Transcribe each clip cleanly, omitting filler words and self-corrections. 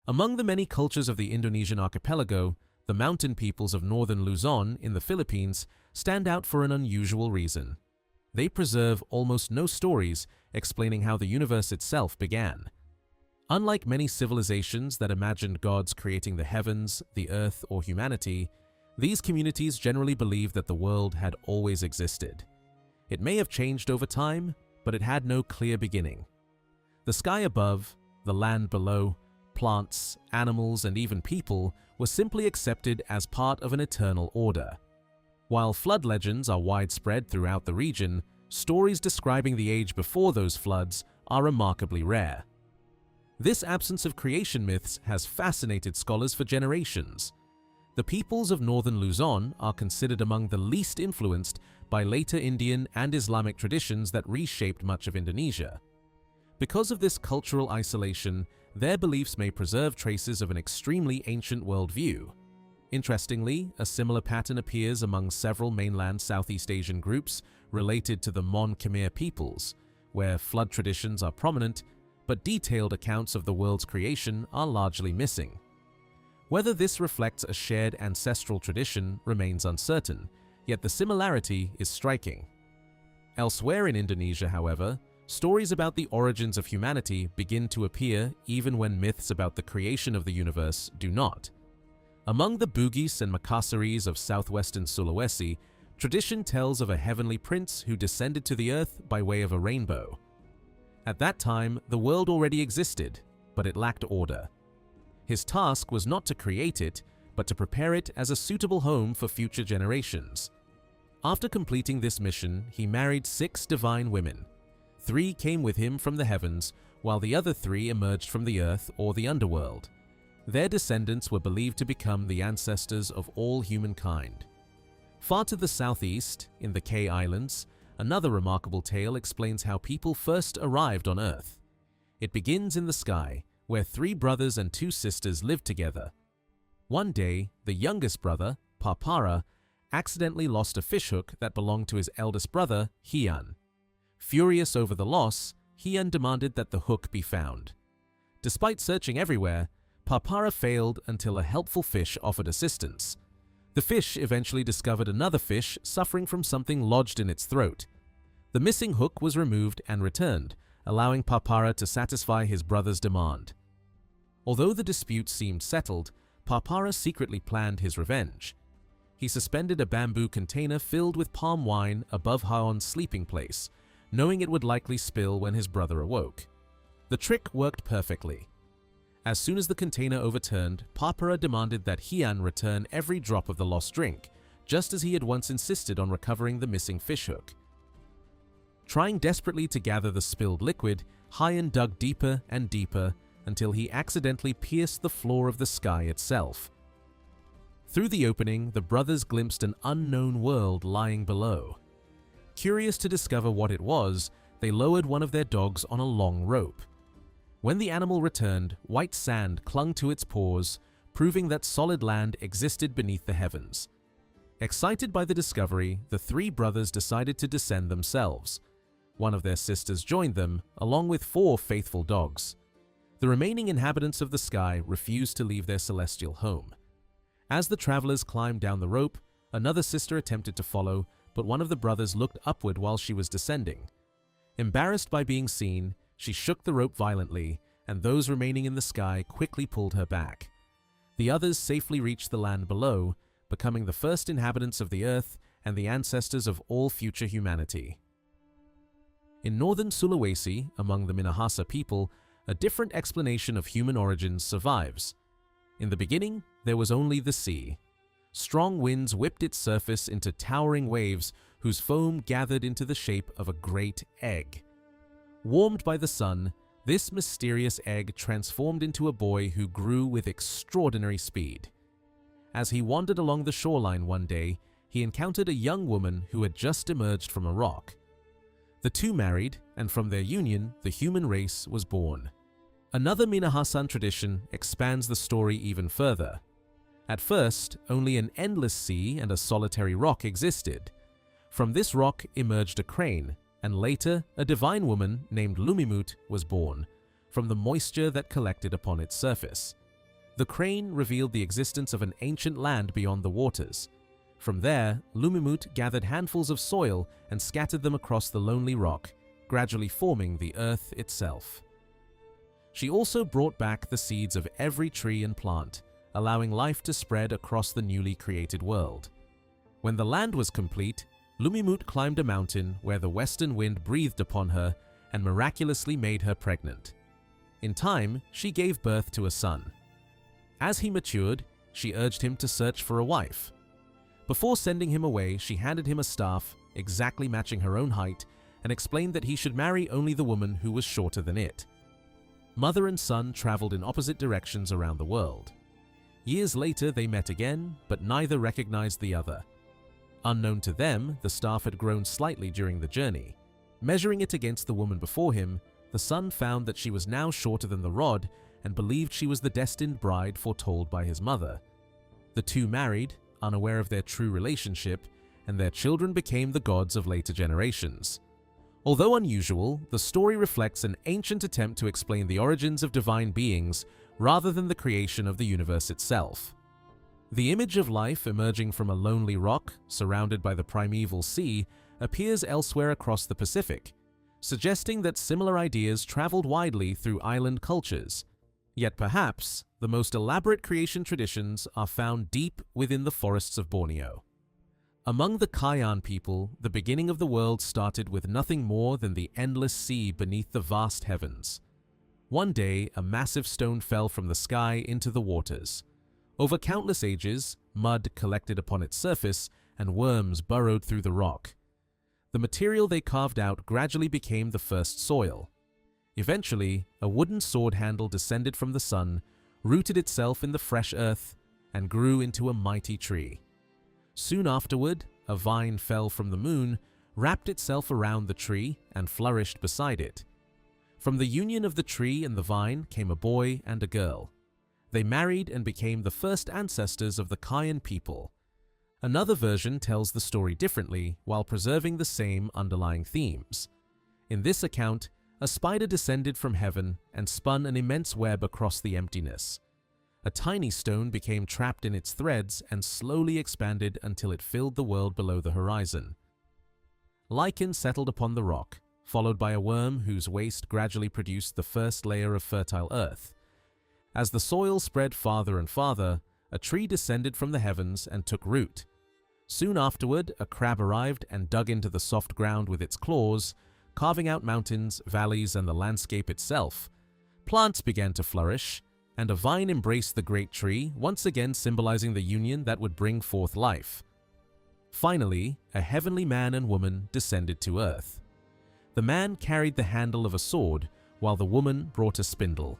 Among the many cultures of the Indonesian archipelago, the mountain peoples of northern Luzon in the Philippines stand out for an unusual reason. They preserve almost no stories explaining how the universe itself began. Unlike many civilizations that imagined gods creating the heavens, the earth, or humanity, these communities generally believe that the world had always existed. It may have changed over time, but it had no clear beginning. The sky above, the land below, plants, animals, and even people were simply accepted as part of an eternal order. While flood legends are widespread throughout the region, stories describing the age before those floods are remarkably rare. This absence of creation myths has fascinated scholars for generations. The peoples of northern Luzon are considered among the least influenced by later Indian and Islamic traditions that reshaped much of Indonesia. Because of this cultural isolation, their beliefs may preserve traces of an extremely ancient worldview. Interestingly, a similar pattern appears among several mainland Southeast Asian groups related to the Mon Khmer peoples, where flood traditions are prominent, but detailed accounts of the world's creation are largely missing. Whether this reflects a shared ancestral tradition remains uncertain, yet the similarity is striking. Elsewhere in Indonesia, however, stories about the origins of humanity begin to appear even when myths about the creation of the universe do not. Among the Bugis and Makassaris of southwestern Sulawesi, tradition tells of a heavenly prince who descended to the earth by way of a rainbow. At that time, the world already existed, but it lacked order. His task was not to create it, but to prepare it as a suitable home for future generations. After completing this mission, he married 6 divine women. 3 came with him from the heavens, while the other 3 emerged from the earth or the underworld. Their descendants were believed to become the ancestors of all humankind. Far to the southeast, in the K Islands, another remarkable tale explains how people first arrived on Earth. It begins in the sky, where 3 brothers and 2 sisters lived together. One day, the youngest brother, Papara, accidentally lost a fishhook that belonged to his eldest brother, Hian. Furious over the loss, Hian demanded that the hook be found. Despite searching everywhere, Papara failed until a helpful fish offered assistance. The fish eventually discovered another fish suffering from something lodged in its throat. The missing hook was removed and returned, allowing Papara to satisfy his brother's demand. Although the dispute seemed settled, Papara secretly planned his revenge. He suspended a bamboo container filled with palm wine above Haon's sleeping place, knowing it would likely spill when his brother awoke. The trick worked perfectly. As soon as the container overturned, Papara demanded that Hian return every drop of the lost drink, just as he had once insisted on recovering the missing fishhook. Trying desperately to gather the spilled liquid, Hian dug deeper and deeper until he accidentally pierced the floor of the sky itself. Through the opening, the brothers glimpsed an unknown world lying below. Curious to discover what it was, they lowered one of their dogs on a long rope. When the animal returned, white sand clung to its paws, proving that solid land existed beneath the heavens. Excited by the discovery, the 3 brothers decided to descend themselves. One of their sisters joined them, along with 4 faithful dogs. The remaining inhabitants of the sky refused to leave their celestial home. As the travelers climbed down the rope, another sister attempted to follow, but one of the brothers looked upward while she was descending. Embarrassed by being seen, she shook the rope violently, and those remaining in the sky quickly pulled her back. The others safely reached the land below, becoming the first inhabitants of the earth and the ancestors of all future humanity. In northern Sulawesi, among the Minahasa people, a different explanation of human origins survives. In the beginning, there was only the sea. Strong winds whipped its surface into towering waves whose foam gathered into the shape of a great egg. Warmed by the sun, this mysterious egg transformed into a boy who grew with extraordinary speed. As he wandered along the shoreline one day, he encountered a young woman who had just emerged from a rock. The 2 married, and from their union, the human race was born. Another Minahasan tradition expands the story even further. At first, only an endless sea and a solitary rock existed. From this rock emerged a crane, and later a divine woman named Lumimut was born, from the moisture that collected upon its surface. The crane revealed the existence of an ancient land beyond the waters. From there, Lumimut gathered handfuls of soil and scattered them across the lonely rock, gradually forming the earth itself. She also brought back the seeds of every tree and plant, allowing life to spread across the newly created world. When the land was complete, Lumimut climbed a mountain where the western wind breathed upon her and miraculously made her pregnant. In time, she gave birth to a son. As he matured, she urged him to search for a wife. Before sending him away, she handed him a staff, exactly matching her own height, and explained that he should marry only the woman who was shorter than it. Mother and son traveled in opposite directions around the world. Years later, they met again, but neither recognized the other. Unknown to them, the staff had grown slightly during the journey. Measuring it against the woman before him, the son found that she was now shorter than the rod and believed she was the destined bride foretold by his mother. The two married, unaware of their true relationship, and their children became the gods of later generations. Although unusual, the story reflects an ancient attempt to explain the origins of divine beings rather than the creation of the universe itself. The image of life emerging from a lonely rock surrounded by the primeval sea appears elsewhere across the Pacific, suggesting that similar ideas traveled widely through island cultures. Yet perhaps the most elaborate creation traditions are found deep within the forests of Borneo. Among the Kayan people, the beginning of the world started with nothing more than the endless sea beneath the vast heavens. One day, a massive stone fell from the sky into the waters. Over countless ages, mud collected upon its surface and worms burrowed through the rock. The material they carved out gradually became the first soil. Eventually, a wooden sword handle descended from the sun, rooted itself in the fresh earth, and grew into a mighty tree. Soon afterward, a vine fell from the moon, wrapped itself around the tree, and flourished beside it. From the union of the tree and the vine came a boy and a girl. They married and became the first ancestors of the Kayan people. Another version tells the story differently while preserving the same underlying themes. In this account, a spider descended from heaven and spun an immense web across the emptiness. A tiny stone became trapped in its threads and slowly expanded until it filled the world below the horizon. Lichen settled upon the rock, followed by a worm whose waste gradually produced the first layer of fertile earth. As the soil spread farther and farther, a tree descended from the heavens and took root. Soon afterward, a crab arrived and dug into the soft ground with its claws, carving out mountains, valleys, and the landscape itself. Plants began to flourish, and a vine embraced the great tree, once again symbolizing the union that would bring forth life. Finally, a heavenly man and woman descended to earth. The man carried the handle of a sword, while the woman brought a spindle.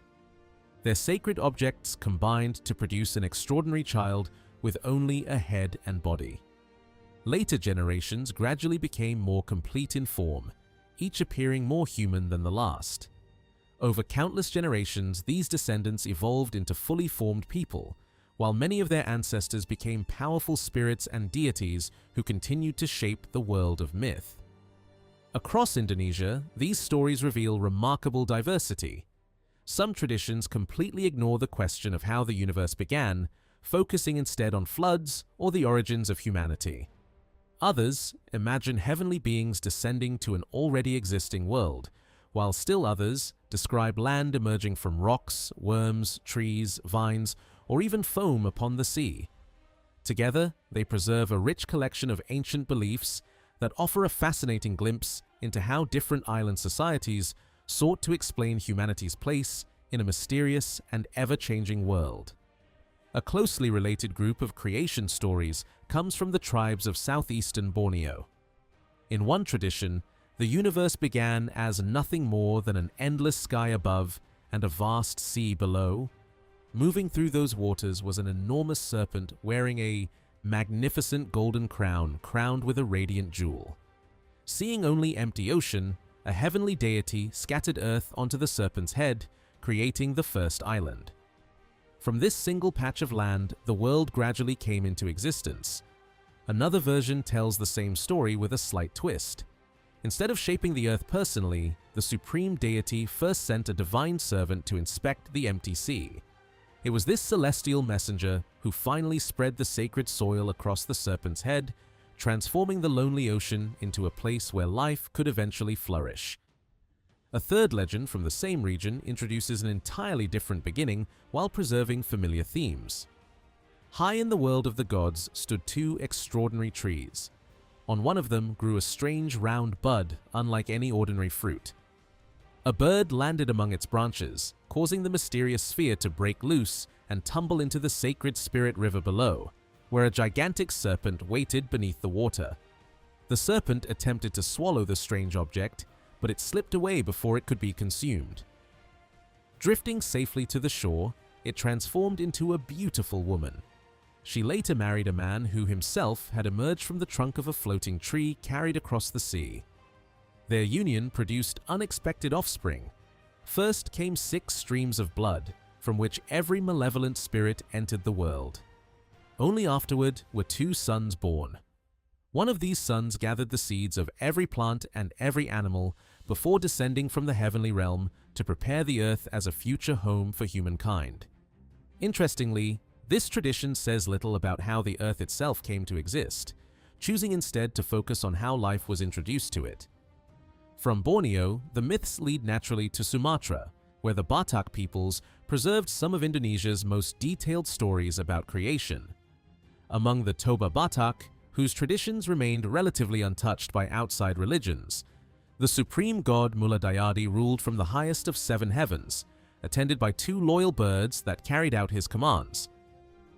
Their sacred objects combined to produce an extraordinary child with only a head and body. Later generations gradually became more complete in form, each appearing more human than the last. Over countless generations, these descendants evolved into fully formed people, while many of their ancestors became powerful spirits and deities who continued to shape the world of myth. Across Indonesia, these stories reveal remarkable diversity. Some traditions completely ignore the question of how the universe began, focusing instead on floods or the origins of humanity. Others imagine heavenly beings descending to an already existing world, while still others describe land emerging from rocks, worms, trees, vines, or even foam upon the sea. Together, they preserve a rich collection of ancient beliefs that offer a fascinating glimpse into how different island societies sought to explain humanity's place in a mysterious and ever-changing world. A closely related group of creation stories comes from the tribes of southeastern Borneo. In one tradition, the universe began as nothing more than an endless sky above and a vast sea below. Moving through those waters was an enormous serpent wearing a magnificent golden crown crowned with a radiant jewel. Seeing only empty ocean, a heavenly deity scattered earth onto the serpent's head, creating the first island. From this single patch of land, the world gradually came into existence. Another version tells the same story with a slight twist. Instead of shaping the earth personally, the supreme deity first sent a divine servant to inspect the empty sea. It was this celestial messenger who finally spread the sacred soil across the serpent's head, transforming the lonely ocean into a place where life could eventually flourish. A third legend from the same region introduces an entirely different beginning while preserving familiar themes. High in the world of the gods stood two extraordinary trees. On one of them grew a strange round bud, unlike any ordinary fruit. A bird landed among its branches, causing the mysterious sphere to break loose and tumble into the sacred spirit river below, where a gigantic serpent waited beneath the water. The serpent attempted to swallow the strange object, but it slipped away before it could be consumed. Drifting safely to the shore, it transformed into a beautiful woman. She later married a man who himself had emerged from the trunk of a floating tree carried across the sea. Their union produced unexpected offspring. First came 6 streams of blood, from which every malevolent spirit entered the world. Only afterward were 2 sons born. One of these sons gathered the seeds of every plant and every animal before descending from the heavenly realm to prepare the earth as a future home for humankind. Interestingly, this tradition says little about how the earth itself came to exist, choosing instead to focus on how life was introduced to it. From Borneo, the myths lead naturally to Sumatra, where the Batak peoples preserved some of Indonesia's most detailed stories about creation. Among the Toba Batak, whose traditions remained relatively untouched by outside religions, the supreme god Muladayadi ruled from the highest of 7 heavens, attended by 2 loyal birds that carried out his commands.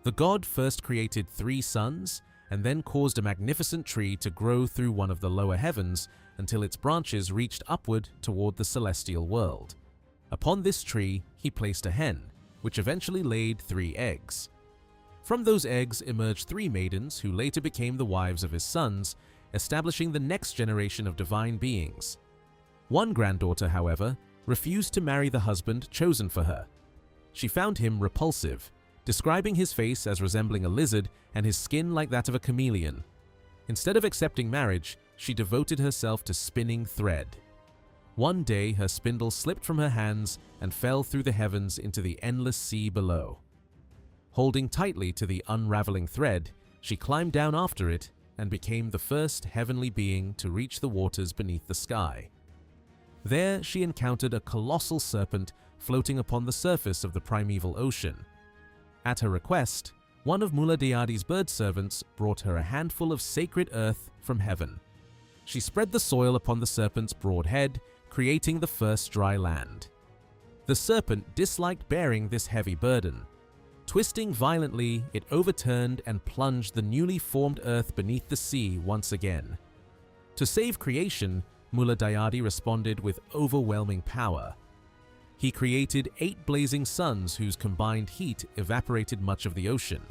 The god first created 3 suns, and then caused a magnificent tree to grow through one of the lower heavens until its branches reached upward toward the celestial world. Upon this tree, he placed a hen, which eventually laid 3 eggs. From those eggs emerged 3 maidens who later became the wives of his sons, establishing the next generation of divine beings. One granddaughter, however, refused to marry the husband chosen for her. She found him repulsive, describing his face as resembling a lizard and his skin like that of a chameleon. Instead of accepting marriage, she devoted herself to spinning thread. One day, her spindle slipped from her hands and fell through the heavens into the endless sea below. Holding tightly to the unraveling thread, she climbed down after it and became the first heavenly being to reach the waters beneath the sky. There, she encountered a colossal serpent floating upon the surface of the primeval ocean. At her request, one of Muladayadi's bird servants brought her a handful of sacred earth from heaven. She spread the soil upon the serpent's broad head, creating the first dry land. The serpent disliked bearing this heavy burden. Twisting violently, it overturned and plunged the newly formed earth beneath the sea once again. To save creation, Muladayadi responded with overwhelming power. He created 8 blazing suns whose combined heat evaporated much of the ocean.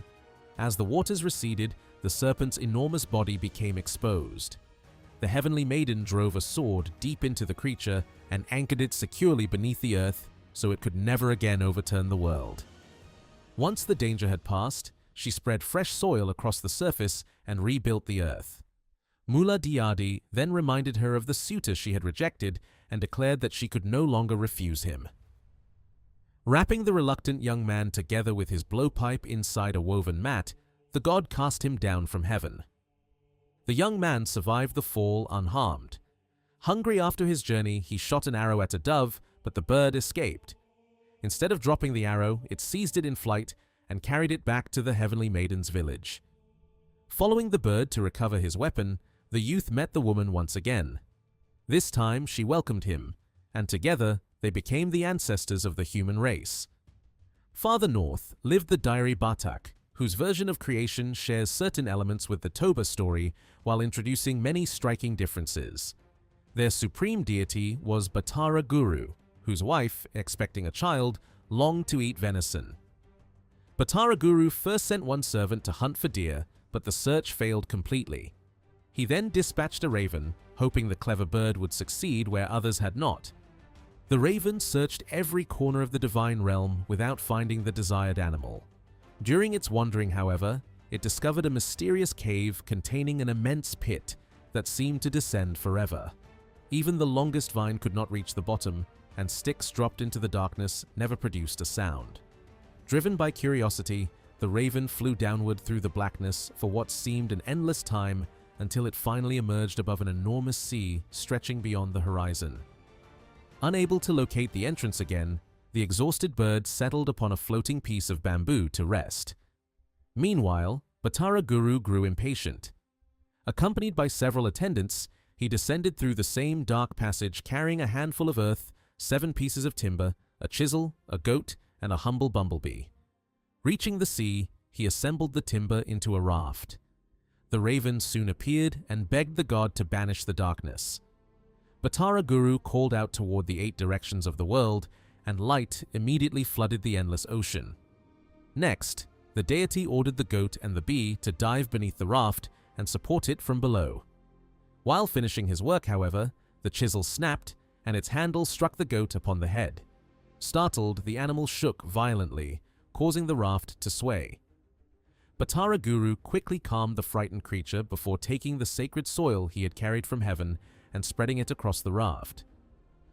As the waters receded, the serpent's enormous body became exposed. The heavenly maiden drove a sword deep into the creature and anchored it securely beneath the earth so it could never again overturn the world. Once the danger had passed, she spread fresh soil across the surface and rebuilt the earth. Muladayadi then reminded her of the suitor she had rejected and declared that she could no longer refuse him. Wrapping the reluctant young man together with his blowpipe inside a woven mat, the god cast him down from heaven. The young man survived the fall unharmed. Hungry after his journey, he shot an arrow at a dove, but the bird escaped. Instead of dropping the arrow, it seized it in flight and carried it back to the heavenly maiden's village. Following the bird to recover his weapon, the youth met the woman once again. This time she welcomed him, and together they became the ancestors of the human race. Farther north lived the Dairi Batak, whose version of creation shares certain elements with the Toba story while introducing many striking differences. Their supreme deity was Batara Guru, whose wife, expecting a child, longed to eat venison. Batara Guru first sent one servant to hunt for deer, but the search failed completely. He then dispatched a raven, hoping the clever bird would succeed where others had not. The raven searched every corner of the divine realm without finding the desired animal. During its wandering, however, it discovered a mysterious cave containing an immense pit that seemed to descend forever. Even the longest vine could not reach the bottom, and sticks dropped into the darkness never produced a sound. Driven by curiosity, the raven flew downward through the blackness for what seemed an endless time until it finally emerged above an enormous sea stretching beyond the horizon. Unable to locate the entrance again, the exhausted bird settled upon a floating piece of bamboo to rest. Meanwhile, Batara Guru grew impatient. Accompanied by several attendants, he descended through the same dark passage carrying a handful of earth, 7 pieces of timber, a chisel, a goat, and a humble bumblebee. Reaching the sea, he assembled the timber into a raft. The raven soon appeared and begged the god to banish the darkness. Batara Guru called out toward the 8 directions of the world, and light immediately flooded the endless ocean. Next, the deity ordered the goat and the bee to dive beneath the raft and support it from below. While finishing his work, however, the chisel snapped and its handle struck the goat upon the head. Startled, the animal shook violently, causing the raft to sway. Batara Guru quickly calmed the frightened creature before taking the sacred soil he had carried from heaven and spreading it across the raft.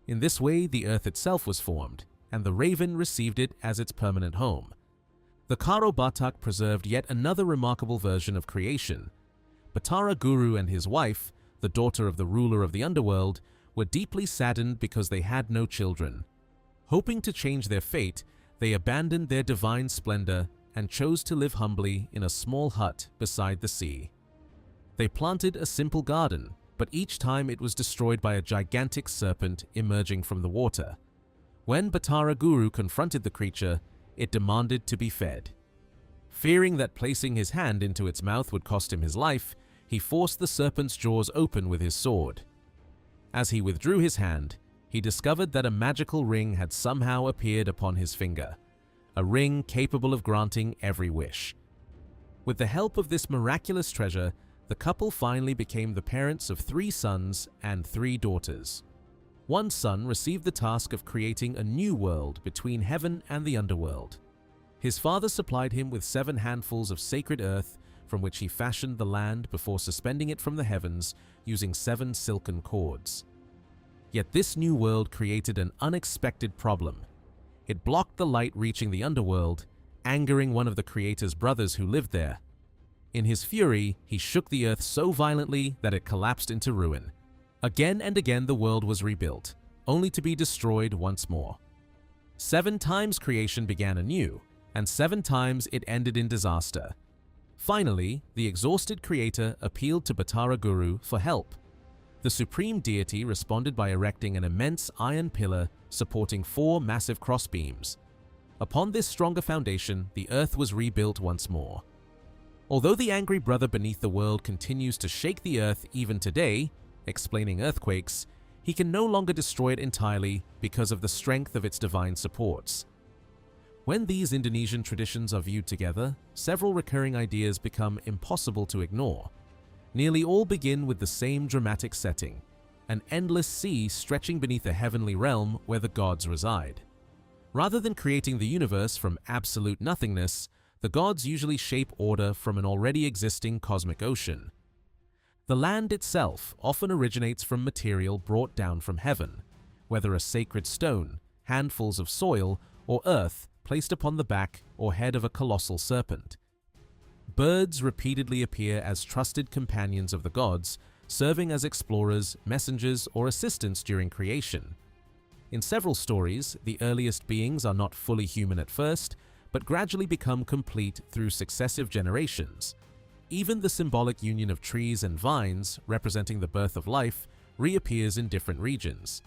In this way, the earth itself was formed, and the raven received it as its permanent home. The Karo Batak preserved yet another remarkable version of creation. Batara Guru and his wife, the daughter of the ruler of the underworld, were deeply saddened because they had no children. Hoping to change their fate, they abandoned their divine splendor and chose to live humbly in a small hut beside the sea. They planted a simple garden, but each time it was destroyed by a gigantic serpent emerging from the water. When Batara Guru confronted the creature, it demanded to be fed. Fearing that placing his hand into its mouth would cost him his life, he forced the serpent's jaws open with his sword. As he withdrew his hand, he discovered that a magical ring had somehow appeared upon his finger, a ring capable of granting every wish. With the help of this miraculous treasure, the couple finally became the parents of 3 sons and 3 daughters. One son received the task of creating a new world between heaven and the underworld. His father supplied him with 7 handfuls of sacred earth, from which he fashioned the land before suspending it from the heavens using 7 silken cords. Yet this new world created an unexpected problem. It blocked the light reaching the underworld, angering one of the creator's brothers who lived there. In his fury, he shook the earth so violently that it collapsed into ruin. Again and again the world was rebuilt, only to be destroyed once more. 7 times creation began anew, and 7 times it ended in disaster. Finally, the exhausted creator appealed to Batara Guru for help. The supreme deity responded by erecting an immense iron pillar supporting 4 massive crossbeams. Upon this stronger foundation, the earth was rebuilt once more. Although the angry brother beneath the world continues to shake the earth even today, explaining earthquakes, he can no longer destroy it entirely because of the strength of its divine supports. When these Indonesian traditions are viewed together, several recurring ideas become impossible to ignore. Nearly all begin with the same dramatic setting, an endless sea stretching beneath a heavenly realm where the gods reside. Rather than creating the universe from absolute nothingness, the gods usually shape order from an already existing cosmic ocean. The land itself often originates from material brought down from heaven, whether a sacred stone, handfuls of soil, or earth placed upon the back or head of a colossal serpent. Birds repeatedly appear as trusted companions of the gods, serving as explorers, messengers, or assistants during creation. In several stories, the earliest beings are not fully human at first, but gradually become complete through successive generations. Even the symbolic union of trees and vines, representing the birth of life, reappears in different regions.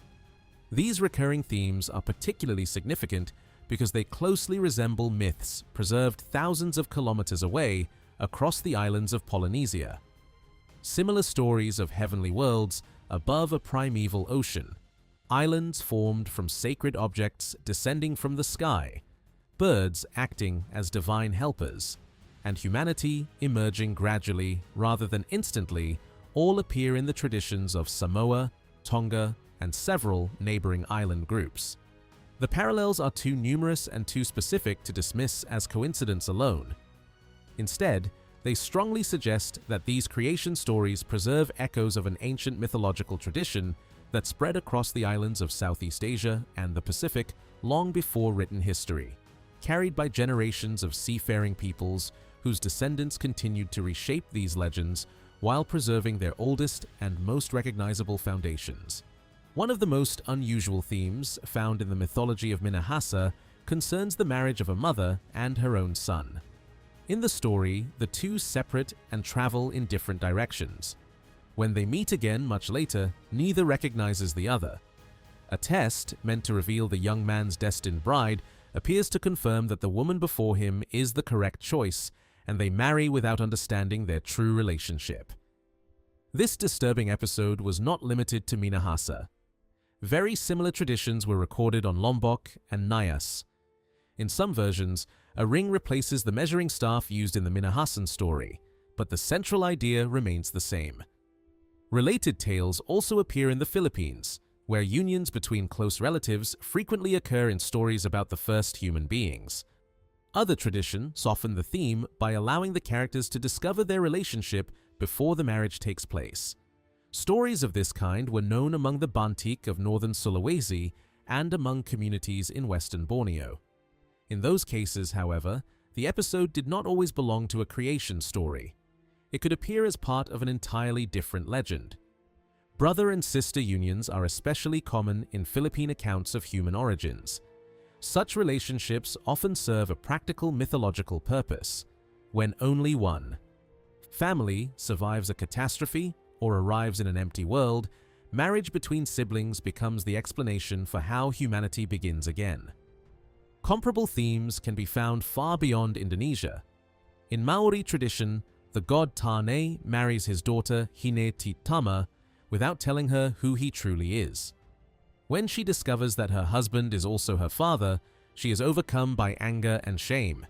These recurring themes are particularly significant because they closely resemble myths preserved thousands of kilometers away across the islands of Polynesia. Similar stories of heavenly worlds above a primeval ocean, islands formed from sacred objects descending from the sky, birds acting as divine helpers, and humanity emerging gradually rather than instantly, all appear in the traditions of Samoa, Tonga, and several neighboring island groups. The parallels are too numerous and too specific to dismiss as coincidence alone. Instead, they strongly suggest that these creation stories preserve echoes of an ancient mythological tradition that spread across the islands of Southeast Asia and the Pacific long before written history. carried by generations of seafaring peoples whose descendants continued to reshape these legends while preserving their oldest and most recognizable foundations. One of the most unusual themes found in the mythology of Minahasa concerns the marriage of a mother and her own son. In the story, the two separate and travel in different directions. When they meet again much later, neither recognizes the other. A test, meant to reveal the young man's destined bride, appears to confirm that the woman before him is the correct choice, and they marry without understanding their true relationship. This disturbing episode was not limited to Minahasa. Very similar traditions were recorded on Lombok and Nias. In some versions, a ring replaces the measuring staff used in the Minahasan story, but the central idea remains the same. Related tales also appear in the Philippines, where unions between close relatives frequently occur in stories about the first human beings. Other traditions soften the theme by allowing the characters to discover their relationship before the marriage takes place. Stories of this kind were known among the Bantik of northern Sulawesi and among communities in western Borneo. In those cases, however, the episode did not always belong to a creation story. It could appear as part of an entirely different legend. Brother and sister unions are especially common in Philippine accounts of human origins. Such relationships often serve a practical mythological purpose, when only one family survives a catastrophe or arrives in an empty world. Marriage between siblings becomes the explanation for how humanity begins again. Comparable themes can be found far beyond Indonesia. In Maori tradition, the god Tane marries his daughter Hine Titama without telling her who he truly is. When she discovers that her husband is also her father, she is overcome by anger and shame.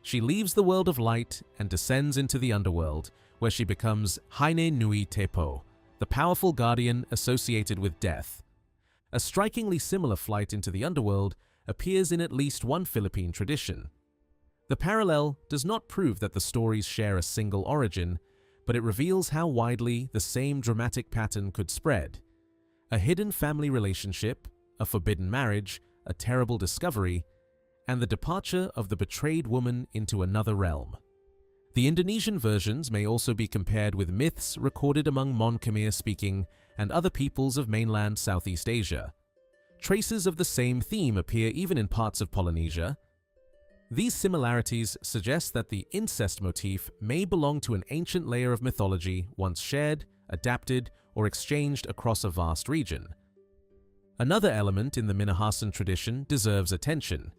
She leaves the world of light and descends into the underworld, where she becomes Haine Nui Tepo, the powerful guardian associated with death. A strikingly similar flight into the underworld appears in at least one Philippine tradition. The parallel does not prove that the stories share a single origin, but it reveals how widely the same dramatic pattern could spread. A hidden family relationship, a forbidden marriage, a terrible discovery, and the departure of the betrayed woman into another realm. The Indonesian versions may also be compared with myths recorded among Mon Khmer-speaking and other peoples of mainland Southeast Asia. Traces of the same theme appear even in parts of Polynesia. These similarities suggest that the incest motif may belong to an ancient layer of mythology once shared, adapted, or exchanged across a vast region. Another element in the Minahasan tradition deserves attention.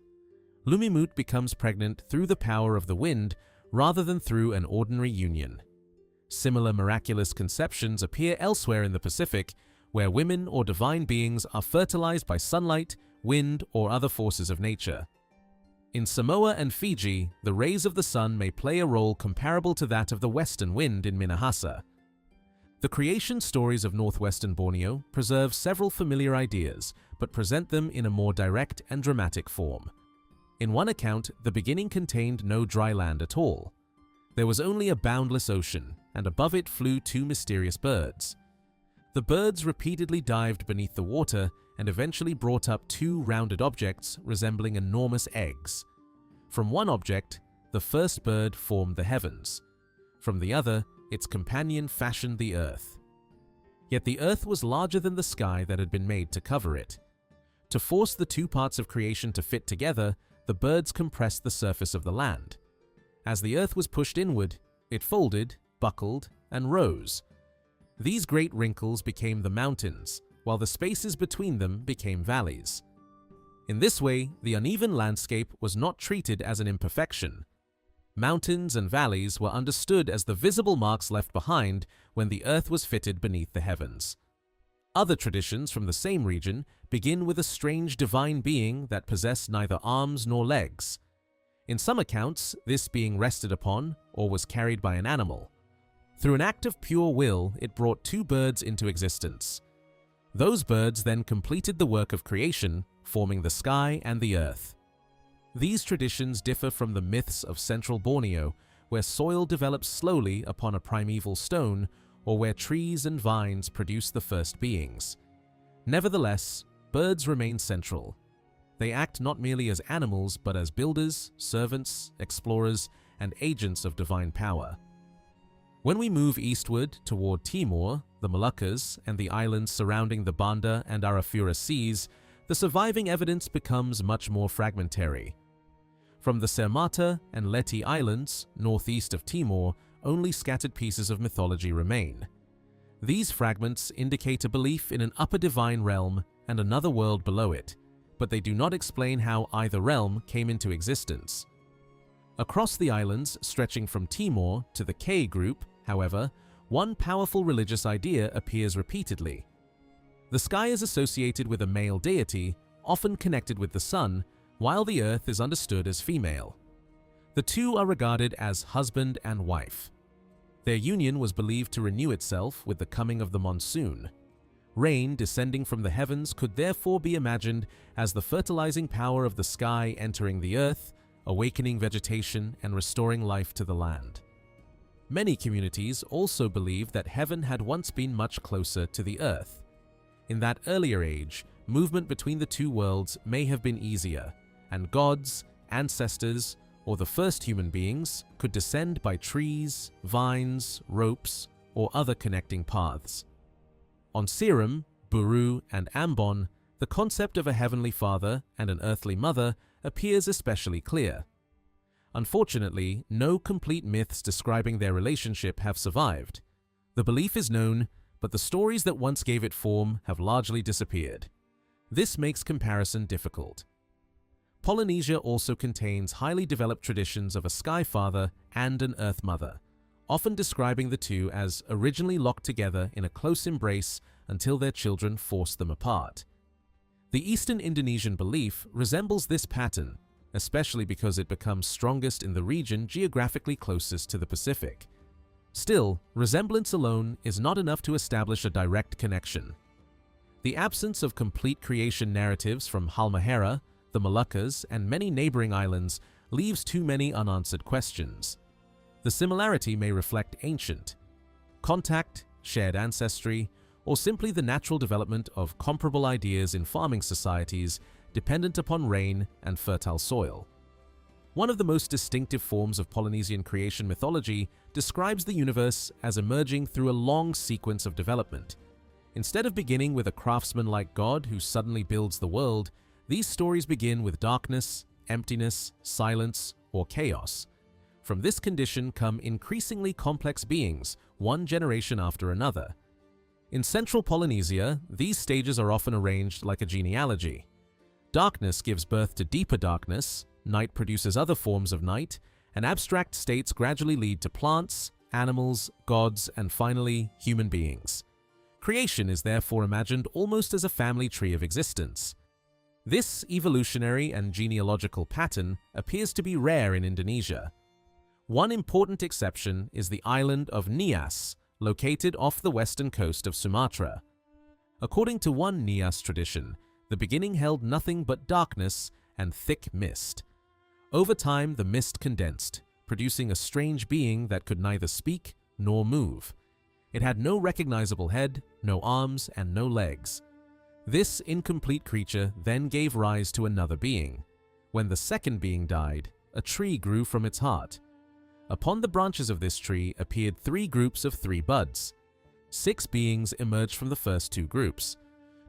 Lumimut becomes pregnant through the power of the wind rather than through an ordinary union. Similar miraculous conceptions appear elsewhere in the Pacific, where women or divine beings are fertilized by sunlight, wind, or other forces of nature. In Samoa and Fiji, the rays of the sun may play a role comparable to that of the western wind in Minahasa. The creation stories of northwestern Borneo preserve several familiar ideas, but present them in a more direct and dramatic form. In one account, the beginning contained no dry land at all. There was only a boundless ocean, and above it flew two mysterious birds. The birds repeatedly dived beneath the water and eventually brought up two rounded objects resembling enormous eggs. From one object, the first bird formed the heavens. From the other, its companion fashioned the earth. Yet the earth was larger than the sky that had been made to cover it. To force the two parts of creation to fit together, the birds compressed the surface of the land. As the earth was pushed inward, it folded, buckled, and rose. These great wrinkles became the mountains, while the spaces between them became valleys. In this way, the uneven landscape was not treated as an imperfection. Mountains and valleys were understood as the visible marks left behind when the earth was fitted beneath the heavens. Other traditions from the same region begin with a strange divine being that possessed neither arms nor legs. In some accounts, this being rested upon or was carried by an animal. Through an act of pure will, it brought two birds into existence. Those birds then completed the work of creation, forming the sky and the earth. These traditions differ from the myths of central Borneo, where soil develops slowly upon a primeval stone, or where trees and vines produce the first beings. Nevertheless, birds remain central. They act not merely as animals, but as builders, servants, explorers, and agents of divine power. When we move eastward toward Timor, the Moluccas, and the islands surrounding the Banda and Arafura seas, the surviving evidence becomes much more fragmentary. From the Sumatra and Leyte Islands, northeast of Timor, only scattered pieces of mythology remain. These fragments indicate a belief in an upper divine realm and another world below it, but they do not explain how either realm came into existence. Across the islands, stretching from Timor to the K group, however, one powerful religious idea appears repeatedly. The sky is associated with a male deity, often connected with the sun, while the earth is understood as female. The two are regarded as husband and wife. Their union was believed to renew itself with the coming of the monsoon. Rain descending from the heavens could therefore be imagined as the fertilizing power of the sky entering the earth, awakening vegetation and restoring life to the land. Many communities also believe that heaven had once been much closer to the earth. In that earlier age, movement between the two worlds may have been easier, and gods, ancestors, or the first human beings could descend by trees, vines, ropes, or other connecting paths. On Seram, Buru, and Ambon, the concept of a heavenly father and an earthly mother appears especially clear. Unfortunately, no complete myths describing their relationship have survived. The belief is known, but the stories that once gave it form have largely disappeared. This makes comparison difficult. Polynesia also contains highly developed traditions of a sky father and an earth mother, often describing the two as originally locked together in a close embrace until their children forced them apart. The Eastern Indonesian belief resembles this pattern, especially because it becomes strongest in the region geographically closest to the Pacific. Still, resemblance alone is not enough to establish a direct connection. The absence of complete creation narratives from Halmahera, the Moluccas, and many neighboring islands leaves too many unanswered questions. The similarity may reflect ancient contact, shared ancestry, or simply the natural development of comparable ideas in farming societies dependent upon rain and fertile soil. One of the most distinctive forms of Polynesian creation mythology describes the universe as emerging through a long sequence of development. Instead of beginning with a craftsman-like god who suddenly builds the world, these stories begin with darkness, emptiness, silence, or chaos. From this condition come increasingly complex beings, one generation after another. In central Polynesia, these stages are often arranged like a genealogy. Darkness gives birth to deeper darkness, night produces other forms of night, and abstract states gradually lead to plants, animals, gods, and finally, human beings. Creation is therefore imagined almost as a family tree of existence. This evolutionary and genealogical pattern appears to be rare in Indonesia. One important exception is the island of Nias, located off the western coast of Sumatra. According to one Nias tradition, the beginning held nothing but darkness and thick mist. Over time, the mist condensed, producing a strange being that could neither speak nor move. It had no recognizable head, no arms, and no legs. This incomplete creature then gave rise to another being. When the second being died, a tree grew from its heart. Upon the branches of this tree appeared 3 groups of 3 buds. 6 beings emerged from the first 2 groups.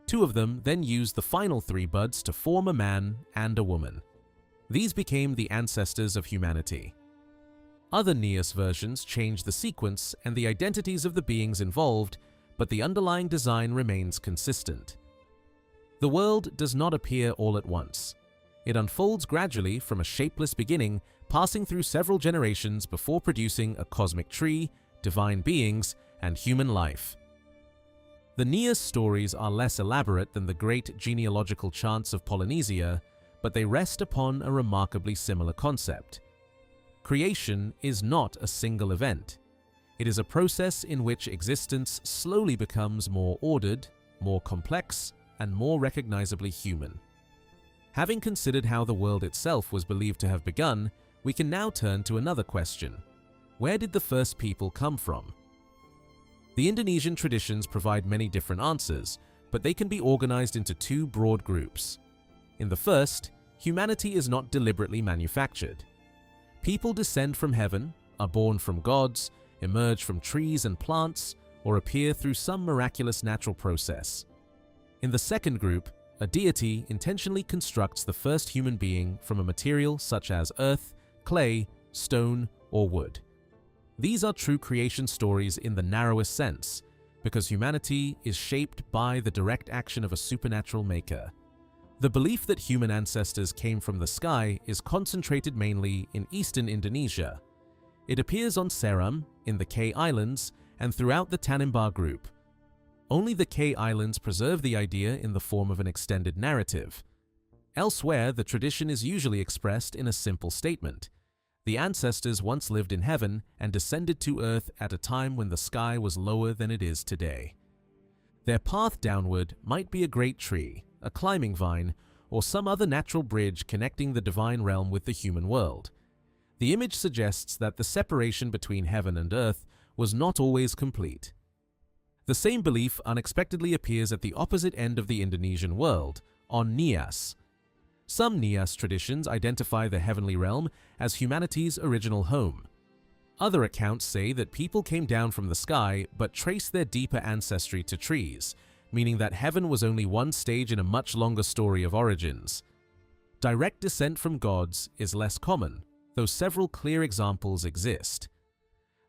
2 of them then used the final 3 buds to form a man and a woman. These became the ancestors of humanity. Other Nias versions changed the sequence and the identities of the beings involved, but the underlying design remains consistent. The world does not appear all at once. It unfolds gradually from a shapeless beginning, passing through several generations before producing a cosmic tree, divine beings, and human life. The Nias stories are less elaborate than the great genealogical chants of Polynesia, but they rest upon a remarkably similar concept. Creation is not a single event. It is a process in which existence slowly becomes more ordered, more complex, and more recognizably human. Having considered how the world itself was believed to have begun, we can now turn to another question. Where did the first people come from? The Indonesian traditions provide many different answers, but they can be organized into 2 broad groups. In the first, humanity is not deliberately manufactured. People descend from heaven, are born from gods, emerge from trees and plants, or appear through some miraculous natural process. In the second group, a deity intentionally constructs the first human being from a material such as earth, clay, stone, or wood. These are true creation stories in the narrowest sense, because humanity is shaped by the direct action of a supernatural maker. The belief that human ancestors came from the sky is concentrated mainly in eastern Indonesia. It appears on Seram, in the K Islands, and throughout the Tanimbar group. Only the K Islands preserve the idea in the form of an extended narrative. Elsewhere, the tradition is usually expressed in a simple statement. The ancestors once lived in heaven and descended to earth at a time when the sky was lower than it is today. Their path downward might be a great tree, a climbing vine, or some other natural bridge connecting the divine realm with the human world. The image suggests that the separation between heaven and earth was not always complete. The same belief unexpectedly appears at the opposite end of the Indonesian world, on Nias. Some Nias traditions identify the heavenly realm as humanity's original home. Other accounts say that people came down from the sky but trace their deeper ancestry to trees, meaning that heaven was only one stage in a much longer story of origins. Direct descent from gods is less common, though several clear examples exist.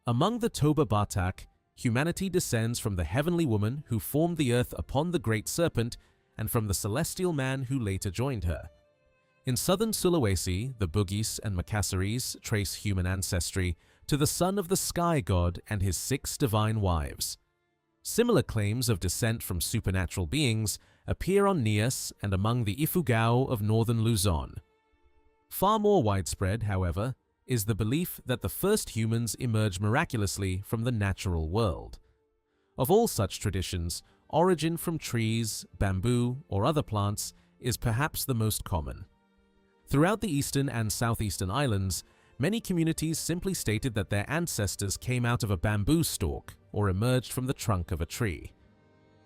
Among the Toba Batak, humanity descends from the heavenly woman who formed the earth upon the great serpent and from the celestial man who later joined her. In southern Sulawesi, the Bugis and Makassarese trace human ancestry to the son of the sky god and his 6 divine wives. Similar claims of descent from supernatural beings appear on Nias and among the Ifugao of northern Luzon. Far more widespread, however, is the belief that the first humans emerged miraculously from the natural world. Of all such traditions, origin from trees, bamboo, or other plants is perhaps the most common. Throughout the eastern and southeastern islands, many communities simply stated that their ancestors came out of a bamboo stalk or emerged from the trunk of a tree.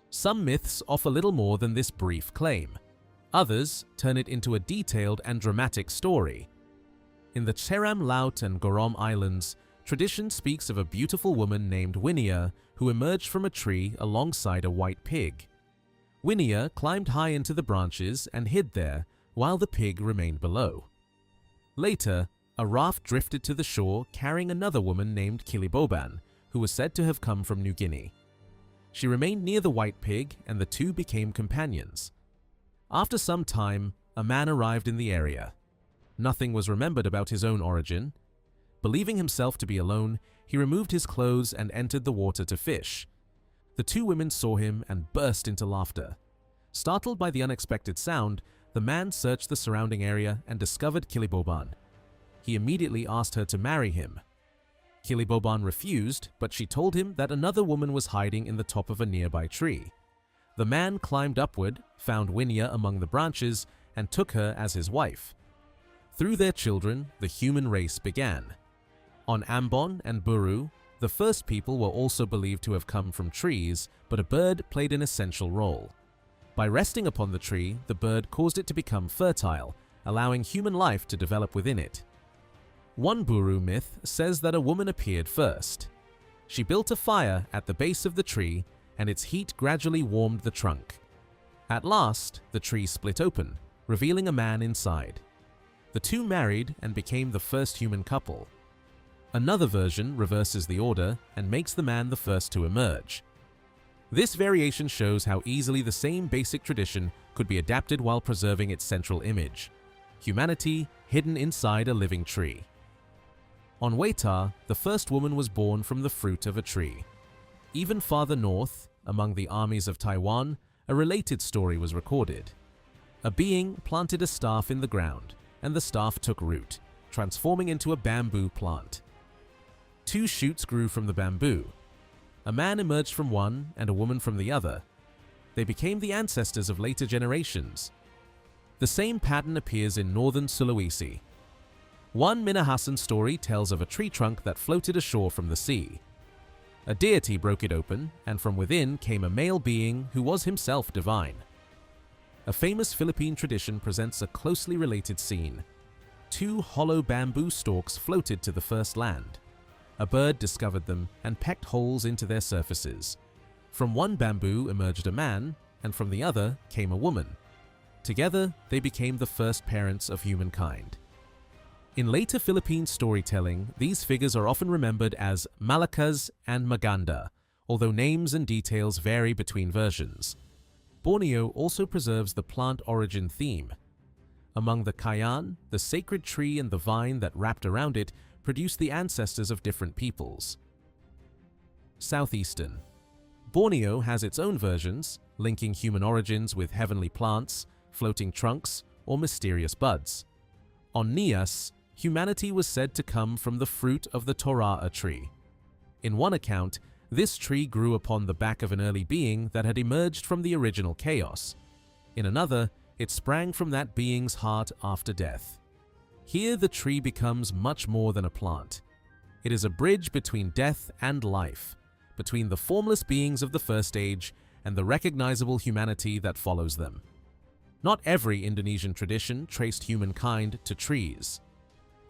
Some myths offer little more than this brief claim. Others turn it into a detailed and dramatic story. In the Ceram Laut and Gorom Islands, tradition speaks of a beautiful woman named Winia who emerged from a tree alongside a white pig. Winia climbed high into the branches and hid there, while the pig remained below. Later, a raft drifted to the shore carrying another woman named Kiliboban, who was said to have come from New Guinea. She remained near the white pig and the two became companions. After some time, a man arrived in the area. Nothing was remembered about his own origin. Believing himself to be alone, he removed his clothes and entered the water to fish. The two women saw him and burst into laughter. Startled by the unexpected sound, the man searched the surrounding area and discovered Kiliboban. He immediately asked her to marry him. Kiliboban refused, but she told him that another woman was hiding in the top of a nearby tree. The man climbed upward, found Winia among the branches, and took her as his wife. Through their children, the human race began. On Ambon and Buru, the first people were also believed to have come from trees, but a bird played an essential role. By resting upon the tree, the bird caused it to become fertile, allowing human life to develop within it. One Buru myth says that a woman appeared first. She built a fire at the base of the tree, and its heat gradually warmed the trunk. At last, the tree split open, revealing a man inside. The two married and became the first human couple. Another version reverses the order and makes the man the first to emerge. This variation shows how easily the same basic tradition could be adapted while preserving its central image: humanity hidden inside a living tree. On Wetar, the first woman was born from the fruit of a tree. Even farther north, among the armies of Taiwan, a related story was recorded. A being planted a staff in the ground, and the staff took root, transforming into a bamboo plant. 2 shoots grew from the bamboo. A man emerged from one and a woman from the other. They became the ancestors of later generations. The same pattern appears in northern Sulawesi. One Minahasan story tells of a tree trunk that floated ashore from the sea. A deity broke it open, and from within came a male being who was himself divine. a famous Philippine tradition presents a closely related scene. Two hollow bamboo stalks floated to the first land. A bird discovered them and pecked holes into their surfaces. From one bamboo emerged a man, and from the other came a woman. Together, they became the first parents of humankind. In later Philippine storytelling, these figures are often remembered as Malakas and Maganda, although names and details vary between versions. Borneo also preserves the plant origin theme. Among the Kayan, the sacred tree and the vine that wrapped around it produced the ancestors of different peoples. Southeastern. Borneo has its own versions, linking human origins with heavenly plants, floating trunks, or mysterious buds. On Nias, humanity was said to come from the fruit of the Tora'a tree. In one account, this tree grew upon the back of an early being that had emerged from the original chaos. In another, it sprang from that being's heart after death. Here the tree becomes much more than a plant. It is a bridge between death and life, between the formless beings of the first age and the recognizable humanity that follows them. Not every Indonesian tradition traced humankind to trees.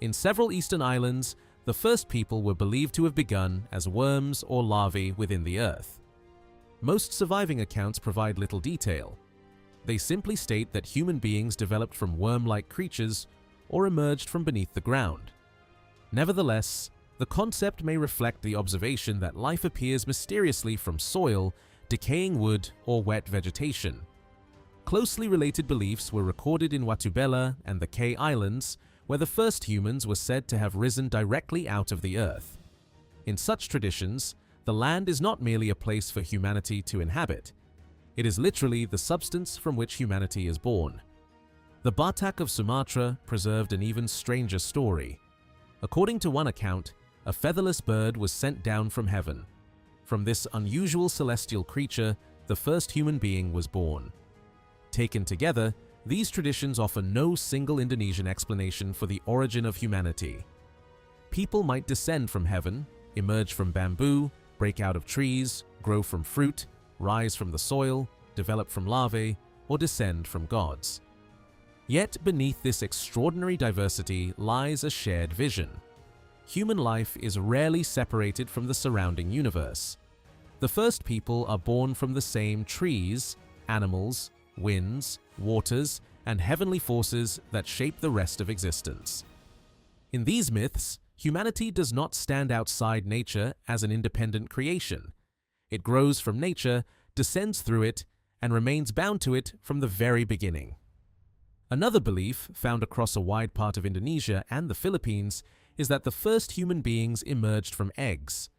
In several eastern islands, the first people were believed to have begun as worms or larvae within the earth. Most surviving accounts provide little detail. They simply state that human beings developed from worm-like creatures or emerged from beneath the ground. Nevertheless, the concept may reflect the observation that life appears mysteriously from soil, decaying wood, or wet vegetation. Closely related beliefs were recorded in Watubela and the K Islands, where the first humans were said to have risen directly out of the earth. In such traditions, the land is not merely a place for humanity to inhabit. It is literally the substance from which humanity is born. The Batak of Sumatra preserved an even stranger story. According to one account, a featherless bird was sent down from heaven. From this unusual celestial creature, the first human being was born. Taken together, these traditions offer no single Indonesian explanation for the origin of humanity. People might descend from heaven, emerge from bamboo, break out of trees, grow from fruit, rise from the soil, develop from larvae, or descend from gods. Yet beneath this extraordinary diversity lies a shared vision. Human life is rarely separated from the surrounding universe. The first people are born from the same trees, animals, winds, waters, and heavenly forces that shape the rest of existence. In these myths, humanity does not stand outside nature as an independent creation. It grows from nature, descends through it, and remains bound to it from the very beginning. Another belief, found across a wide part of Indonesia and the Philippines, is that the first human beings emerged from eggs.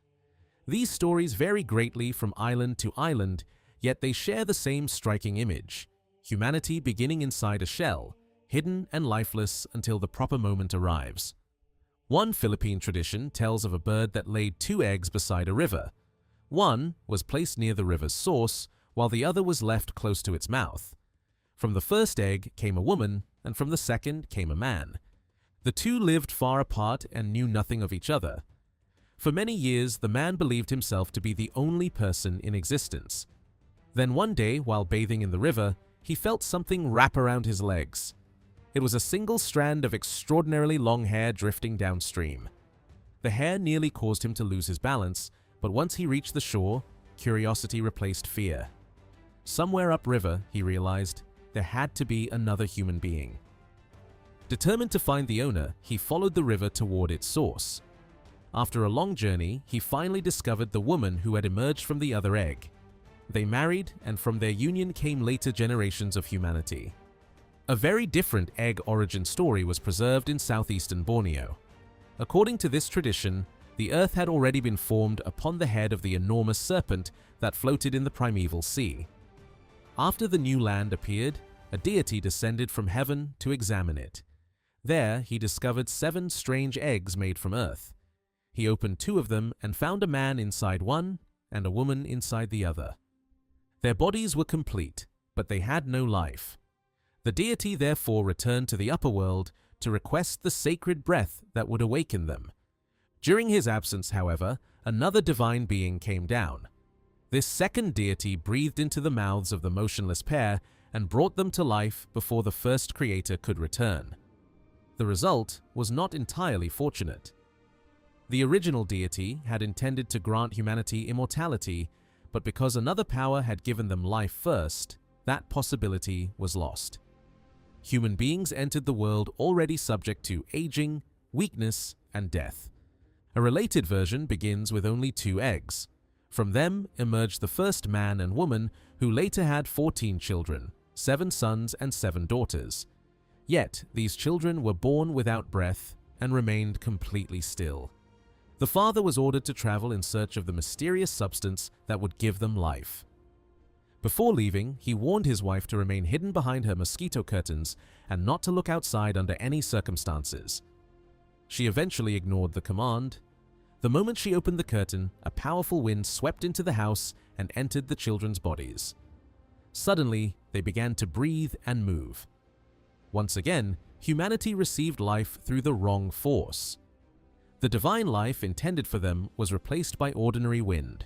These stories vary greatly from island to island, yet they share the same striking image: humanity beginning inside a shell, hidden and lifeless until the proper moment arrives. One Philippine tradition tells of a bird that laid 2 eggs beside a river. One was placed near the river's source, while the other was left close to its mouth. From the first egg came a woman, and from the second came a man. The two lived far apart and knew nothing of each other. For many years, the man believed himself to be the only person in existence. Then one day, while bathing in the river, he felt something wrap around his legs. It was a single strand of extraordinarily long hair drifting downstream. The hair nearly caused him to lose his balance, but once he reached the shore, curiosity replaced fear. Somewhere upriver, he realized, there had to be another human being. Determined to find the owner, he followed the river toward its source. After a long journey, he finally discovered the woman who had emerged from the other egg. They married, and from their union came later generations of humanity. A very different egg origin story was preserved in southeastern Borneo. According to this tradition, the earth had already been formed upon the head of the enormous serpent that floated in the primeval sea. After the new land appeared, a deity descended from heaven to examine it. There, he discovered 7 strange eggs made from earth. He opened 2 of them and found a man inside one and a woman inside the other. Their bodies were complete, but they had no life. The deity therefore returned to the upper world to request the sacred breath that would awaken them. During his absence, however, another divine being came down. This second deity breathed into the mouths of the motionless pair, and brought them to life before the first creator could return. The result was not entirely fortunate. The original deity had intended to grant humanity immortality, but because another power had given them life first, that possibility was lost. Human beings entered the world already subject to aging, weakness, and death. A related version begins with only 2 eggs. From them emerged the first man and woman, who later had 14 children, 7 sons and 7 daughters. Yet these children were born without breath and remained completely still. The father was ordered to travel in search of the mysterious substance that would give them life. Before leaving, he warned his wife to remain hidden behind her mosquito curtains and not to look outside under any circumstances. She eventually ignored the command. The moment she opened the curtain, a powerful wind swept into the house and entered the children's bodies. Suddenly, they began to breathe and move. Once again, humanity received life through the wrong force. The divine life intended for them was replaced by ordinary wind.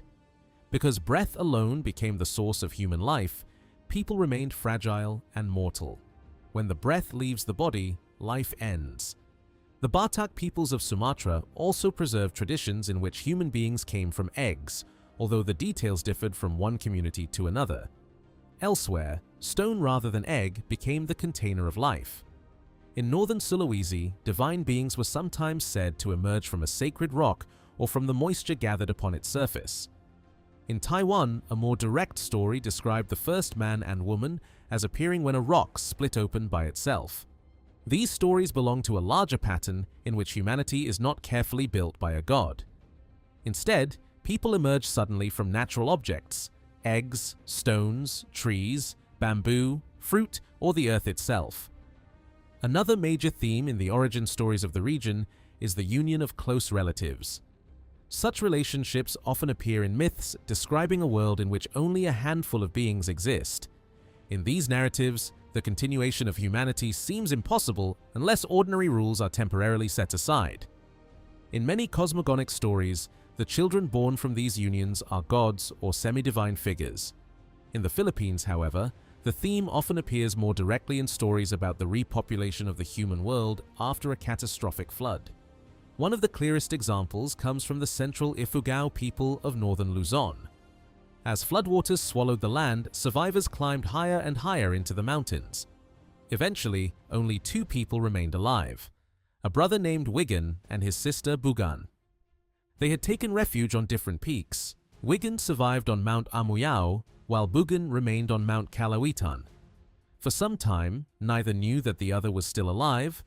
Because breath alone became the source of human life, people remained fragile and mortal. When the breath leaves the body, life ends. The Batak peoples of Sumatra also preserved traditions in which human beings came from eggs, although the details differed from one community to another. Elsewhere, stone rather than egg became the container of life. In northern Sulawesi, divine beings were sometimes said to emerge from a sacred rock or from the moisture gathered upon its surface. In Taiwan, a more direct story described the first man and woman as appearing when a rock split open by itself. These stories belong to a larger pattern in which humanity is not carefully built by a god. Instead, people emerge suddenly from natural objects: eggs, stones, trees, bamboo, fruit, or the earth itself. Another major theme in the origin stories of the region is the union of close relatives. Such relationships often appear in myths describing a world in which only a handful of beings exist. In these narratives, the continuation of humanity seems impossible unless ordinary rules are temporarily set aside. In many cosmogonic stories, the children born from these unions are gods or semi-divine figures. In the Philippines, however, the theme often appears more directly in stories about the repopulation of the human world after a catastrophic flood. One of the clearest examples comes from the central Ifugao people of northern Luzon. As floodwaters swallowed the land, survivors climbed higher and higher into the mountains. Eventually, only 2 people remained alive: a brother named Wigan and his sister Bugan. They had taken refuge on different peaks. Wigan survived on Mount Amuyao, while Bugan remained on Mount Kalawitan. For some time, neither knew that the other was still alive.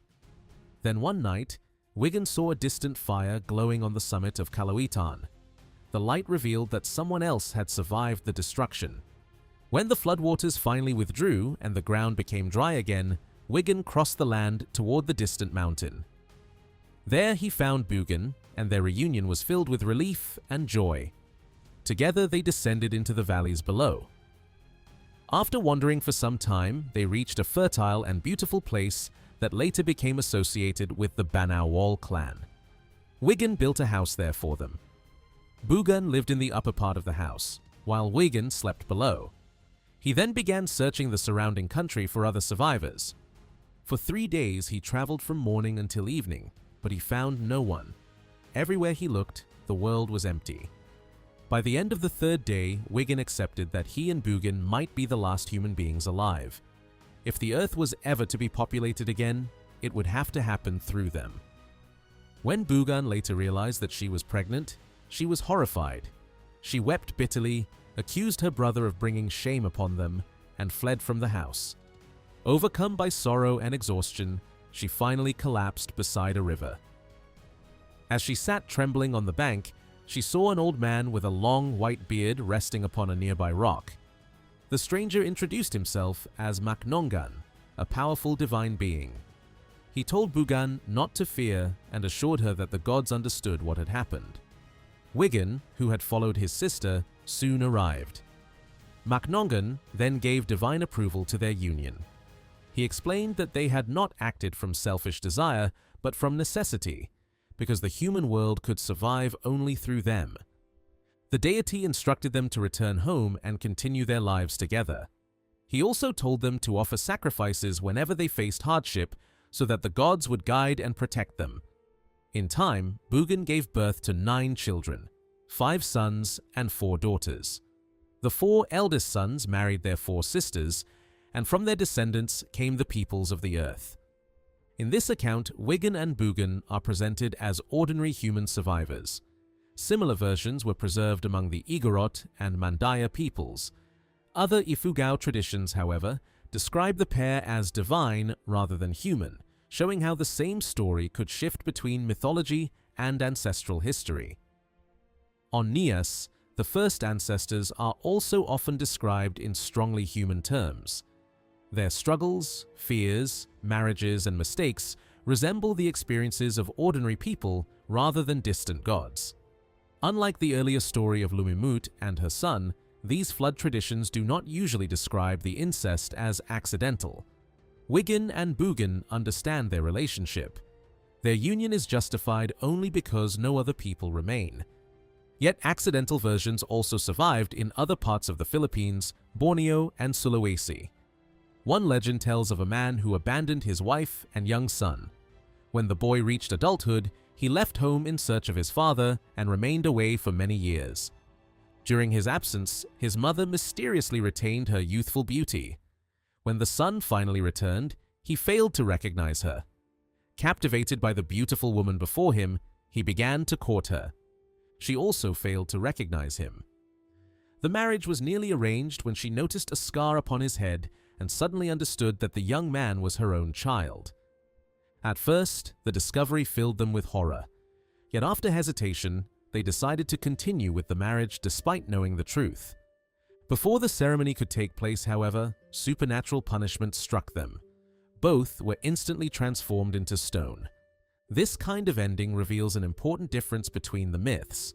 Then one night, Wigan saw a distant fire glowing on the summit of Kalawitan. The light revealed that someone else had survived the destruction. When the floodwaters finally withdrew and the ground became dry again, Wigan crossed the land toward the distant mountain. There he found Bugan, and their reunion was filled with relief and joy. Together they descended into the valleys below. After wandering for some time, they reached a fertile and beautiful place that later became associated with the Banawal clan. Wigan built a house there for them. Bugan lived in the upper part of the house, while Wigan slept below. He then began searching the surrounding country for other survivors. For 3 days he traveled from morning until evening, but he found no one. Everywhere he looked, the world was empty. By the end of the 3rd day, Wigan accepted that he and Bugan might be the last human beings alive. If the earth was ever to be populated again, it would have to happen through them. When Bugan later realized that she was pregnant, she was horrified. She wept bitterly, accused her brother of bringing shame upon them, and fled from the house. Overcome by sorrow and exhaustion, she finally collapsed beside a river. As she sat trembling on the bank, she saw an old man with a long white beard resting upon a nearby rock. The stranger introduced himself as Maknongan, a powerful divine being. He told Bugan not to fear and assured her that the gods understood what had happened. Wigan, who had followed his sister, soon arrived. Maknongan then gave divine approval to their union. He explained that they had not acted from selfish desire, but from necessity, because the human world could survive only through them. The deity instructed them to return home and continue their lives together. He also told them to offer sacrifices whenever they faced hardship so that the gods would guide and protect them. In time, Bugan gave birth to 9 children, 5 sons and 4 daughters. The 4 eldest sons married their 4 sisters, and from their descendants came the peoples of the earth. In this account, Wigan and Bugan are presented as ordinary human survivors. Similar versions were preserved among the Igorot and Mandaya peoples. Other Ifugao traditions, however, describe the pair as divine rather than human, showing how the same story could shift between mythology and ancestral history. On Nias, the first ancestors are also often described in strongly human terms. Their struggles, fears, marriages, and mistakes resemble the experiences of ordinary people rather than distant gods. Unlike the earlier story of Lumimut and her son, these flood traditions do not usually describe the incest as accidental. Wigan and Bugan understand their relationship. Their union is justified only because no other people remain. Yet accidental versions also survived in other parts of the Philippines, Borneo, and Sulawesi. One legend tells of a man who abandoned his wife and young son. When the boy reached adulthood, he left home in search of his father and remained away for many years. During his absence, his mother mysteriously retained her youthful beauty. When the son finally returned, he failed to recognize her. Captivated by the beautiful woman before him, he began to court her. She also failed to recognize him. The marriage was nearly arranged when she noticed a scar upon his head and suddenly understood that the young man was her own child. At first, the discovery filled them with horror. Yet after hesitation, they decided to continue with the marriage despite knowing the truth. Before the ceremony could take place, however, supernatural punishment struck them. Both were instantly transformed into stone. This kind of ending reveals an important difference between the myths.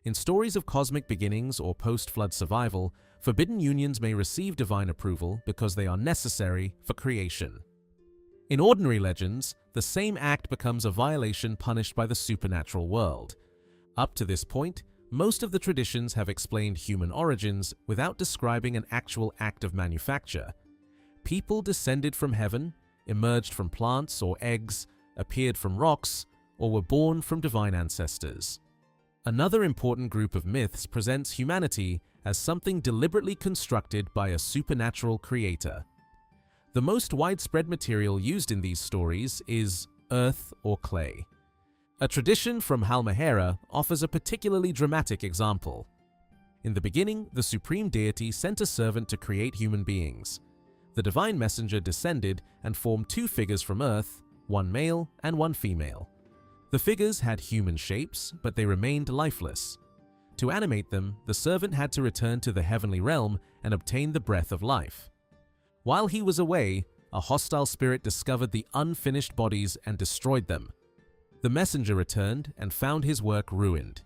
In stories of cosmic beginnings or post-flood survival, forbidden unions may receive divine approval because they are necessary for creation. In ordinary legends, the same act becomes a violation punished by the supernatural world. Up to this point, most of the traditions have explained human origins without describing an actual act of manufacture. People descended from heaven, emerged from plants or eggs, appeared from rocks, or were born from divine ancestors. Another important group of myths presents humanity as something deliberately constructed by a supernatural creator. The most widespread material used in these stories is earth or clay. A tradition from Halmahera offers a particularly dramatic example. In the beginning, the supreme deity sent a servant to create human beings. The divine messenger descended and formed 2 figures from earth, one male and one female. The figures had human shapes, but they remained lifeless. To animate them, the servant had to return to the heavenly realm and obtain the breath of life. While he was away, a hostile spirit discovered the unfinished bodies and destroyed them. The messenger returned and found his work ruined.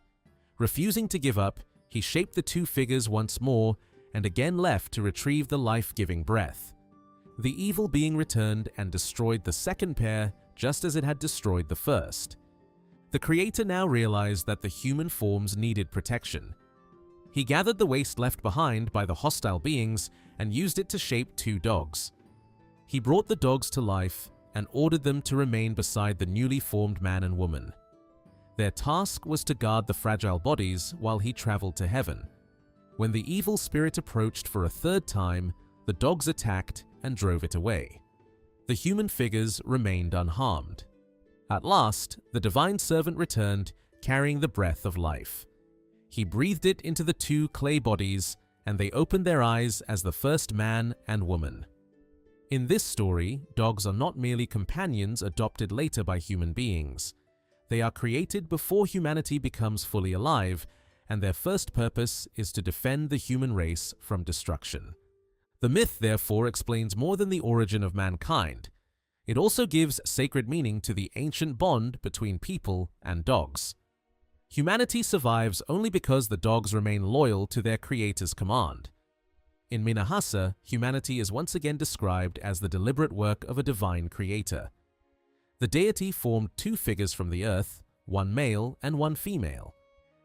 Refusing to give up, he shaped the 2 figures once more and again left to retrieve the life-giving breath. The evil being returned and destroyed the second pair just as it had destroyed the first. The creator now realized that the human forms needed protection. He gathered the waste left behind by the hostile beings and used it to shape 2 dogs. He brought the dogs to life and ordered them to remain beside the newly formed man and woman. Their task was to guard the fragile bodies while he traveled to heaven. When the evil spirit approached for a 3rd time, the dogs attacked and drove it away. The human figures remained unharmed. At last, the divine servant returned, carrying the breath of life. He breathed it into the 2 clay bodies, and they opened their eyes as the first man and woman. In this story, dogs are not merely companions adopted later by human beings. They are created before humanity becomes fully alive, and their first purpose is to defend the human race from destruction. The myth, therefore, explains more than the origin of mankind. It also gives sacred meaning to the ancient bond between people and dogs. Humanity survives only because the dogs remain loyal to their creator's command. In Minahasa, humanity is once again described as the deliberate work of a divine creator. The deity formed 2 figures from the earth, one male and one female.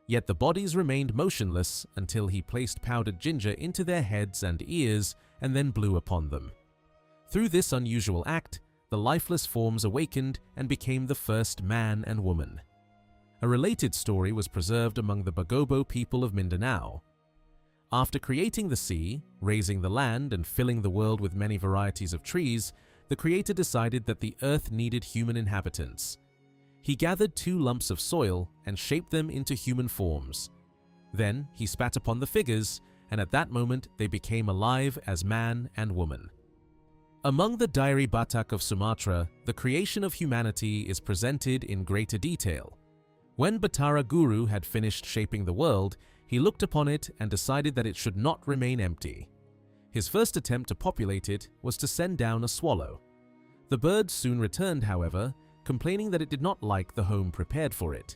Yet the bodies remained motionless until he placed powdered ginger into their heads and ears and then blew upon them. Through this unusual act, the lifeless forms awakened and became the first man and woman. A related story was preserved among the Bagobo people of Mindanao. After creating the sea, raising the land, and filling the world with many varieties of trees, the Creator decided that the earth needed human inhabitants. He gathered 2 lumps of soil and shaped them into human forms. Then he spat upon the figures, and at that moment they became alive as man and woman. Among the Diary Batak of Sumatra, the creation of humanity is presented in greater detail. When Batara Guru had finished shaping the world, he looked upon it and decided that it should not remain empty. His first attempt to populate it was to send down a swallow. The bird soon returned, however, complaining that it did not like the home prepared for it.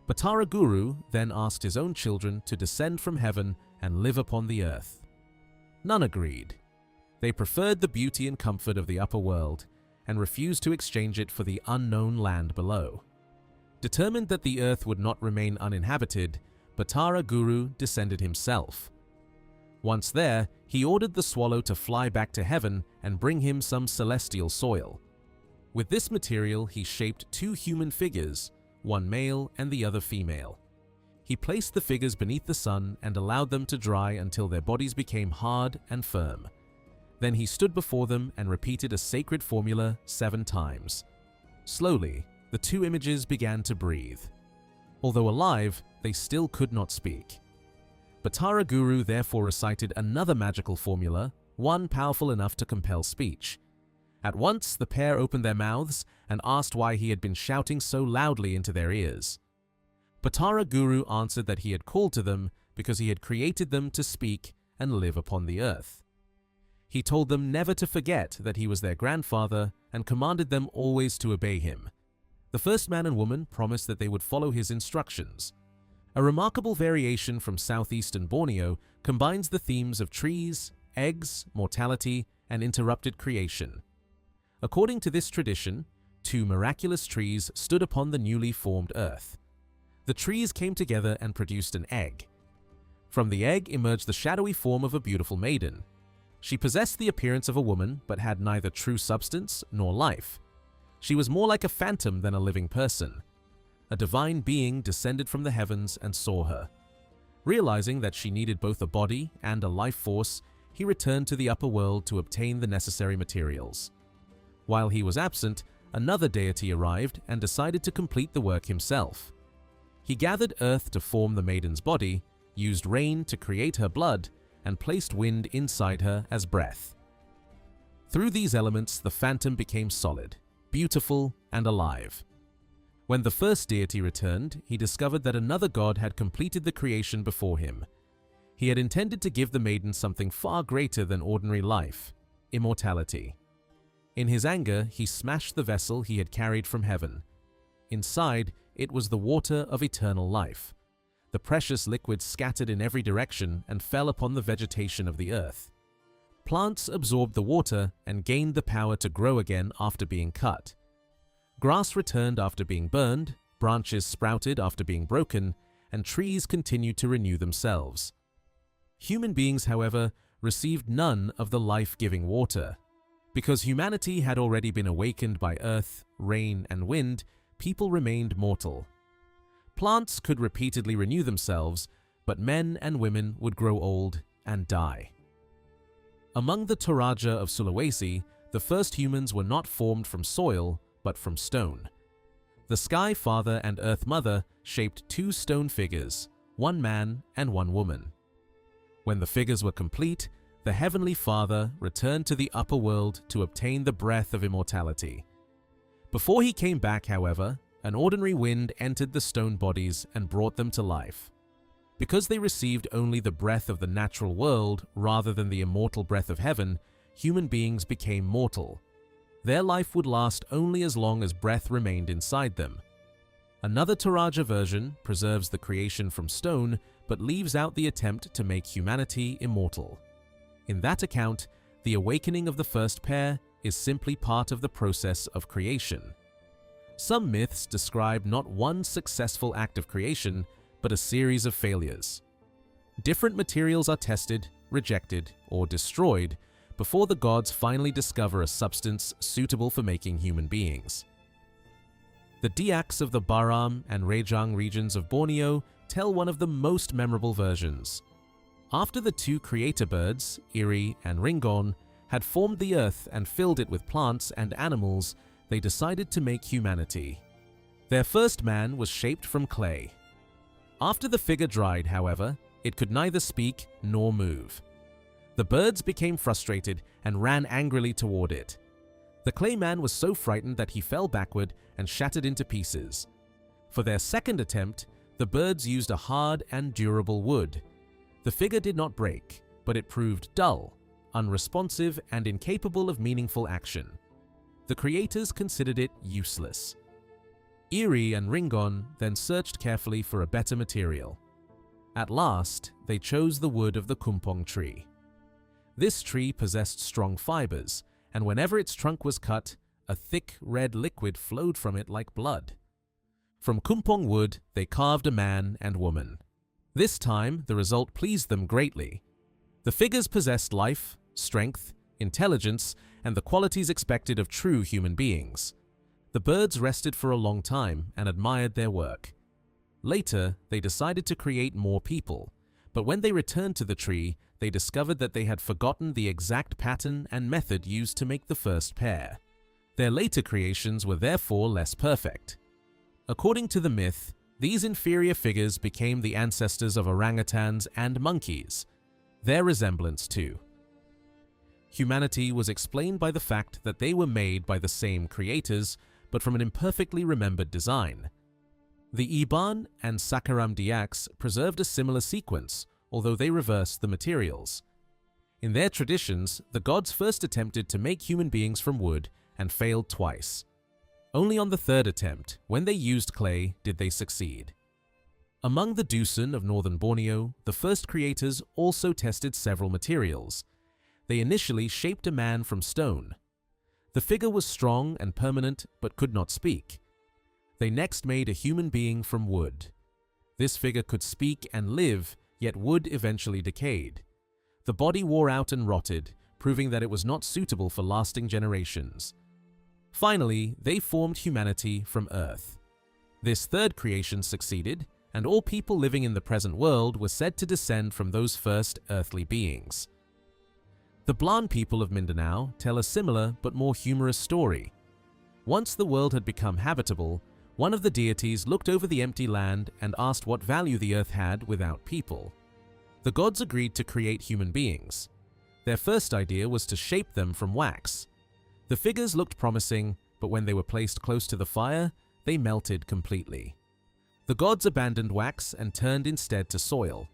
Batara Guru then asked his own children to descend from heaven and live upon the earth. None agreed. They preferred the beauty and comfort of the upper world and refused to exchange it for the unknown land below. Determined that the earth would not remain uninhabited, Batara Guru descended himself. Once there, he ordered the swallow to fly back to heaven and bring him some celestial soil. With this material, he shaped 2 human figures, one male and the other female. He placed the figures beneath the sun and allowed them to dry until their bodies became hard and firm. Then he stood before them and repeated a sacred formula 7 times. Slowly, the 2 images began to breathe. Although alive, they still could not speak. Batara Guru therefore recited another magical formula, one powerful enough to compel speech. At once, the pair opened their mouths and asked why he had been shouting so loudly into their ears. Batara Guru answered that he had called to them because he had created them to speak and live upon the earth. He told them never to forget that he was their grandfather and commanded them always to obey him. The first man and woman promised that they would follow his instructions. A remarkable variation from southeastern Borneo combines the themes of trees, eggs, mortality, and interrupted creation. According to this tradition, 2 miraculous trees stood upon the newly formed earth. The trees came together and produced an egg. From the egg emerged the shadowy form of a beautiful maiden. She possessed the appearance of a woman but had neither true substance nor life. She was more like a phantom than a living person. A divine being descended from the heavens and saw her. Realizing that she needed both a body and a life force, he returned to the upper world to obtain the necessary materials. While he was absent, another deity arrived and decided to complete the work himself. He gathered earth to form the maiden's body, used rain to create her blood, and placed wind inside her as breath. Through these elements, the phantom became solid, beautiful, and alive. When the first deity returned, he discovered that another god had completed the creation before him. He had intended to give the maiden something far greater than ordinary life, immortality. In his anger, he smashed the vessel he had carried from heaven. Inside, it was the water of eternal life. The precious liquid scattered in every direction and fell upon the vegetation of the earth. Plants absorbed the water and gained the power to grow again after being cut. Grass returned after being burned, branches sprouted after being broken, and trees continued to renew themselves. Human beings, however, received none of the life-giving water. Because humanity had already been awakened by earth, rain, and wind, people remained mortal. Plants could repeatedly renew themselves, but men and women would grow old and die. Among the Toraja of Sulawesi, the first humans were not formed from soil, but from stone. The Sky Father and Earth Mother shaped 2 stone figures, one man and one woman. When the figures were complete, the Heavenly Father returned to the upper world to obtain the breath of immortality. Before he came back, however, an ordinary wind entered the stone bodies and brought them to life. Because they received only the breath of the natural world rather than the immortal breath of heaven, human beings became mortal. Their life would last only as long as breath remained inside them. Another Toraja version preserves the creation from stone but leaves out the attempt to make humanity immortal. In that account, the awakening of the first pair is simply part of the process of creation. Some myths describe not one successful act of creation, but a series of failures. Different materials are tested, rejected, or destroyed before the gods finally discover a substance suitable for making human beings. The Diaks of the Baram and Rejang regions of Borneo tell one of the most memorable versions. After the two creator birds, Iri and Ringon, had formed the earth and filled it with plants and animals, they decided to make humanity. Their first man was shaped from clay. After the figure dried, however, it could neither speak nor move. The birds became frustrated and ran angrily toward it. The clay man was so frightened that he fell backward and shattered into pieces. For their second attempt, the birds used a hard and durable wood. The figure did not break, but it proved dull, unresponsive, and incapable of meaningful action. The creators considered it useless. Iri and Ringon then searched carefully for a better material. At last, they chose the wood of the kumpong tree. This tree possessed strong fibers, and whenever its trunk was cut, a thick red liquid flowed from it like blood. From kumpong wood, they carved a man and woman. This time, the result pleased them greatly. The figures possessed life, strength, intelligence, and the qualities expected of true human beings. The birds rested for a long time and admired their work. Later, they decided to create more people, but when they returned to the tree, they discovered that they had forgotten the exact pattern and method used to make the first pair. Their later creations were therefore less perfect. According to the myth, these inferior figures became the ancestors of orangutans and monkeys, their resemblance too. Humanity was explained by the fact that they were made by the same creators, but from an imperfectly remembered design. The Iban and Sakaram Diaks preserved a similar sequence, although they reversed the materials. In their traditions, the gods first attempted to make human beings from wood and failed twice. Only on the third attempt, when they used clay, did they succeed. Among the Dusun of northern Borneo, the first creators also tested several materials. They initially shaped a man from stone. The figure was strong and permanent, but could not speak. They next made a human being from wood. This figure could speak and live, yet wood eventually decayed. The body wore out and rotted, proving that it was not suitable for lasting generations. Finally, they formed humanity from earth. This third creation succeeded, and all people living in the present world were said to descend from those first earthly beings. The Blan people of Mindanao tell a similar but more humorous story. Once the world had become habitable, one of the deities looked over the empty land and asked what value the earth had without people. The gods agreed to create human beings. Their first idea was to shape them from wax. The figures looked promising, but when they were placed close to the fire, they melted completely. The gods abandoned wax and turned instead to soil.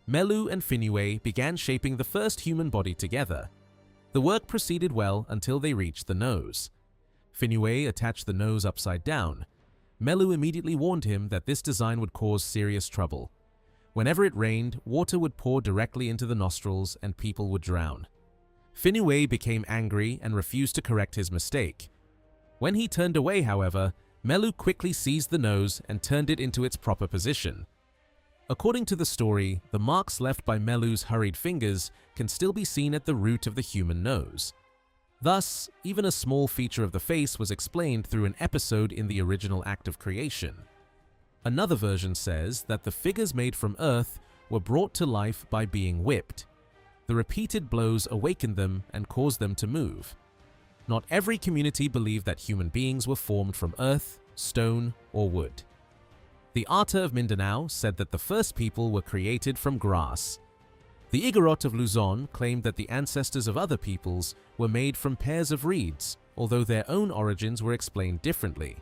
Melu and Finue began shaping the first human body together. The work proceeded well until they reached the nose. Finue attached the nose upside down. Melu immediately warned him that this design would cause serious trouble. Whenever it rained, water would pour directly into the nostrils and people would drown. Finue became angry and refused to correct his mistake. When he turned away, however, Melu quickly seized the nose and turned it into its proper position. According to the story, the marks left by Melu's hurried fingers can still be seen at the root of the human nose. Thus, even a small feature of the face was explained through an episode in the original act of creation. Another version says that the figures made from earth were brought to life by being whipped. The repeated blows awakened them and caused them to move. Not every community believed that human beings were formed from earth, stone, or wood. The Ata of Mindanao said that the first people were created from grass. The Igorot of Luzon claimed that the ancestors of other peoples were made from pairs of reeds, although their own origins were explained differently.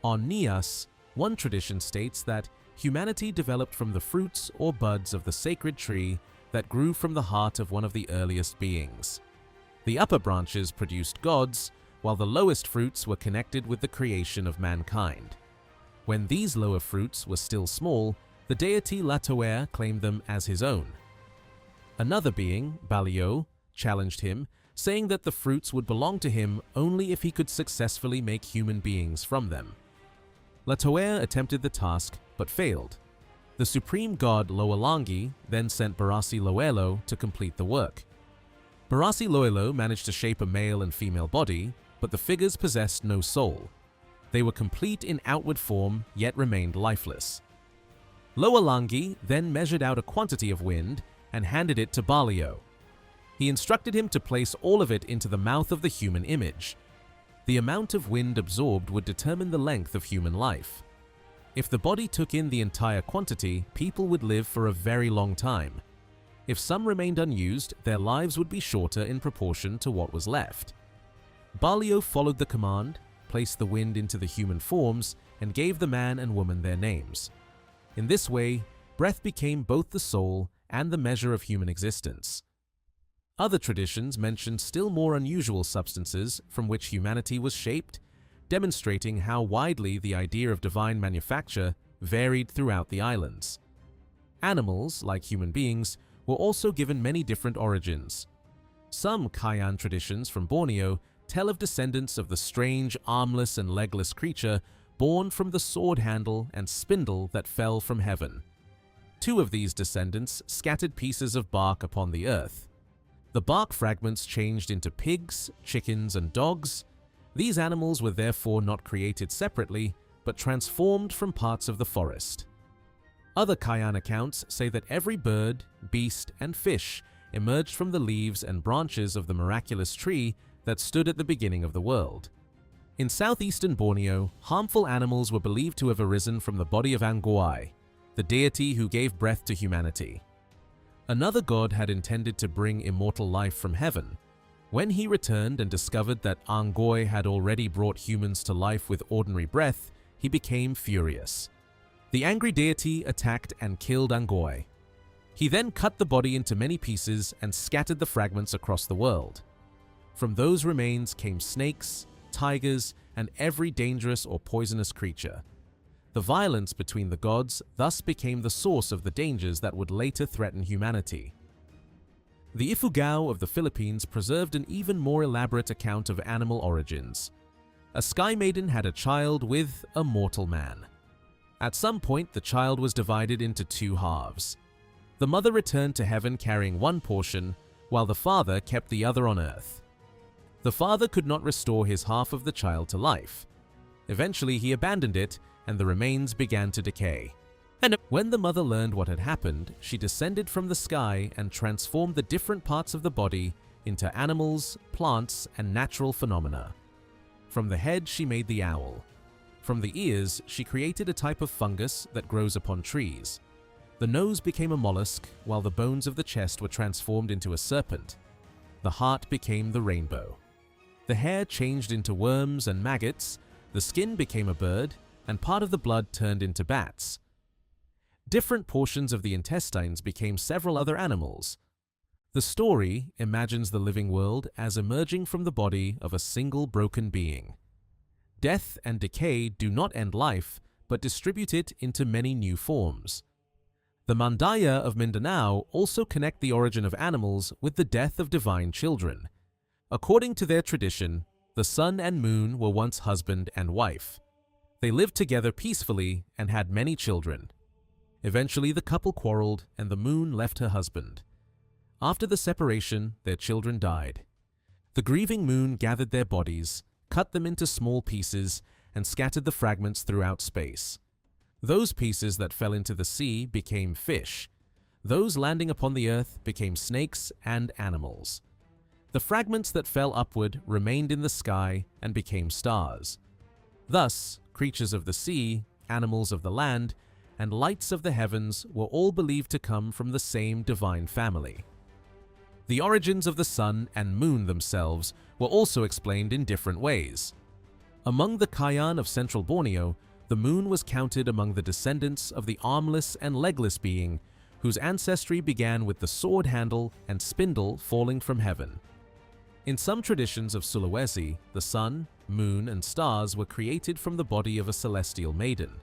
On Nias, one tradition states that humanity developed from the fruits or buds of the sacred tree that grew from the heart of one of the earliest beings. The upper branches produced gods, while the lowest fruits were connected with the creation of mankind. When these lower fruits were still small, the deity Latower claimed them as his own. Another being, Balio, challenged him, saying that the fruits would belong to him only if he could successfully make human beings from them. Latower attempted the task, but failed. The supreme god Loelangi then sent Barasi Loelo to complete the work. Barasi Loelo managed to shape a male and female body, but the figures possessed no soul. They were complete in outward form, yet remained lifeless. Loelangi then measured out a quantity of wind and handed it to Balio. He instructed him to place all of it into the mouth of the human image. The amount of wind absorbed would determine the length of human life. If the body took in the entire quantity, people would live for a very long time. If some remained unused, their lives would be shorter in proportion to what was left. Balio followed the command, placed the wind into the human forms, and gave the man and woman their names. In this way, breath became both the soul and the measure of human existence. Other traditions mention still more unusual substances from which humanity was shaped, demonstrating how widely the idea of divine manufacture varied throughout the islands. Animals, like human beings, were also given many different origins. Some Kayan traditions from Borneo tell of descendants of the strange armless and legless creature born from the sword handle and spindle that fell from heaven. Two of these descendants scattered pieces of bark upon the earth. The bark fragments changed into pigs, chickens, and dogs. These animals were therefore not created separately, but transformed from parts of the forest. Other Kayan accounts say that every bird, beast, and fish emerged from the leaves and branches of the miraculous tree that stood at the beginning of the world. In southeastern Borneo, harmful animals were believed to have arisen from the body of Angoi, the deity who gave breath to humanity. Another god had intended to bring immortal life from heaven. When he returned and discovered that Angoi had already brought humans to life with ordinary breath, he became furious. The angry deity attacked and killed Angoi. He then cut the body into many pieces and scattered the fragments across the world. From those remains came snakes, tigers, and every dangerous or poisonous creature. The violence between the gods thus became the source of the dangers that would later threaten humanity. The Ifugao of the Philippines preserved an even more elaborate account of animal origins. A sky maiden had a child with a mortal man. At some point, the child was divided into two halves. The mother returned to heaven carrying one portion, while the father kept the other on earth. The father could not restore his half of the child to life. Eventually, he abandoned it, and the remains began to decay. And when the mother learned what had happened, she descended from the sky and transformed the different parts of the body into animals, plants, and natural phenomena. From the head, she made the owl. From the ears, she created a type of fungus that grows upon trees. The nose became a mollusk, while the bones of the chest were transformed into a serpent. The heart became the rainbow. The hair changed into worms and maggots, the skin became a bird, and part of the blood turned into bats. Different portions of the intestines became several other animals. The story imagines the living world as emerging from the body of a single broken being. Death and decay do not end life, but distribute it into many new forms. The Mandaya of Mindanao also connect the origin of animals with the death of divine children. According to their tradition, the sun and moon were once husband and wife. They lived together peacefully and had many children. Eventually, the couple quarreled and the moon left her husband. After the separation, their children died. The grieving moon gathered their bodies, cut them into small pieces, and scattered the fragments throughout space. Those pieces that fell into the sea became fish. Those landing upon the earth became snakes and animals. The fragments that fell upward remained in the sky and became stars. Thus, creatures of the sea, animals of the land, and lights of the heavens were all believed to come from the same divine family. The origins of the sun and moon themselves were also explained in different ways. Among the Kayan of central Borneo, the moon was counted among the descendants of the armless and legless being whose ancestry began with the sword handle and spindle falling from heaven. In some traditions of Sulawesi, the sun, moon, and stars were created from the body of a celestial maiden.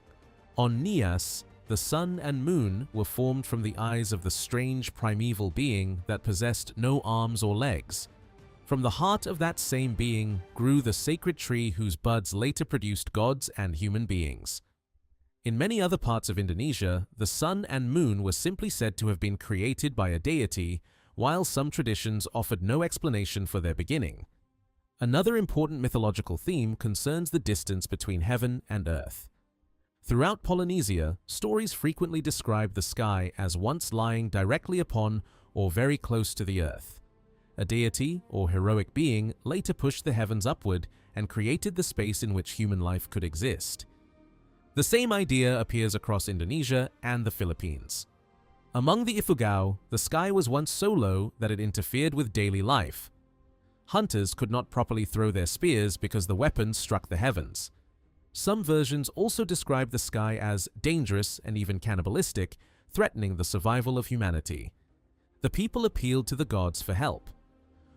On Nias, the sun and moon were formed from the eyes of the strange primeval being that possessed no arms or legs. From the heart of that same being grew the sacred tree whose buds later produced gods and human beings. In many other parts of Indonesia, the sun and moon were simply said to have been created by a deity, while some traditions offered no explanation for their beginning. Another important mythological theme concerns the distance between heaven and earth. Throughout Polynesia, stories frequently describe the sky as once lying directly upon or very close to the earth. A deity or heroic being later pushed the heavens upward and created the space in which human life could exist. The same idea appears across Indonesia and the Philippines. Among the Ifugao, the sky was once so low that it interfered with daily life. Hunters could not properly throw their spears because the weapons struck the heavens. Some versions also describe the sky as dangerous and even cannibalistic, threatening the survival of humanity. The people appealed to the gods for help.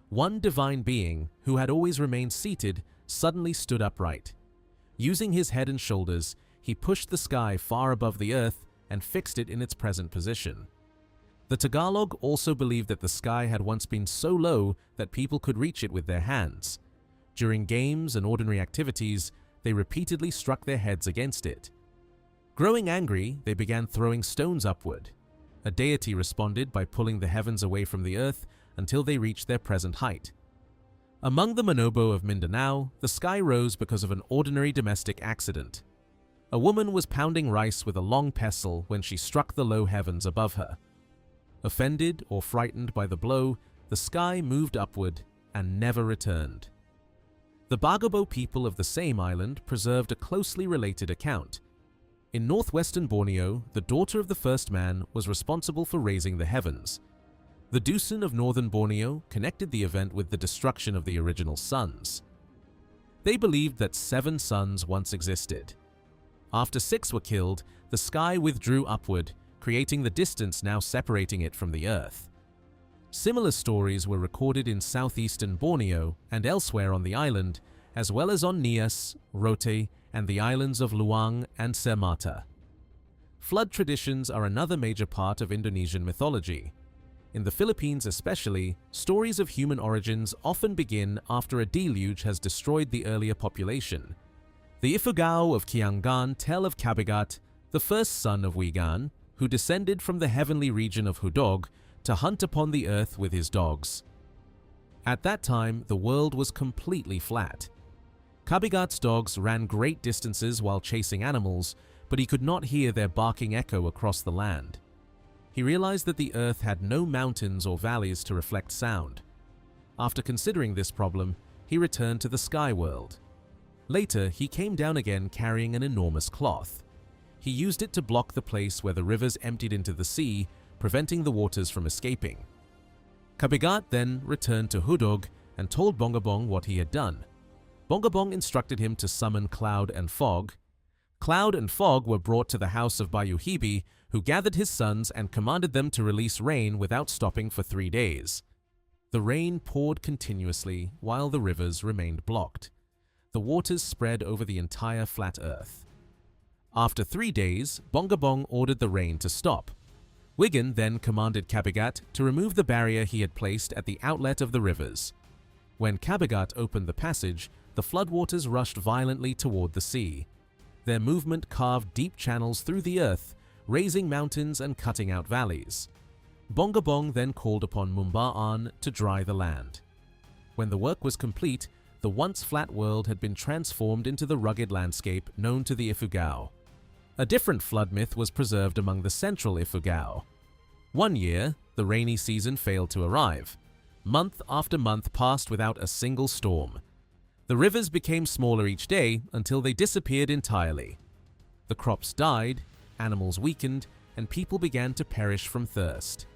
One divine being, who had always remained seated, suddenly stood upright. Using his head and shoulders, he pushed the sky far above the earth and fixed it in its present position. The Tagalog also believed that the sky had once been so low that people could reach it with their hands. During games and ordinary activities, they repeatedly struck their heads against it. Growing angry, they began throwing stones upward. A deity responded by pulling the heavens away from the earth until they reached their present height. Among the Manobo of Mindanao, the sky rose because of an ordinary domestic accident. A woman was pounding rice with a long pestle when she struck the low heavens above her. Offended or frightened by the blow, the sky moved upward and never returned. The Bagobo people of the same island preserved a closely related account. In northwestern Borneo, the daughter of the first man was responsible for raising the heavens. The Dusun of northern Borneo connected the event with the destruction of the original suns. They believed that 7 suns once existed. After 6 were killed, the sky withdrew upward, creating the distance now separating it from the earth. Similar stories were recorded in southeastern Borneo and elsewhere on the island, as well as on Nias, Rote, and the islands of Luang and Sumatra. Flood traditions are another major part of Indonesian mythology. In the Philippines especially, stories of human origins often begin after a deluge has destroyed the earlier population. The Ifugao of Kiangan tell of Kabigat, the first son of Wigan, who descended from the heavenly region of Hudog to hunt upon the earth with his dogs. At that time, the world was completely flat. Kabigat's dogs ran great distances while chasing animals, but he could not hear their barking echo across the land. He realized that the earth had no mountains or valleys to reflect sound. After considering this problem, he returned to the sky world. Later, he came down again carrying an enormous cloth. He used it to block the place where the rivers emptied into the sea, preventing the waters from escaping. Kabigat then returned to Hudog and told Bongabong what he had done. Bongabong instructed him to summon Cloud and Fog. Cloud and Fog were brought to the house of Bayuhibi, who gathered his sons and commanded them to release rain without stopping for 3 days. The rain poured continuously while the rivers remained blocked. The waters spread over the entire flat earth. After 3 days, Bongabong ordered the rain to stop. Wigan then commanded Kabigat to remove the barrier he had placed at the outlet of the rivers. When Kabigat opened the passage, the floodwaters rushed violently toward the sea. Their movement carved deep channels through the earth, raising mountains and cutting out valleys. Bongabong then called upon Mumba'an to dry the land. When the work was complete, the once flat world had been transformed into the rugged landscape known to the Ifugao. A different flood myth was preserved among the central Ifugao. One year, the rainy season failed to arrive. Month after month passed without a single storm. The rivers became smaller each day until they disappeared entirely. The crops died, animals weakened, and people began to perish from thirst.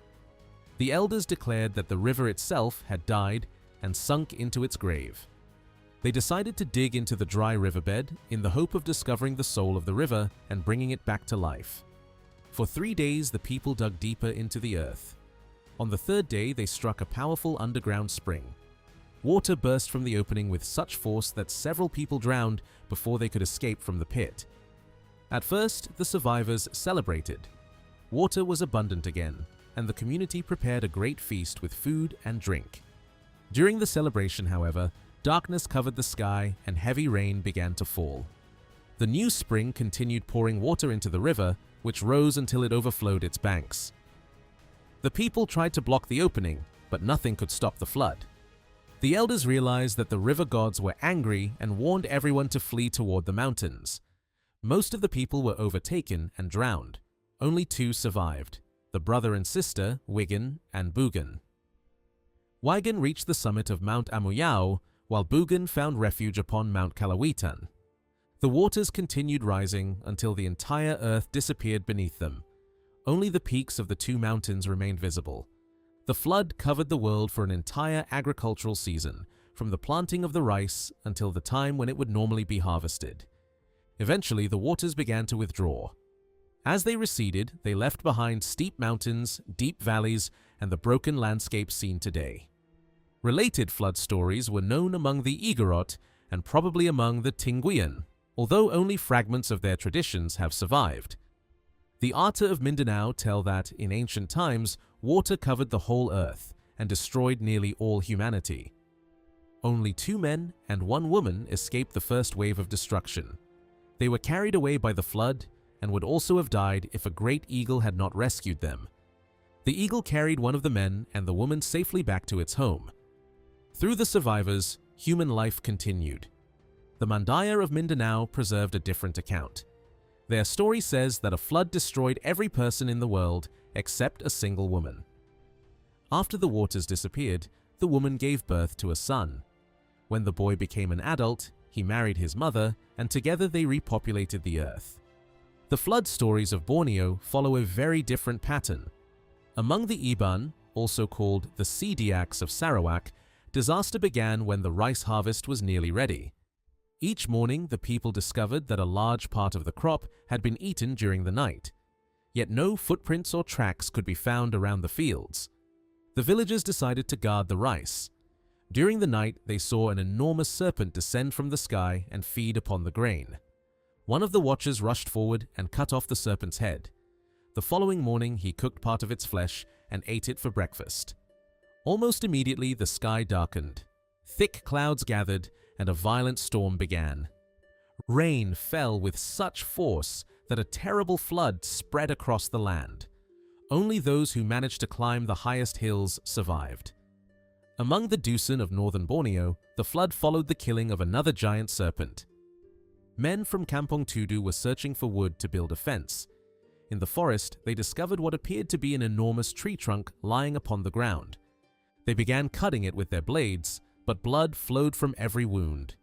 The elders declared that the river itself had died and sunk into its grave. They decided to dig into the dry riverbed in the hope of discovering the soul of the river and bringing it back to life. For 3 days, the people dug deeper into the earth. On the 3rd day, they struck a powerful underground spring. Water burst from the opening with such force that several people drowned before they could escape from the pit. At first, the survivors celebrated. Water was abundant again, and the community prepared a great feast with food and drink. During the celebration, however, darkness covered the sky and heavy rain began to fall. The new spring continued pouring water into the river, which rose until it overflowed its banks. The people tried to block the opening, but nothing could stop the flood. The elders realized that the river gods were angry and warned everyone to flee toward the mountains. Most of the people were overtaken and drowned. Only 2 survived, the brother and sister, Wigan and Bugan. Wigan reached the summit of Mount Amuyao, while Bugan found refuge upon Mount Kalawitan. The waters continued rising until the entire earth disappeared beneath them. Only the peaks of the 2 mountains remained visible. The flood covered the world for an entire agricultural season, from the planting of the rice until the time when it would normally be harvested. Eventually, the waters began to withdraw. As they receded, they left behind steep mountains, deep valleys, and the broken landscape seen today. Related flood stories were known among the Igorot and probably among the Tinguian, although only fragments of their traditions have survived. The Ata of Mindanao tell that, in ancient times, water covered the whole earth and destroyed nearly all humanity. Only 2 men and 1 woman escaped the first wave of destruction. They were carried away by the flood and would also have died if a great eagle had not rescued them. The eagle carried one of the men and the woman safely back to its home. Through the survivors, human life continued. The Mandaya of Mindanao preserved a different account. Their story says that a flood destroyed every person in the world except a single woman. After the waters disappeared, the woman gave birth to a son. When the boy became an adult, he married his mother, and together they repopulated the earth. The flood stories of Borneo follow a very different pattern. Among the Iban, also called the Sea Diaks of Sarawak, disaster began when the rice harvest was nearly ready. Each morning, the people discovered that a large part of the crop had been eaten during the night. Yet no footprints or tracks could be found around the fields. The villagers decided to guard the rice. During the night, they saw an enormous serpent descend from the sky and feed upon the grain. One of the watchers rushed forward and cut off the serpent's head. The following morning, he cooked part of its flesh and ate it for breakfast. Almost immediately, the sky darkened. Thick clouds gathered, and a violent storm began. Rain fell with such force that a terrible flood spread across the land. Only those who managed to climb the highest hills survived. Among the Dusun of northern Borneo, the flood followed the killing of another giant serpent. Men from Kampong Tudu were searching for wood to build a fence. In the forest, they discovered what appeared to be an enormous tree trunk lying upon the ground. They began cutting it with their blades, but blood flowed from every wound.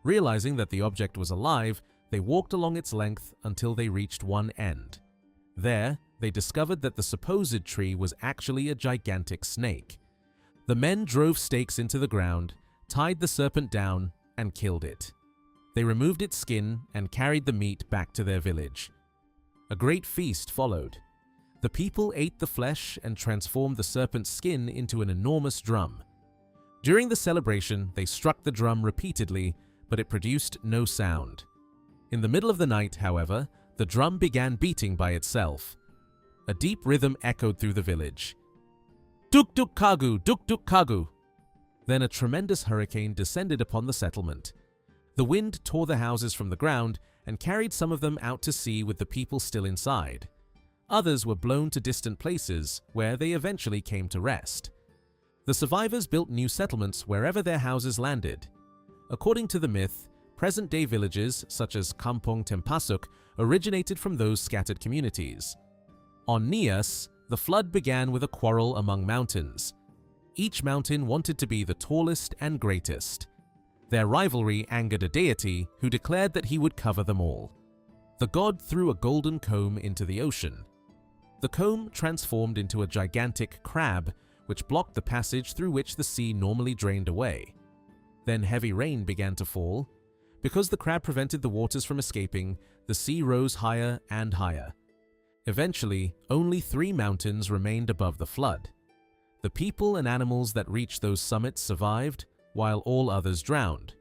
Realizing that the object was alive, they walked along its length until they reached one end. There, they discovered that the supposed tree was actually a gigantic snake. The men drove stakes into the ground, tied the serpent down, and killed it. They removed its skin and carried the meat back to their village. A great feast followed. The people ate the flesh and transformed the serpent's skin into an enormous drum. During the celebration, they struck the drum repeatedly, but it produced no sound. In the middle of the night, however, the drum began beating by itself. A deep rhythm echoed through the village. Duk duk kagu, duk duk kagu. Then a tremendous hurricane descended upon the settlement. The wind tore the houses from the ground and carried some of them out to sea with the people still inside. Others were blown to distant places where they eventually came to rest. The survivors built new settlements wherever their houses landed. According to the myth, present-day villages such as Kampong Tempasuk originated from those scattered communities. On Nias, the flood began with a quarrel among mountains. Each mountain wanted to be the tallest and greatest. Their rivalry angered a deity who declared that he would cover them all. The god threw a golden comb into the ocean. The comb transformed into a gigantic crab, which blocked the passage through which the sea normally drained away. Then heavy rain began to fall. Because the crab prevented the waters from escaping, the sea rose higher and higher. Eventually, only 3 mountains remained above the flood. The people and animals that reached those summits survived, while all others drowned.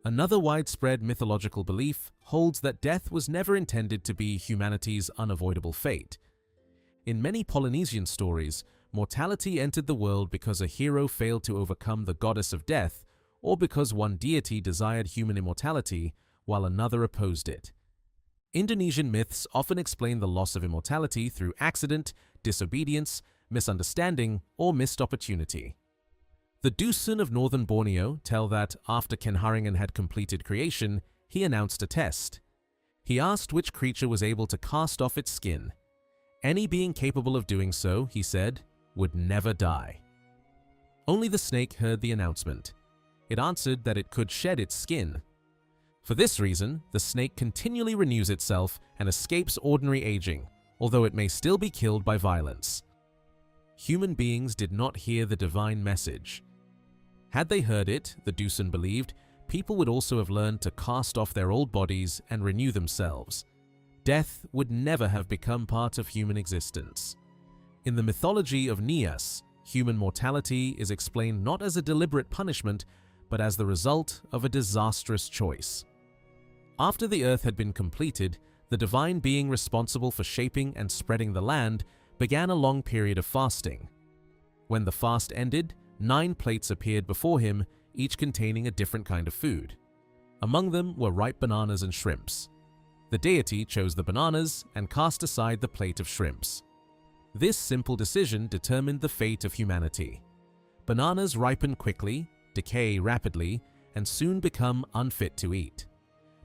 Another widespread mythological belief holds that death was never intended to be humanity's unavoidable fate. In many Polynesian stories, mortality entered the world because a hero failed to overcome the goddess of death, or because one deity desired human immortality, while another opposed it. Indonesian myths often explain the loss of immortality through accident, disobedience, misunderstanding, or missed opportunity. The Dusun of northern Borneo tell that after Kenharingan had completed creation, he announced a test. He asked which creature was able to cast off its skin. Any being capable of doing so, he said, would never die. Only the snake heard the announcement. It answered that it could shed its skin. For this reason, the snake continually renews itself and escapes ordinary aging, although it may still be killed by violence. Human beings did not hear the divine message. Had they heard it, the Dusun believed, people would also have learned to cast off their old bodies and renew themselves. Death would never have become part of human existence. In the mythology of Nias, human mortality is explained not as a deliberate punishment, but as the result of a disastrous choice. After the earth had been completed, the divine being responsible for shaping and spreading the land began a long period of fasting. When the fast ended, 9 plates appeared before him, each containing a different kind of food. Among them were ripe bananas and shrimps. The deity chose the bananas and cast aside the plate of shrimps. This simple decision determined the fate of humanity. Bananas ripen quickly, decay rapidly, and soon become unfit to eat.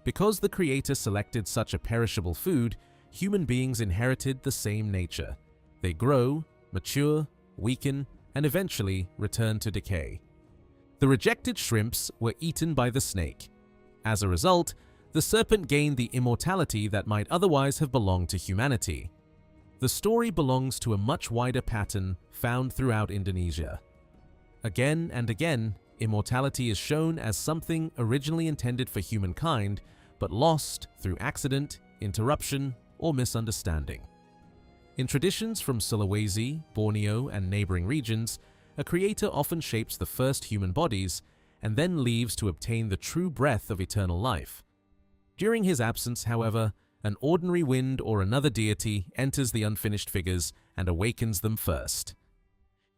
Because the Creator selected such a perishable food, human beings inherited the same nature. They grow, mature, weaken, and eventually return to decay. The rejected shrimps were eaten by the snake. As a result, the serpent gained the immortality that might otherwise have belonged to humanity. The story belongs to a much wider pattern found throughout Indonesia. Again and again, immortality is shown as something originally intended for humankind, but lost through accident, interruption, or misunderstanding. In traditions from Sulawesi, Borneo, and neighboring regions, a creator often shapes the first human bodies and then leaves to obtain the true breath of eternal life. During his absence, however, an ordinary wind or another deity enters the unfinished figures and awakens them first.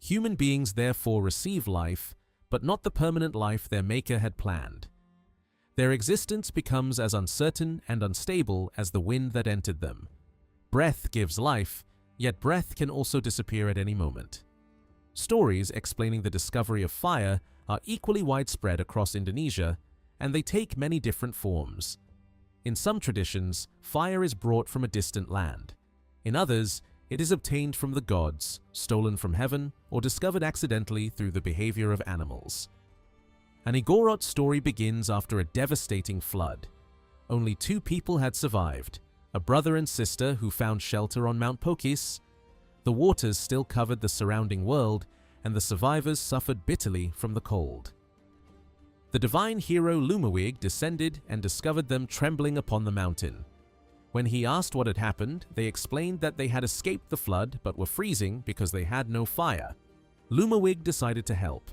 Human beings therefore receive life, but not the permanent life their maker had planned. Their existence becomes as uncertain and unstable as the wind that entered them. Breath gives life, yet breath can also disappear at any moment. Stories explaining the discovery of fire are equally widespread across Indonesia, and they take many different forms. In some traditions, fire is brought from a distant land. In others, it is obtained from the gods, stolen from heaven, or discovered accidentally through the behavior of animals. An Igorot story begins after a devastating flood. Only 2 people had survived, a brother and sister who found shelter on Mount Pokis. The waters still covered the surrounding world, and the survivors suffered bitterly from the cold. The divine hero Lumawig descended and discovered them trembling upon the mountain. When he asked what had happened, they explained that they had escaped the flood but were freezing because they had no fire. Lumawig decided to help.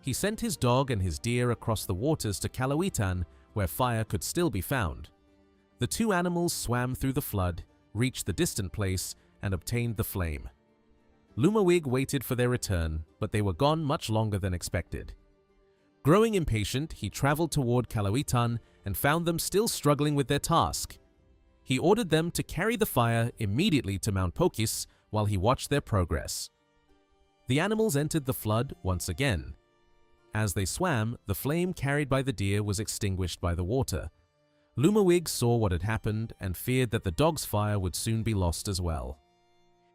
He sent his dog and his deer across the waters to Kalawitan, where fire could still be found. The 2 animals swam through the flood, reached the distant place, and obtained the flame. Lumawig waited for their return, but they were gone much longer than expected. Growing impatient, he traveled toward Kalawitan and found them still struggling with their task. He ordered them to carry the fire immediately to Mount Pokis while he watched their progress. The animals entered the flood once again. As they swam, the flame carried by the deer was extinguished by the water. Lumawig saw what had happened and feared that the dog's fire would soon be lost as well.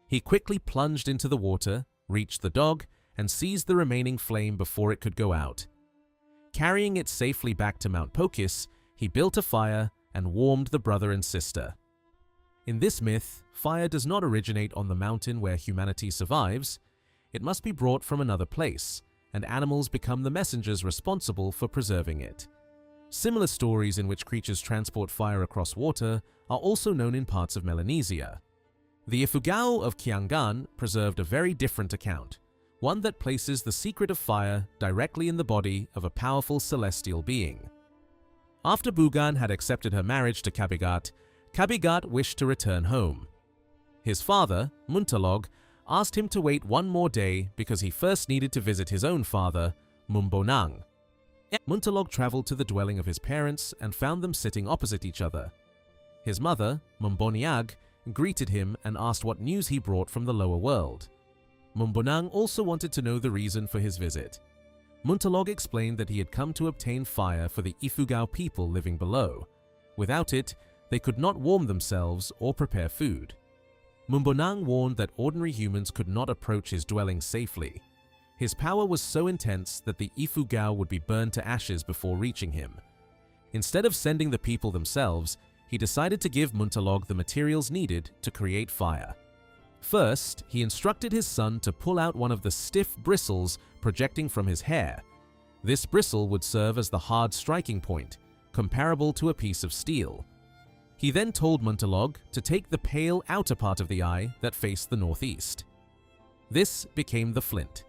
He quickly plunged into the water, reached the dog, and seized the remaining flame before it could go out. Carrying it safely back to Mount Pokis, he built a fire and warmed the brother and sister. In this myth, fire does not originate on the mountain where humanity survives. It must be brought from another place, and animals become the messengers responsible for preserving it. Similar stories in which creatures transport fire across water are also known in parts of Melanesia. The Ifugao of Kiangan preserved a very different account, one that places the secret of fire directly in the body of a powerful celestial being. After Bugan had accepted her marriage to Kabigat, Kabigat wished to return home. His father, Muntalog, asked him to wait one more day because he first needed to visit his own father, Mumbonang. Muntalog traveled to the dwelling of his parents and found them sitting opposite each other. His mother, Mumboniag, greeted him and asked what news he brought from the lower world. Mumbonang also wanted to know the reason for his visit. Muntalog explained that he had come to obtain fire for the Ifugao people living below. Without it, they could not warm themselves or prepare food. Mumbonang warned that ordinary humans could not approach his dwelling safely. His power was so intense that the Ifugao would be burned to ashes before reaching him. Instead of sending the people themselves, he decided to give Muntalog the materials needed to create fire. First, he instructed his son to pull out one of the stiff bristles projecting from his hair. This bristle would serve as the hard striking point, comparable to a piece of steel. He then told Muntalog to take the pale outer part of the eye that faced the northeast. This became the flint.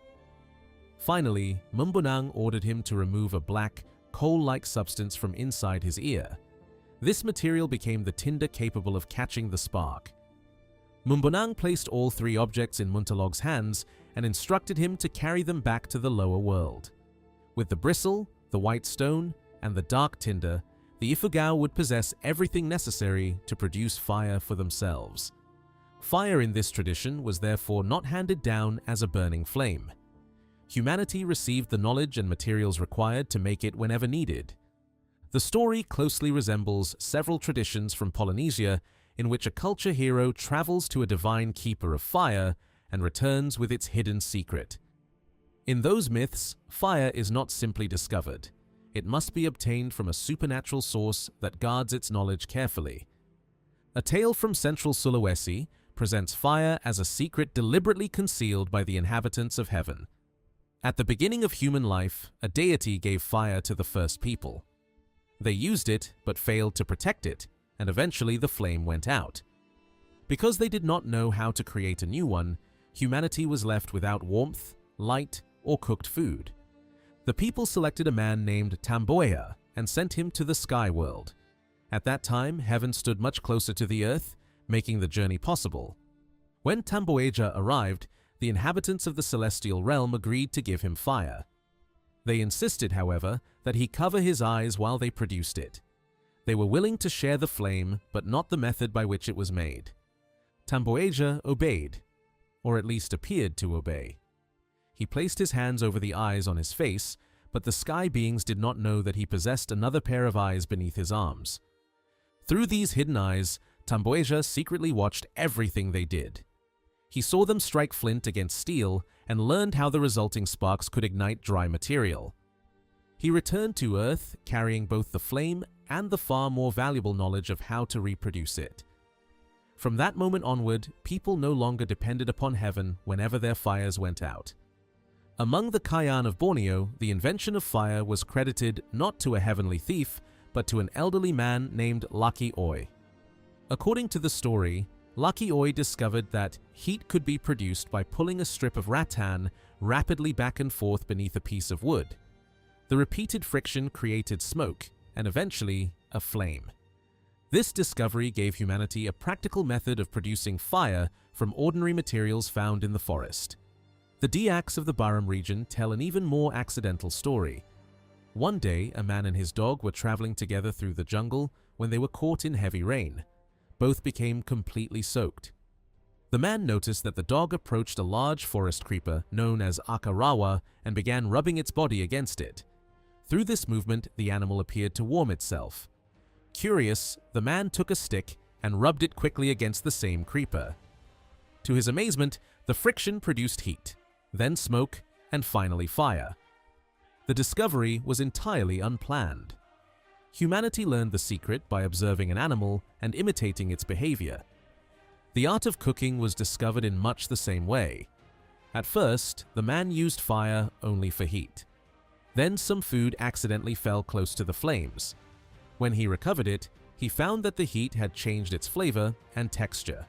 Finally, Mumbonang ordered him to remove a black, coal-like substance from inside his ear. This material became the tinder capable of catching the spark. Mumbonang placed all three objects in Muntalog's hands and instructed him to carry them back to the lower world. With the bristle, the white stone, and the dark tinder, the Ifugao would possess everything necessary to produce fire for themselves. Fire in this tradition was therefore not handed down as a burning flame. Humanity received the knowledge and materials required to make it whenever needed. The story closely resembles several traditions from Polynesia in which a culture hero travels to a divine keeper of fire and returns with its hidden secret. In those myths, fire is not simply discovered. It must be obtained from a supernatural source that guards its knowledge carefully. A tale from central Sulawesi presents fire as a secret deliberately concealed by the inhabitants of heaven. At the beginning of human life, a deity gave fire to the first people. They used it but failed to protect it, and eventually the flame went out. Because they did not know how to create a new one, humanity was left without warmth, light, or cooked food. The people selected a man named Tamboea and sent him to the sky world. At that time, heaven stood much closer to the earth, making the journey possible. When Tamboeja arrived, the inhabitants of the celestial realm agreed to give him fire. They insisted, however, that he cover his eyes while they produced it. They were willing to share the flame, but not the method by which it was made. Tamboeja obeyed, or at least appeared to obey. He placed his hands over the eyes on his face, but the sky beings did not know that he possessed another pair of eyes beneath his arms. Through these hidden eyes, Tamboeja secretly watched everything they did. He saw them strike flint against steel and learned how the resulting sparks could ignite dry material. He returned to Earth carrying both the flame and the far more valuable knowledge of how to reproduce it. From that moment onward, people no longer depended upon heaven whenever their fires went out. Among the Kayan of Borneo, the invention of fire was credited not to a heavenly thief, but to an elderly man named Laki Oi. According to the story, Laki Oi discovered that heat could be produced by pulling a strip of rattan rapidly back and forth beneath a piece of wood. The repeated friction created smoke, and eventually, a flame. This discovery gave humanity a practical method of producing fire from ordinary materials found in the forest. The Diaks of the Baram region tell an even more accidental story. One day, a man and his dog were traveling together through the jungle when they were caught in heavy rain. Both became completely soaked. The man noticed that the dog approached a large forest creeper known as Akarawa and began rubbing its body against it. Through this movement, the animal appeared to warm itself. Curious, the man took a stick and rubbed it quickly against the same creeper. To his amazement, the friction produced heat, then smoke, and finally fire. The discovery was entirely unplanned. Humanity learned the secret by observing an animal and imitating its behavior. The art of cooking was discovered in much the same way. At first, the man used fire only for heat. Then some food accidentally fell close to the flames. When he recovered it, he found that the heat had changed its flavor and texture.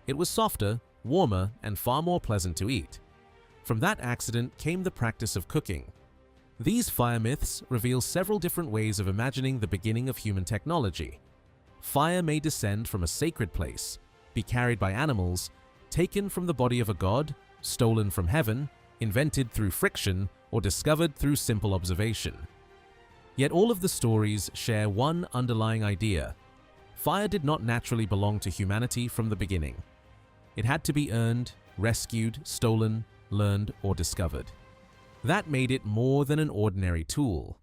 It was softer, warmer, and far more pleasant to eat. From that accident came the practice of cooking. These fire myths reveal several different ways of imagining the beginning of human technology. Fire may descend from a sacred place, be carried by animals, taken from the body of a god, stolen from heaven, invented through friction, or discovered through simple observation. Yet all of the stories share one underlying idea. Fire did not naturally belong to humanity from the beginning. It had to be earned, rescued, stolen, learned, or discovered. That made it more than an ordinary tool.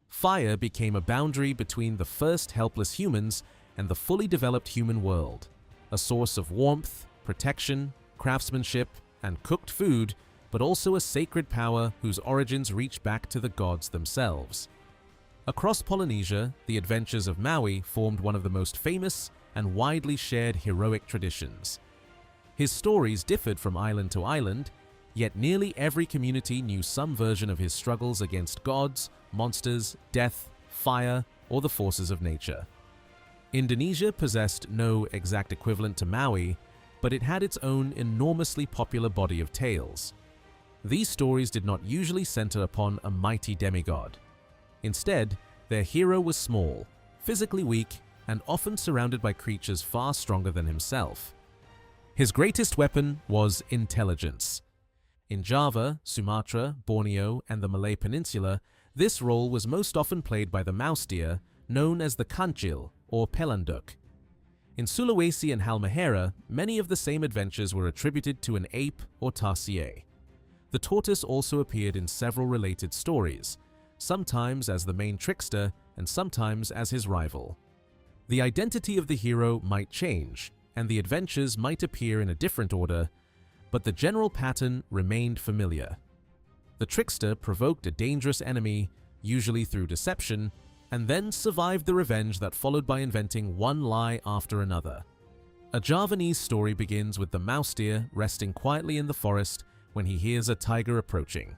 Fire became a boundary between the first helpless humans and the fully developed human world, a source of warmth, protection, craftsmanship, and cooked food, but also a sacred power whose origins reach back to the gods themselves. Across Polynesia, the adventures of Maui formed one of the most famous and widely shared heroic traditions. His stories differed from island to island, yet nearly every community knew some version of his struggles against gods, monsters, death, fire, or the forces of nature. Indonesia possessed no exact equivalent to Maui, but it had its own enormously popular body of tales. These stories did not usually center upon a mighty demigod. Instead, their hero was small, physically weak, and often surrounded by creatures far stronger than himself. His greatest weapon was intelligence. In Java, Sumatra, Borneo, and the Malay Peninsula, this role was most often played by the mouse deer, known as the kancil or pelanduk. In Sulawesi and Halmahera, many of the same adventures were attributed to an ape or tarsier. The tortoise also appeared in several related stories, sometimes as the main trickster and sometimes as his rival. The identity of the hero might change, and the adventures might appear in a different order, but the general pattern remained familiar. The trickster provoked a dangerous enemy, usually through deception, and then survived the revenge that followed by inventing one lie after another. A Javanese story begins with the mouse deer resting quietly in the forest when he hears a tiger approaching.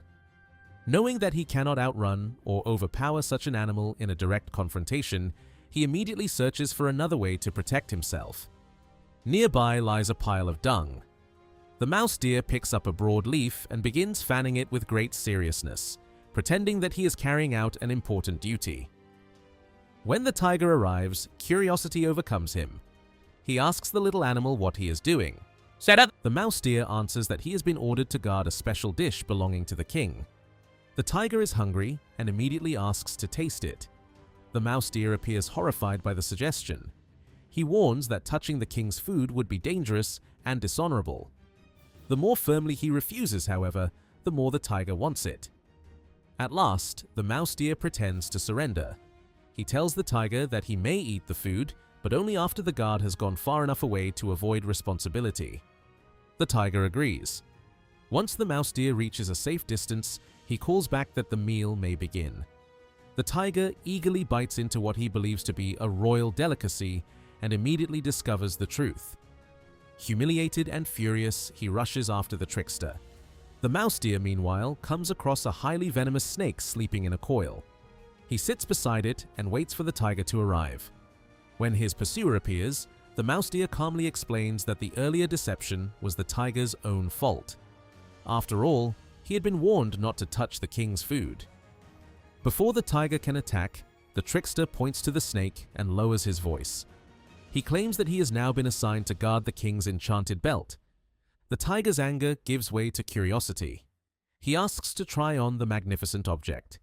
Knowing that he cannot outrun or overpower such an animal in a direct confrontation, he immediately searches for another way to protect himself. Nearby lies a pile of dung. The mouse deer picks up a broad leaf and begins fanning it with great seriousness, pretending that he is carrying out an important duty. When the tiger arrives, curiosity overcomes him. He asks the little animal what he is doing. "Set up!" The mouse deer answers that he has been ordered to guard a special dish belonging to the king. The tiger is hungry and immediately asks to taste it. The mouse deer appears horrified by the suggestion. He warns that touching the king's food would be dangerous and dishonorable. The more firmly he refuses, however, the more the tiger wants it. At last, the mouse deer pretends to surrender. He tells the tiger that he may eat the food, but only after the guard has gone far enough away to avoid responsibility. The tiger agrees. Once the mouse deer reaches a safe distance, he calls back that the meal may begin. The tiger eagerly bites into what he believes to be a royal delicacy and immediately discovers the truth. Humiliated and furious, he rushes after the trickster. The mouse deer, meanwhile, comes across a highly venomous snake sleeping in a coil. He sits beside it and waits for the tiger to arrive. When his pursuer appears, the mouse deer calmly explains that the earlier deception was the tiger's own fault. After all, he had been warned not to touch the king's food. Before the tiger can attack, the trickster points to the snake and lowers his voice. He claims that he has now been assigned to guard the king's enchanted belt. The tiger's anger gives way to curiosity. He asks to try on the magnificent object.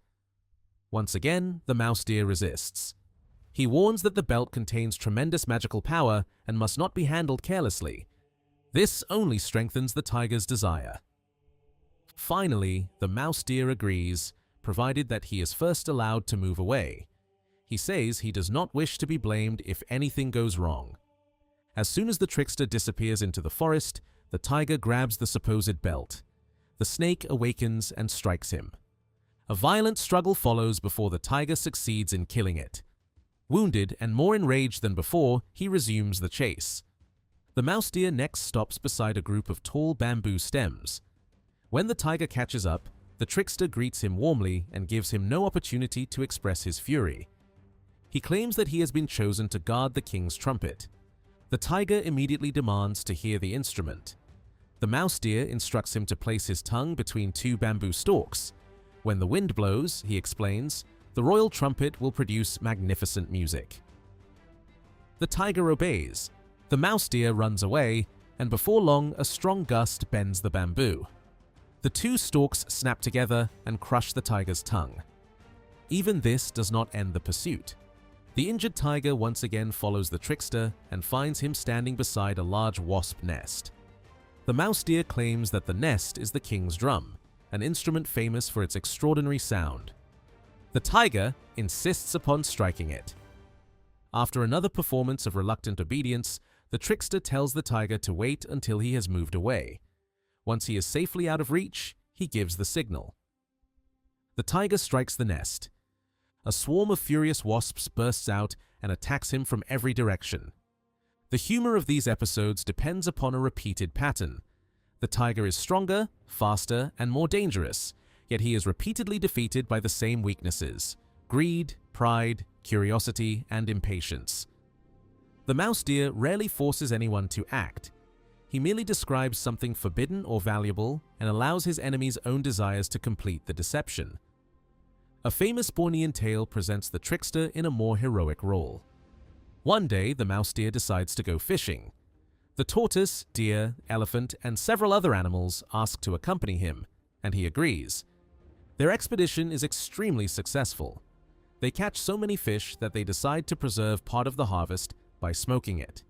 Once again, the mouse deer resists. He warns that the belt contains tremendous magical power and must not be handled carelessly. This only strengthens the tiger's desire. Finally, the mouse deer agrees, provided that he is first allowed to move away. He says he does not wish to be blamed if anything goes wrong. As soon as the trickster disappears into the forest, the tiger grabs the supposed belt. The snake awakens and strikes him. A violent struggle follows before the tiger succeeds in killing it. Wounded and more enraged than before, he resumes the chase. The mouse deer next stops beside a group of tall bamboo stems. When the tiger catches up, the trickster greets him warmly and gives him no opportunity to express his fury. He claims that he has been chosen to guard the king's trumpet. The tiger immediately demands to hear the instrument. The mouse deer instructs him to place his tongue between two bamboo stalks. When the wind blows, he explains, the royal trumpet will produce magnificent music. The tiger obeys. The mouse deer runs away, and before long, a strong gust bends the bamboo. The two stalks snap together and crush the tiger's tongue. Even this does not end the pursuit. The injured tiger once again follows the trickster and finds him standing beside a large wasp nest. The mouse deer claims that the nest is the king's drum, an instrument famous for its extraordinary sound. The tiger insists upon striking it. After another performance of reluctant obedience, the trickster tells the tiger to wait until he has moved away. Once he is safely out of reach, he gives the signal. The tiger strikes the nest. A swarm of furious wasps bursts out and attacks him from every direction. The humor of these episodes depends upon a repeated pattern. The tiger is stronger, faster, and more dangerous, yet he is repeatedly defeated by the same weaknesses: greed, pride, curiosity, and impatience. The mouse deer rarely forces anyone to act. He merely describes something forbidden or valuable and allows his enemy's own desires to complete the deception. A famous Bornean tale presents the trickster in a more heroic role. One day, the mouse deer decides to go fishing. The tortoise, deer, elephant, and several other animals ask to accompany him, and he agrees. Their expedition is extremely successful. They catch so many fish that they decide to preserve part of the harvest by smoking it.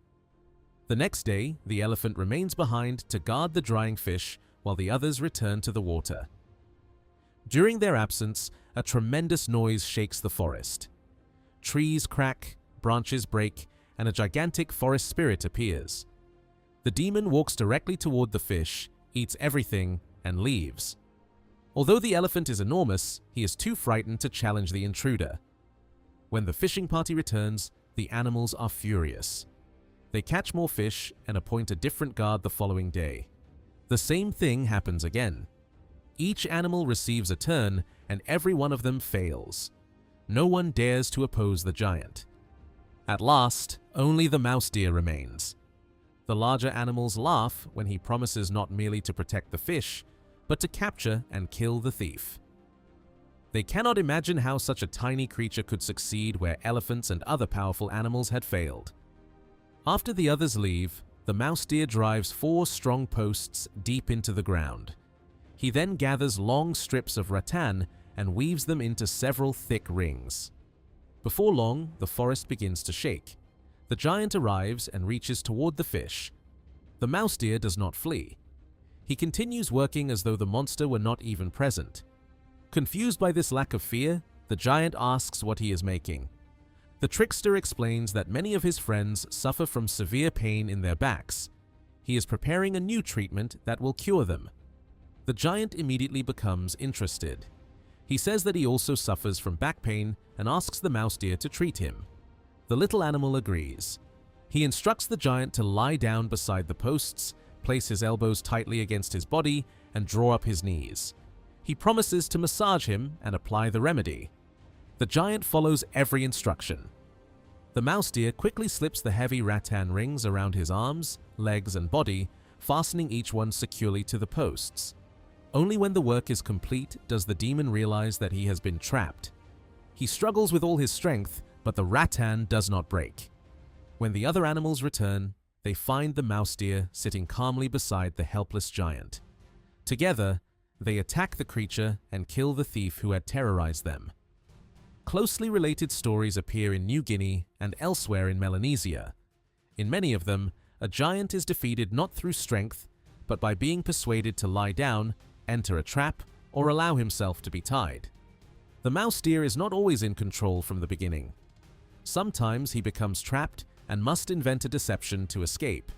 The next day, the elephant remains behind to guard the drying fish while the others return to the water. During their absence, a tremendous noise shakes the forest. Trees crack, branches break, and a gigantic forest spirit appears. The demon walks directly toward the fish, eats everything, and leaves. Although the elephant is enormous, he is too frightened to challenge the intruder. When the fishing party returns, the animals are furious. They catch more fish and appoint a different guard the following day. The same thing happens again. Each animal receives a turn, and every one of them fails. No one dares to oppose the giant. At last, only the mouse deer remains. The larger animals laugh when he promises not merely to protect the fish, but to capture and kill the thief. They cannot imagine how such a tiny creature could succeed where elephants and other powerful animals had failed. After the others leave, the mouse deer drives 4 strong posts deep into the ground. He then gathers long strips of rattan and weaves them into several thick rings. Before long, the forest begins to shake. The giant arrives and reaches toward the fish. The mouse deer does not flee. He continues working as though the monster were not even present. Confused by this lack of fear, the giant asks what he is making. The trickster explains that many of his friends suffer from severe pain in their backs. He is preparing a new treatment that will cure them. The giant immediately becomes interested. He says that he also suffers from back pain and asks the mouse deer to treat him. The little animal agrees. He instructs the giant to lie down beside the posts, place his elbows tightly against his body, and draw up his knees. He promises to massage him and apply the remedy. The giant follows every instruction. The mouse deer quickly slips the heavy rattan rings around his arms, legs, and body, fastening each one securely to the posts. Only when the work is complete does the demon realize that he has been trapped. He struggles with all his strength, but the rattan does not break. When the other animals return, they find the mouse deer sitting calmly beside the helpless giant. Together, they attack the creature and kill the thief who had terrorized them. Closely related stories appear in New Guinea and elsewhere in Melanesia. In many of them, a giant is defeated not through strength, but by being persuaded to lie down, enter a trap, or allow himself to be tied. The mouse deer is not always in control from the beginning. Sometimes he becomes trapped and must invent a deception to escape.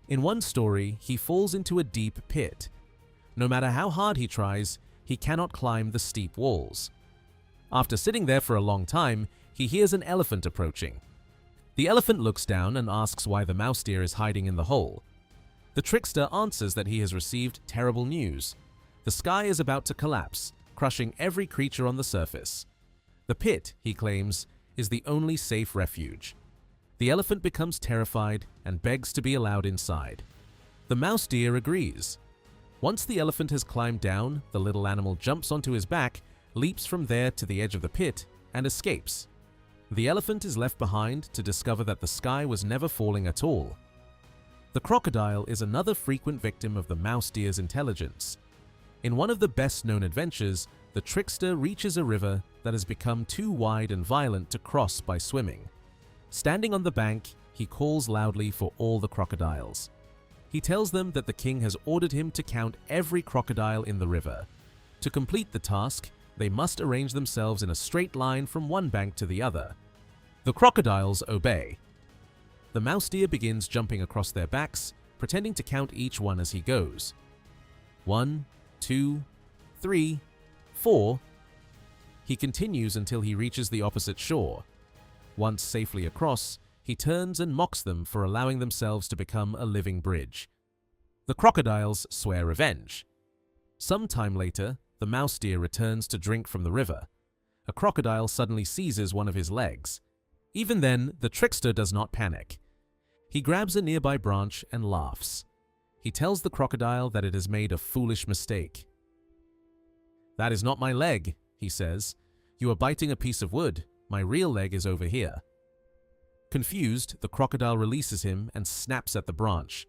In one story, he falls into a deep pit. No matter how hard he tries, he cannot climb the steep walls. After sitting there for a long time, he hears an elephant approaching. The elephant looks down and asks why the mouse deer is hiding in the hole. The trickster answers that he has received terrible news. The sky is about to collapse, crushing every creature on the surface. The pit, he claims, is the only safe refuge. The elephant becomes terrified and begs to be allowed inside. The mouse deer agrees. Once the elephant has climbed down, the little animal jumps onto his back, leaps from there to the edge of the pit, and escapes. The elephant is left behind to discover that the sky was never falling at all. The crocodile is another frequent victim of the mouse deer's intelligence. In one of the best-known adventures, the the trickster reaches a river that has become too wide and violent to cross by swimming. Standing on the bank, he calls loudly for all the crocodiles. He tells them that the king has ordered him to count every crocodile in the river. To complete the task, they must arrange themselves in a straight line from one bank to the other. The crocodiles obey. The mouse deer begins jumping across their backs, pretending to count each one as he goes. 1, 2, 3, 4. He continues until he reaches the opposite shore. Once safely across, he turns and mocks them for allowing themselves to become a living bridge. The crocodiles swear revenge. Some time later, the mouse deer returns to drink from the river. A crocodile suddenly seizes one of his legs. Even then, the trickster does not panic. He grabs a nearby branch and laughs. He tells the crocodile that it has made a foolish mistake. "That is not my leg," he says. "You are biting a piece of wood. My real leg is over here." Confused, the crocodile releases him and snaps at the branch.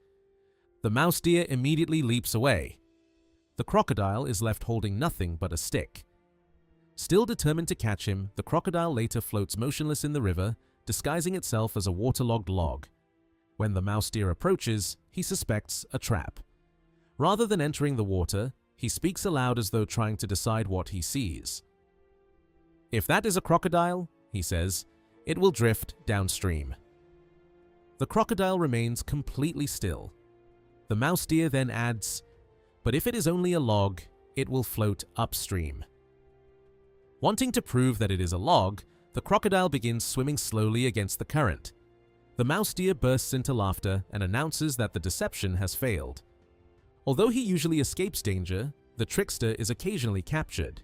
The mouse deer immediately leaps away. The crocodile is left holding nothing but a stick. Still determined to catch him, the crocodile later floats motionless in the river, disguising itself as a waterlogged log. When the mouse deer approaches, he suspects a trap. Rather than entering the water, he speaks aloud as though trying to decide what he sees. "If that is a crocodile," he says, "it will drift downstream." The crocodile remains completely still. The mouse deer then adds, "But if it is only a log, it will float upstream." Wanting to prove that it is a log, the crocodile begins swimming slowly against the current. The mouse deer bursts into laughter and announces that the deception has failed. Although he usually escapes danger, the trickster is occasionally captured.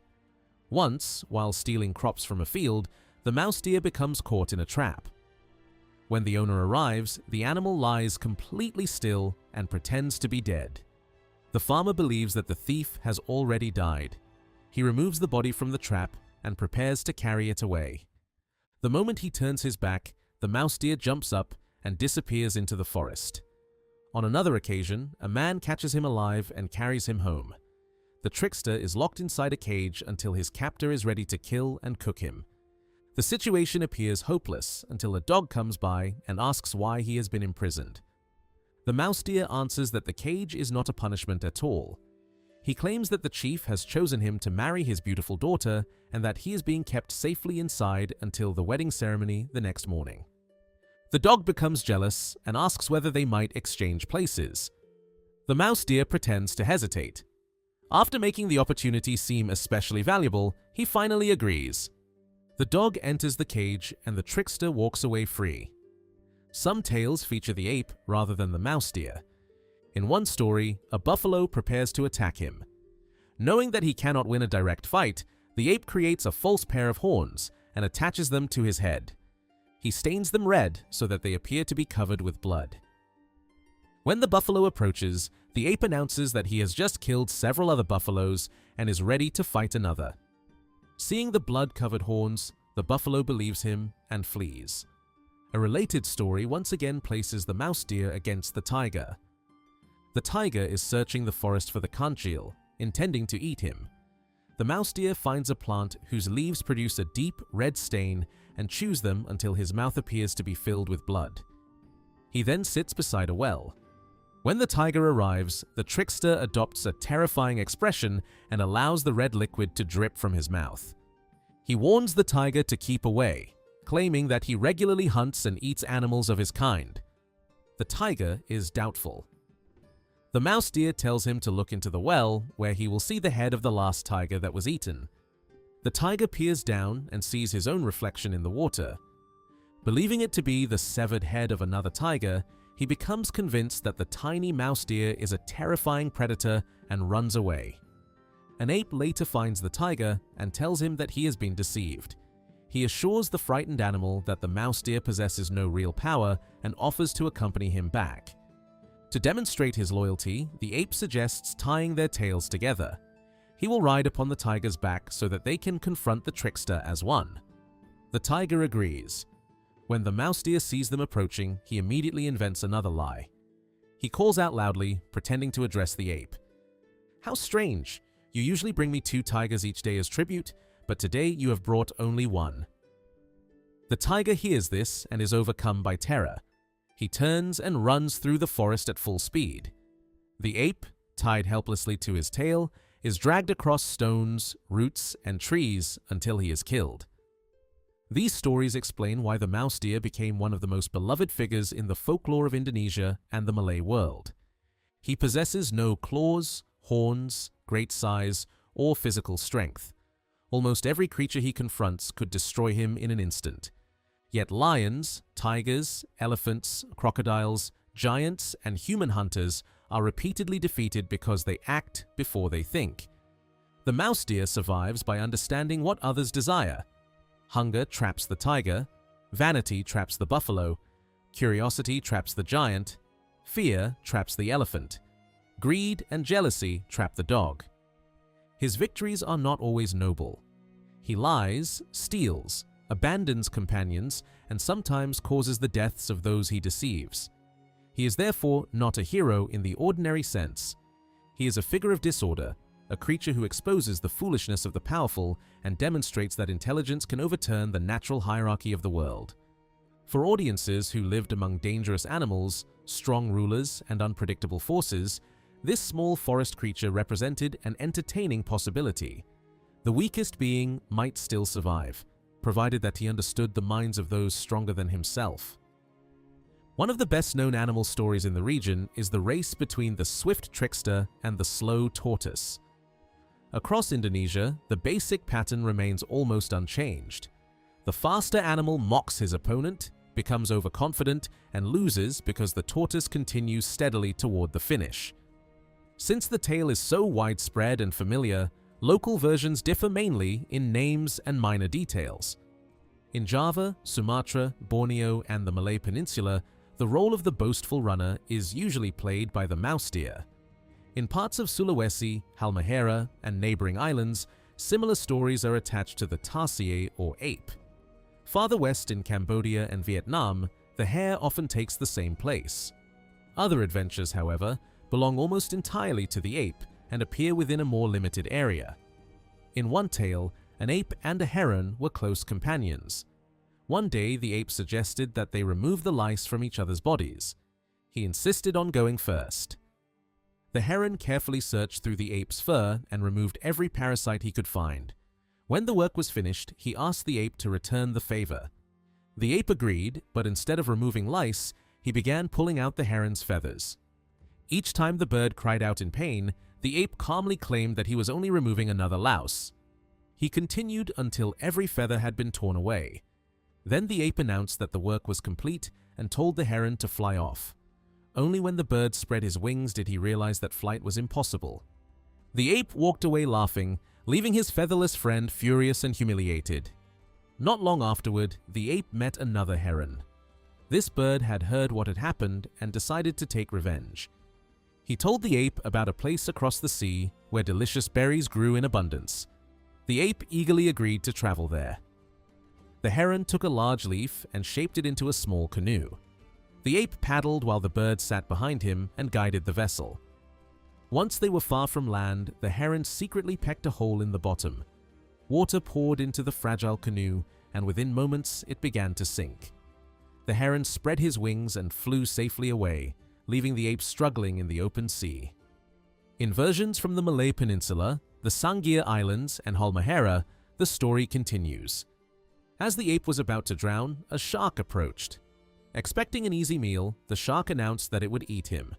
Once, while stealing crops from a field, the mouse deer becomes caught in a trap. When the owner arrives, the animal lies completely still and pretends to be dead. The farmer believes that the thief has already died. He removes the body from the trap and prepares to carry it away. The moment he turns his back, the mouse deer jumps up and disappears into the forest. On another occasion, a man catches him alive and carries him home. The trickster is locked inside a cage until his captor is ready to kill and cook him. The situation appears hopeless until a dog comes by and asks why he has been imprisoned. The mouse deer answers that the cage is not a punishment at all. He claims that the chief has chosen him to marry his beautiful daughter and that he is being kept safely inside until the wedding ceremony the next morning. The dog becomes jealous and asks whether they might exchange places. The mouse deer pretends to hesitate. After making the opportunity seem especially valuable, he finally agrees. The dog enters the cage and the trickster walks away free. Some tales feature the ape rather than the mouse deer. In one story, a buffalo prepares to attack him. Knowing that he cannot win a direct fight, the ape creates a false pair of horns and attaches them to his head. He stains them red so that they appear to be covered with blood. When the buffalo approaches, the ape announces that he has just killed several other buffaloes and is ready to fight another. Seeing the blood-covered horns, the buffalo believes him and flees. A related story once again places the mouse deer against the tiger. The tiger is searching the forest for the conchil, intending to eat him. The mouse deer finds a plant whose leaves produce a deep red stain and chews them until his mouth appears to be filled with blood. He then sits beside a well. When the tiger arrives, the trickster adopts a terrifying expression and allows the red liquid to drip from his mouth. He warns the tiger to keep away, claiming that he regularly hunts and eats animals of his kind. The tiger is doubtful. The mouse deer tells him to look into the well, where he will see the head of the last tiger that was eaten. The tiger peers down and sees his own reflection in the water. Believing it to be the severed head of another tiger, he becomes convinced that the tiny mouse deer is a terrifying predator and runs away. An ape later finds the tiger and tells him that he has been deceived. He assures the frightened animal that the mouse deer possesses no real power and offers to accompany him back. To demonstrate his loyalty, the ape suggests tying their tails together. He will ride upon the tiger's back so that they can confront the trickster as one. The tiger agrees. When the mouse deer sees them approaching, he immediately invents another lie. He calls out loudly, pretending to address the ape. "How strange! You usually bring me 2 tigers each day as tribute, but today you have brought only 1. The tiger hears this and is overcome by terror. He turns and runs through the forest at full speed. The ape, tied helplessly to his tail, is dragged across stones, roots, and trees until he is killed. These stories explain why the mouse deer became one of the most beloved figures in the folklore of Indonesia and the Malay world. He possesses no claws, horns, great size, or physical strength. Almost every creature he confronts could destroy him in an instant. Yet lions, tigers, elephants, crocodiles, giants, and human hunters are repeatedly defeated because they act before they think. The mouse deer survives by understanding what others desire. Hunger traps the tiger, vanity traps the buffalo, curiosity traps the giant, fear traps the elephant, greed and jealousy trap the dog. His victories are not always noble. He lies, steals, abandons companions, and sometimes causes the deaths of those he deceives. He is therefore not a hero in the ordinary sense. He is a figure of disorder, a creature who exposes the foolishness of the powerful and demonstrates that intelligence can overturn the natural hierarchy of the world. For audiences who lived among dangerous animals, strong rulers, and unpredictable forces, this small forest creature represented an entertaining possibility. The weakest being might still survive, provided that he understood the minds of those stronger than himself. One of the best-known animal stories in the region is the race between the swift trickster and the slow tortoise. Across Indonesia, the basic pattern remains almost unchanged. The faster animal mocks his opponent, becomes overconfident, and loses because the tortoise continues steadily toward the finish. Since the tale is so widespread and familiar, local versions differ mainly in names and minor details. In Java, Sumatra, Borneo, and the Malay Peninsula, the role of the boastful runner is usually played by the mouse deer. In parts of Sulawesi, Halmahera, and neighboring islands, similar stories are attached to the tarsier or ape. Farther west in Cambodia and Vietnam, the hare often takes the same place. Other adventures, however, belong almost entirely to the ape and appear within a more limited area. In one tale, an ape and a heron were close companions. One day, the ape suggested that they remove the lice from each other's bodies. He insisted on going first. The heron carefully searched through the ape's fur and removed every parasite he could find. When the work was finished, he asked the ape to return the favor. The ape agreed, but instead of removing lice, he began pulling out the heron's feathers. Each time the bird cried out in pain, the ape calmly claimed that he was only removing another louse. He continued until every feather had been torn away. Then the ape announced that the work was complete and told the heron to fly off. Only when the bird spread his wings did he realize that flight was impossible. The ape walked away laughing, leaving his featherless friend furious and humiliated. Not long afterward, the ape met another heron. This bird had heard what had happened and decided to take revenge. He told the ape about a place across the sea where delicious berries grew in abundance. The ape eagerly agreed to travel there. The heron took a large leaf and shaped it into a small canoe. The ape paddled while the bird sat behind him and guided the vessel. Once they were far from land, the heron secretly pecked a hole in the bottom. Water poured into the fragile canoe, and within moments it began to sink. The heron spread his wings and flew safely away, leaving the ape struggling in the open sea. In versions from the Malay Peninsula, the Sangier Islands, and Halmahera, the story continues. As the ape was about to drown, a shark approached. Expecting an easy meal, the shark announced that it would eat him.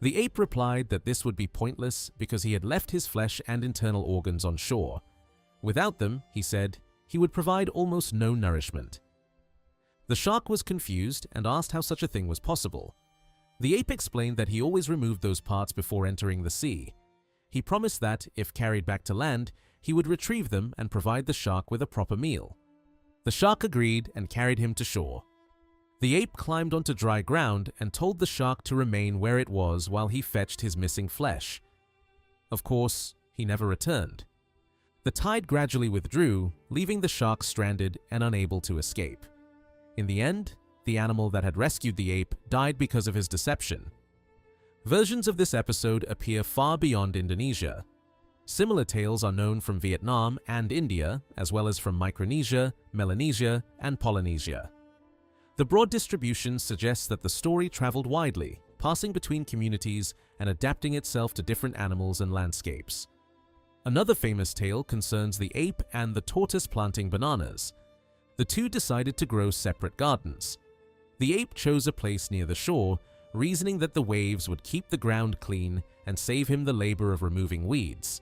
The ape replied that this would be pointless because he had left his flesh and internal organs on shore. Without them, he said, he would provide almost no nourishment. The shark was confused and asked how such a thing was possible. The ape explained that he always removed those parts before entering the sea. He promised that, if carried back to land, he would retrieve them and provide the shark with a proper meal. The shark agreed and carried him to shore. The ape climbed onto dry ground and told the shark to remain where it was while he fetched his missing flesh. Of course, he never returned. The tide gradually withdrew, leaving the shark stranded and unable to escape. In the end, the animal that had rescued the ape died because of his deception. Versions of this episode appear far beyond Indonesia. Similar tales are known from Vietnam and India, as well as from Micronesia, Melanesia, and Polynesia. The broad distribution suggests that the story traveled widely, passing between communities and adapting itself to different animals and landscapes. Another famous tale concerns the ape and the tortoise planting bananas. The two decided to grow separate gardens. The ape chose a place near the shore, reasoning that the waves would keep the ground clean and save him the labor of removing weeds.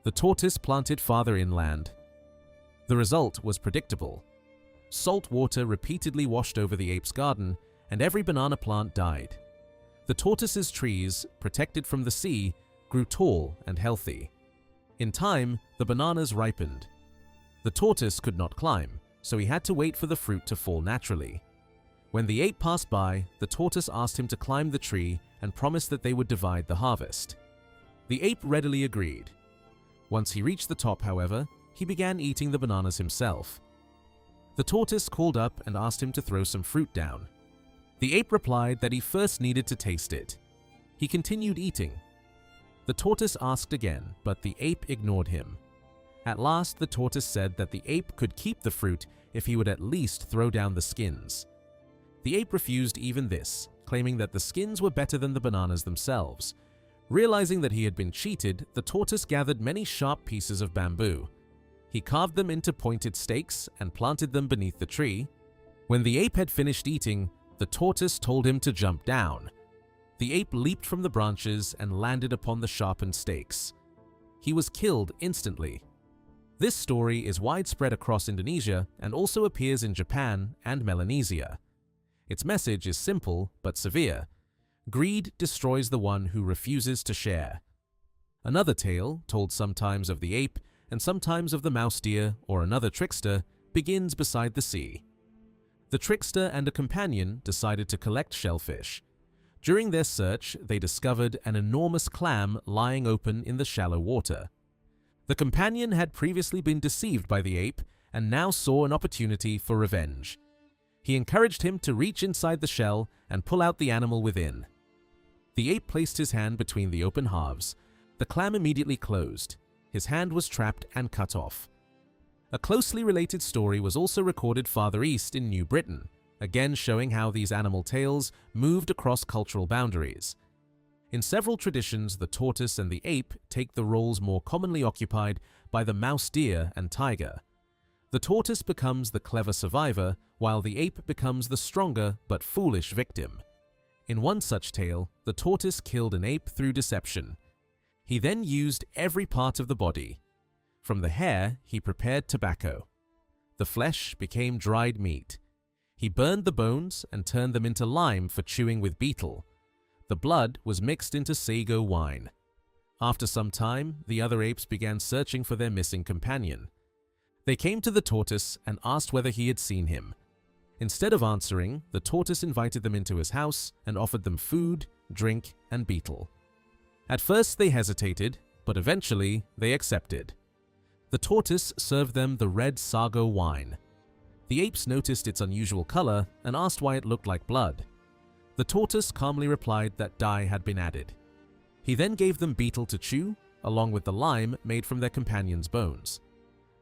The tortoise planted farther inland. The result was predictable. Salt water repeatedly washed over the ape's garden, and every banana plant died. The tortoise's trees, protected from the sea, grew tall and healthy. In time, the bananas ripened. The tortoise could not climb, so he had to wait for the fruit to fall naturally. When the ape passed by, the tortoise asked him to climb the tree and promised that they would divide the harvest. The ape readily agreed. Once he reached the top, however, he began eating the bananas himself. The tortoise called up and asked him to throw some fruit down. The ape replied that he first needed to taste it. He continued eating. The tortoise asked again, but the ape ignored him. At last, the tortoise said that the ape could keep the fruit if he would at least throw down the skins. The ape refused even this, claiming that the skins were better than the bananas themselves. Realizing that he had been cheated, the tortoise gathered many sharp pieces of bamboo. He carved them into pointed stakes and planted them beneath the tree. When the ape had finished eating, the tortoise told him to jump down. The ape leaped from the branches and landed upon the sharpened stakes. He was killed instantly. This story is widespread across Indonesia and also appears in Japan and Melanesia. Its message is simple but severe. Greed destroys the one who refuses to share. Another tale, told sometimes of the ape and sometimes of the mouse deer or another trickster, begins beside the sea. The trickster and a companion decided to collect shellfish. During their search, they discovered an enormous clam lying open in the shallow water. The companion had previously been deceived by the ape and now saw an opportunity for revenge. He encouraged him to reach inside the shell and pull out the animal within. The ape placed his hand between the open halves. The clam immediately closed. His hand was trapped and cut off. A closely related story was also recorded farther east in New Britain, again showing how these animal tales moved across cultural boundaries. In several traditions, the tortoise and the ape take the roles more commonly occupied by the mouse deer and tiger. The tortoise becomes the clever survivor, while the ape becomes the stronger but foolish victim. In one such tale, the tortoise killed an ape through deception. He then used every part of the body. From the hair, he prepared tobacco. The flesh became dried meat. He burned the bones and turned them into lime for chewing with betel. The blood was mixed into sago wine. After some time, the other apes began searching for their missing companion. They came to the tortoise and asked whether he had seen him. Instead of answering, the tortoise invited them into his house and offered them food, drink, and betel. At first they hesitated, but eventually they accepted. The tortoise served them the red sago wine. The apes noticed its unusual color and asked why it looked like blood. The tortoise calmly replied that dye had been added. He then gave them betel to chew, along with the lime made from their companion's bones.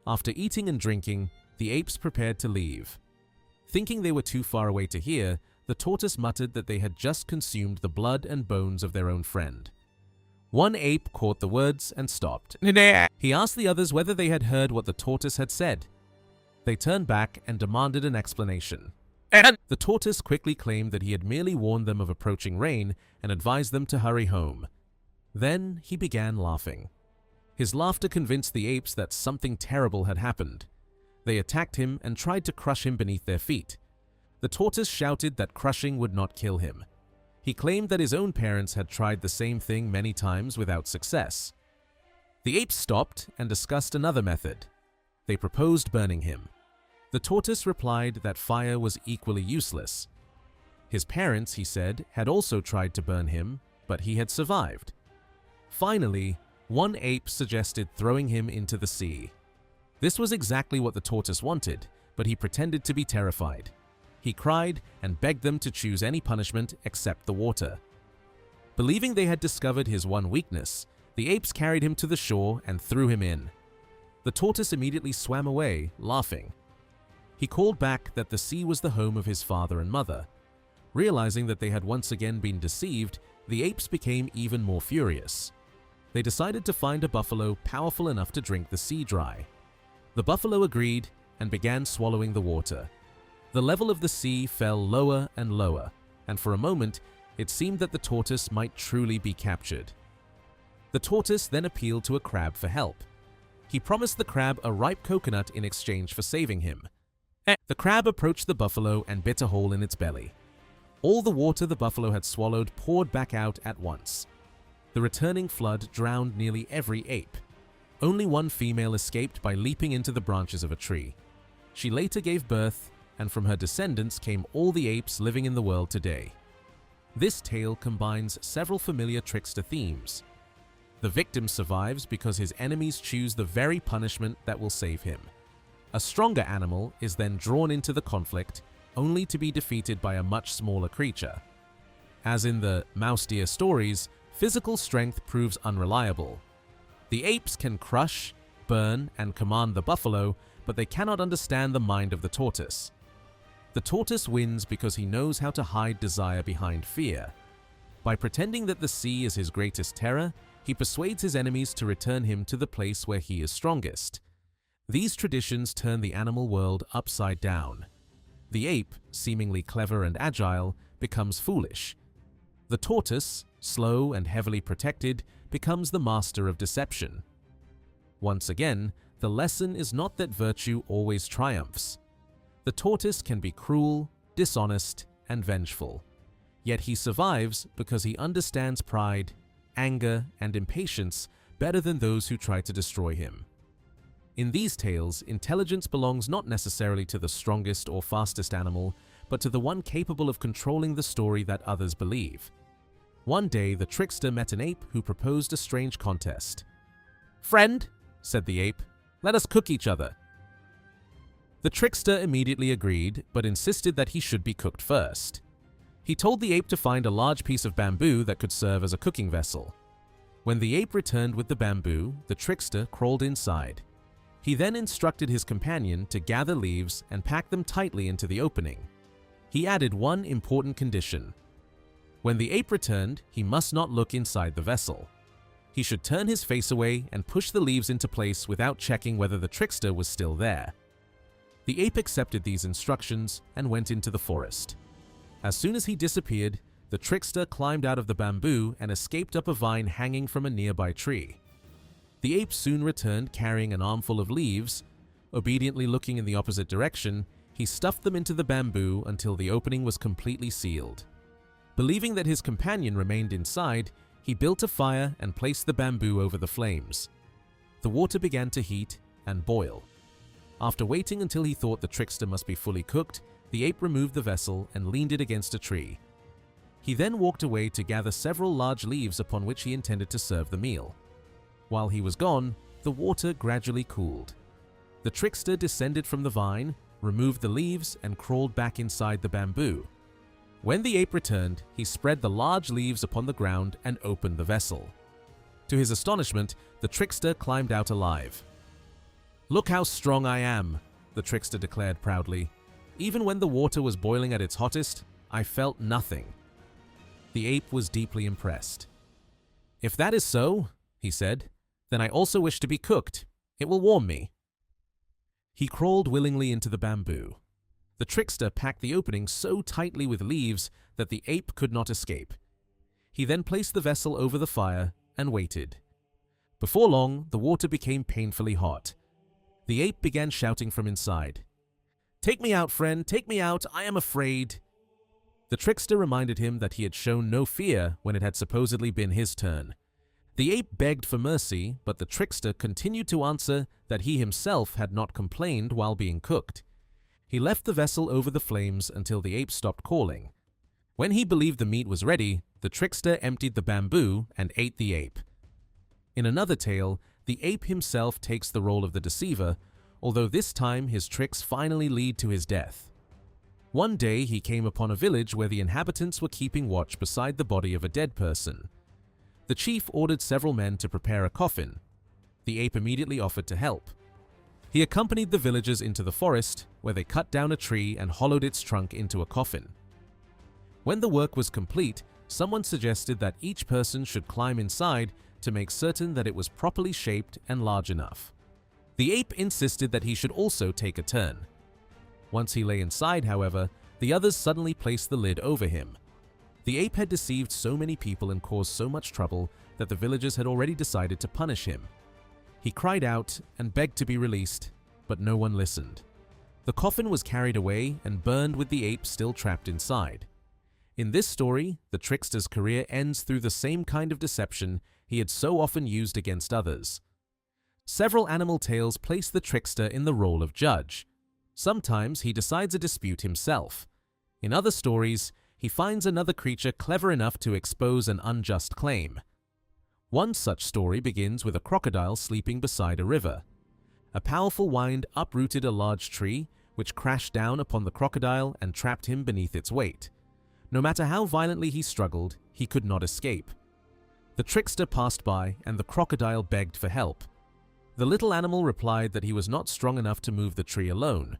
After eating and drinking, the apes prepared to leave. Thinking they were too far away to hear, the tortoise muttered that they had just consumed the blood and bones of their own friend. One ape caught the words and stopped. He asked the others whether they had heard what the tortoise had said. They turned back and demanded an explanation. The tortoise quickly claimed that he had merely warned them of approaching rain and advised them to hurry home. Then he began laughing. His laughter convinced the apes that something terrible had happened. They attacked him and tried to crush him beneath their feet. The tortoise shouted that crushing would not kill him. He claimed that his own parents had tried the same thing many times without success. The apes stopped and discussed another method. They proposed burning him. The tortoise replied that fire was equally useless. His parents, he said, had also tried to burn him, but he had survived. Finally, one ape suggested throwing him into the sea. This was exactly what the tortoise wanted, but he pretended to be terrified. He cried and begged them to choose any punishment except the water. Believing they had discovered his one weakness, The apes carried him to the shore and threw him in. The tortoise immediately swam away, laughing. He called back that the sea was the home of his father and mother. Realizing that they had once again been deceived, the apes became even more furious. They decided to find a buffalo powerful enough to drink the sea dry. The buffalo agreed and began swallowing the water. The level of the sea fell lower and lower, and for a moment, it seemed that the tortoise might truly be captured. The tortoise then appealed to a crab for help. He promised the crab a ripe coconut in exchange for saving him. The crab approached the buffalo and bit a hole in its belly. All the water the buffalo had swallowed poured back out at once. The returning flood drowned nearly every ape. Only one female escaped by leaping into the branches of a tree. She later gave birth, and from her descendants came all the apes living in the world today. This tale combines several familiar trickster themes. The victim survives because his enemies choose the very punishment that will save him. A stronger animal is then drawn into the conflict, only to be defeated by a much smaller creature. As in the mouse deer stories, physical strength proves unreliable. The apes can crush, burn, and command the buffalo, but they cannot understand the mind of the tortoise. The tortoise wins because he knows how to hide desire behind fear. By pretending that the sea is his greatest terror, he persuades his enemies to return him to the place where he is strongest. These traditions turn the animal world upside down. The ape, seemingly clever and agile, becomes foolish. The tortoise, slow and heavily protected, becomes the master of deception. Once again, the lesson is not that virtue always triumphs. The tortoise can be cruel, dishonest, and vengeful. Yet he survives because he understands pride, anger, and impatience better than those who try to destroy him. In these tales, intelligence belongs not necessarily to the strongest or fastest animal, but to the one capable of controlling the story that others believe. One day, the trickster met an ape who proposed a strange contest. "Friend," said the ape, "let us cook each other." The trickster immediately agreed, but insisted that he should be cooked first. He told the ape to find a large piece of bamboo that could serve as a cooking vessel. When the ape returned with the bamboo, the trickster crawled inside. He then instructed his companion to gather leaves and pack them tightly into the opening. He added one important condition. When the ape returned, he must not look inside the vessel. He should turn his face away and push the leaves into place without checking whether the trickster was still there. The ape accepted these instructions and went into the forest. As soon as he disappeared, the trickster climbed out of the bamboo and escaped up a vine hanging from a nearby tree. The ape soon returned carrying an armful of leaves. Obediently looking in the opposite direction, he stuffed them into the bamboo until the opening was completely sealed. Believing that his companion remained inside, he built a fire and placed the bamboo over the flames. The water began to heat and boil. After waiting until he thought the trickster must be fully cooked, the ape removed the vessel and leaned it against a tree. He then walked away to gather several large leaves upon which he intended to serve the meal. While he was gone, the water gradually cooled. The trickster descended from the vine, removed the leaves, and crawled back inside the bamboo. When the ape returned, he spread the large leaves upon the ground and opened the vessel. To his astonishment, the trickster climbed out alive. "Look how strong I am," the trickster declared proudly. "Even when the water was boiling at its hottest, I felt nothing." The ape was deeply impressed. "If that is so," he said, "then I also wish to be cooked. It will warm me." He crawled willingly into the bamboo. The trickster packed the opening so tightly with leaves that the ape could not escape. He then placed the vessel over the fire and waited. Before long, the water became painfully hot. The ape began shouting from inside. "Take me out, friend, take me out, I am afraid." The trickster reminded him that he had shown no fear when it had supposedly been his turn. The ape begged for mercy, but the trickster continued to answer that he himself had not complained while being cooked. He left the vessel over the flames until the ape stopped calling. When he believed the meat was ready, the trickster emptied the bamboo and ate the ape. In another tale, the ape himself takes the role of the deceiver, although this time his tricks finally lead to his death. One day he came upon a village where the inhabitants were keeping watch beside the body of a dead person. The chief ordered several men to prepare a coffin. The ape immediately offered to help. He accompanied the villagers into the forest, where they cut down a tree and hollowed its trunk into a coffin. When the work was complete, someone suggested that each person should climb inside to make certain that it was properly shaped and large enough. The ape insisted that he should also take a turn. Once he lay inside, however, the others suddenly placed the lid over him. The ape had deceived so many people and caused so much trouble that the villagers had already decided to punish him. He cried out and begged to be released, but no one listened. The coffin was carried away and burned with the ape still trapped inside. In this story, the trickster's career ends through the same kind of deception he had so often used against others. Several animal tales place the trickster in the role of judge. Sometimes he decides a dispute himself. In other stories, he finds another creature clever enough to expose an unjust claim. One such story begins with a crocodile sleeping beside a river. A powerful wind uprooted a large tree, which crashed down upon the crocodile and trapped him beneath its weight. No matter how violently he struggled, he could not escape. The trickster passed by, and the crocodile begged for help. The little animal replied that he was not strong enough to move the tree alone.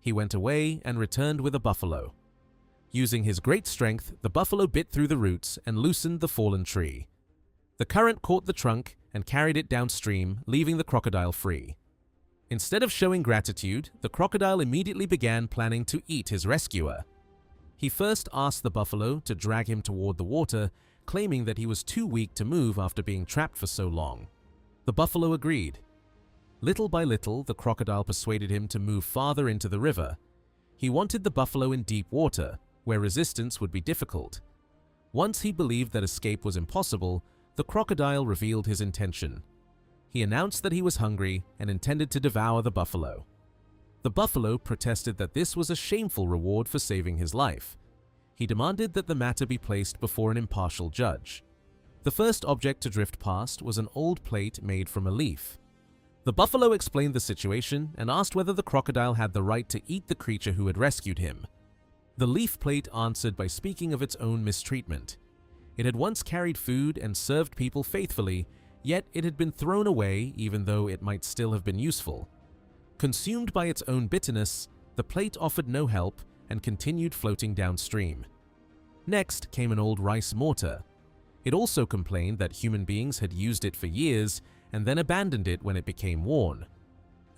He went away and returned with a buffalo. Using his great strength, the buffalo bit through the roots and loosened the fallen tree. The current caught the trunk and carried it downstream, leaving the crocodile free. Instead of showing gratitude, the crocodile immediately began planning to eat his rescuer. He first asked the buffalo to drag him toward the water, claiming that he was too weak to move after being trapped for so long. The buffalo agreed. Little by little, the crocodile persuaded him to move farther into the river. He wanted the buffalo in deep water, where resistance would be difficult. Once he believed that escape was impossible, the crocodile revealed his intention. He announced that he was hungry and intended to devour the buffalo. The buffalo protested that this was a shameful reward for saving his life. He demanded that the matter be placed before an impartial judge. The first object to drift past was an old plate made from a leaf. The buffalo explained the situation and asked whether the crocodile had the right to eat the creature who had rescued him. The leaf plate answered by speaking of its own mistreatment. It had once carried food and served people faithfully, yet it had been thrown away even though it might still have been useful. Consumed by its own bitterness, the plate offered no help and continued floating downstream. Next came an old rice mortar. It also complained that human beings had used it for years and then abandoned it when it became worn.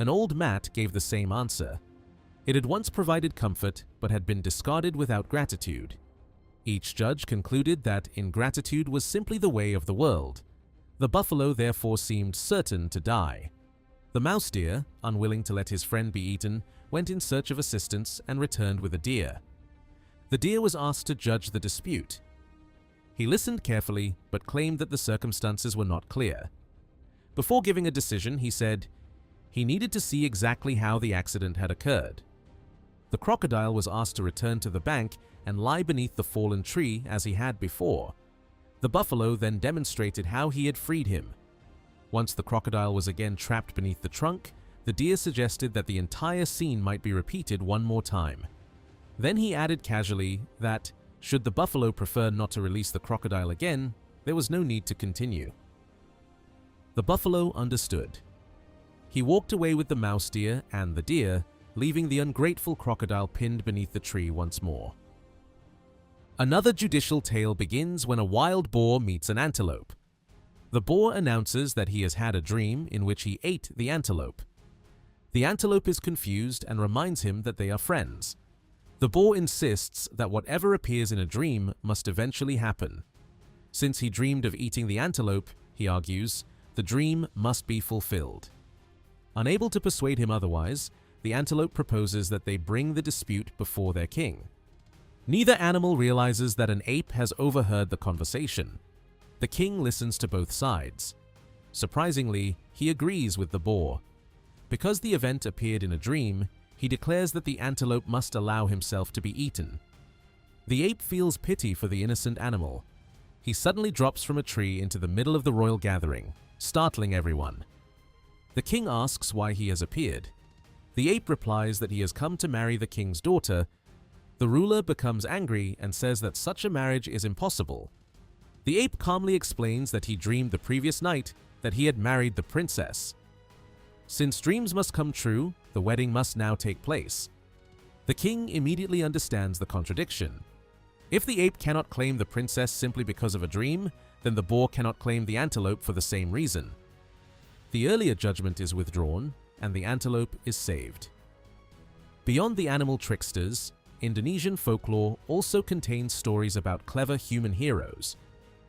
An old mat gave the same answer. It had once provided comfort but had been discarded without gratitude. Each judge concluded that ingratitude was simply the way of the world. The buffalo therefore seemed certain to die. The mouse deer, unwilling to let his friend be eaten, went in search of assistance and returned with a deer. The deer was asked to judge the dispute. He listened carefully but claimed that the circumstances were not clear. Before giving a decision, he said he needed to see exactly how the accident had occurred. The crocodile was asked to return to the bank and lie beneath the fallen tree as he had before. The buffalo then demonstrated how he had freed him. Once the crocodile was again trapped beneath the trunk, the deer suggested that the entire scene might be repeated one more time. Then he added casually that, should the buffalo prefer not to release the crocodile again, there was no need to continue. The buffalo understood. He walked away with the mouse deer and the deer, leaving the ungrateful crocodile pinned beneath the tree once more. Another judicial tale begins when a wild boar meets an antelope. The boar announces that he has had a dream in which he ate the antelope. The antelope is confused and reminds him that they are friends. The boar insists that whatever appears in a dream must eventually happen. Since he dreamed of eating the antelope, he argues, the dream must be fulfilled. Unable to persuade him otherwise, the antelope proposes that they bring the dispute before their king. Neither animal realizes that an ape has overheard the conversation. The king listens to both sides. Surprisingly, he agrees with the boar. Because the event appeared in a dream, he declares that the antelope must allow himself to be eaten. The ape feels pity for the innocent animal. He suddenly drops from a tree into the middle of the royal gathering, startling everyone. The king asks why he has appeared. The ape replies that he has come to marry the king's daughter. The ruler becomes angry and says that such a marriage is impossible. The ape calmly explains that he dreamed the previous night that he had married the princess. Since dreams must come true, the wedding must now take place. The king immediately understands the contradiction. If the ape cannot claim the princess simply because of a dream, then the boar cannot claim the antelope for the same reason. The earlier judgment is withdrawn, and the antelope is saved. Beyond the animal tricksters, Indonesian folklore also contains stories about clever human heroes.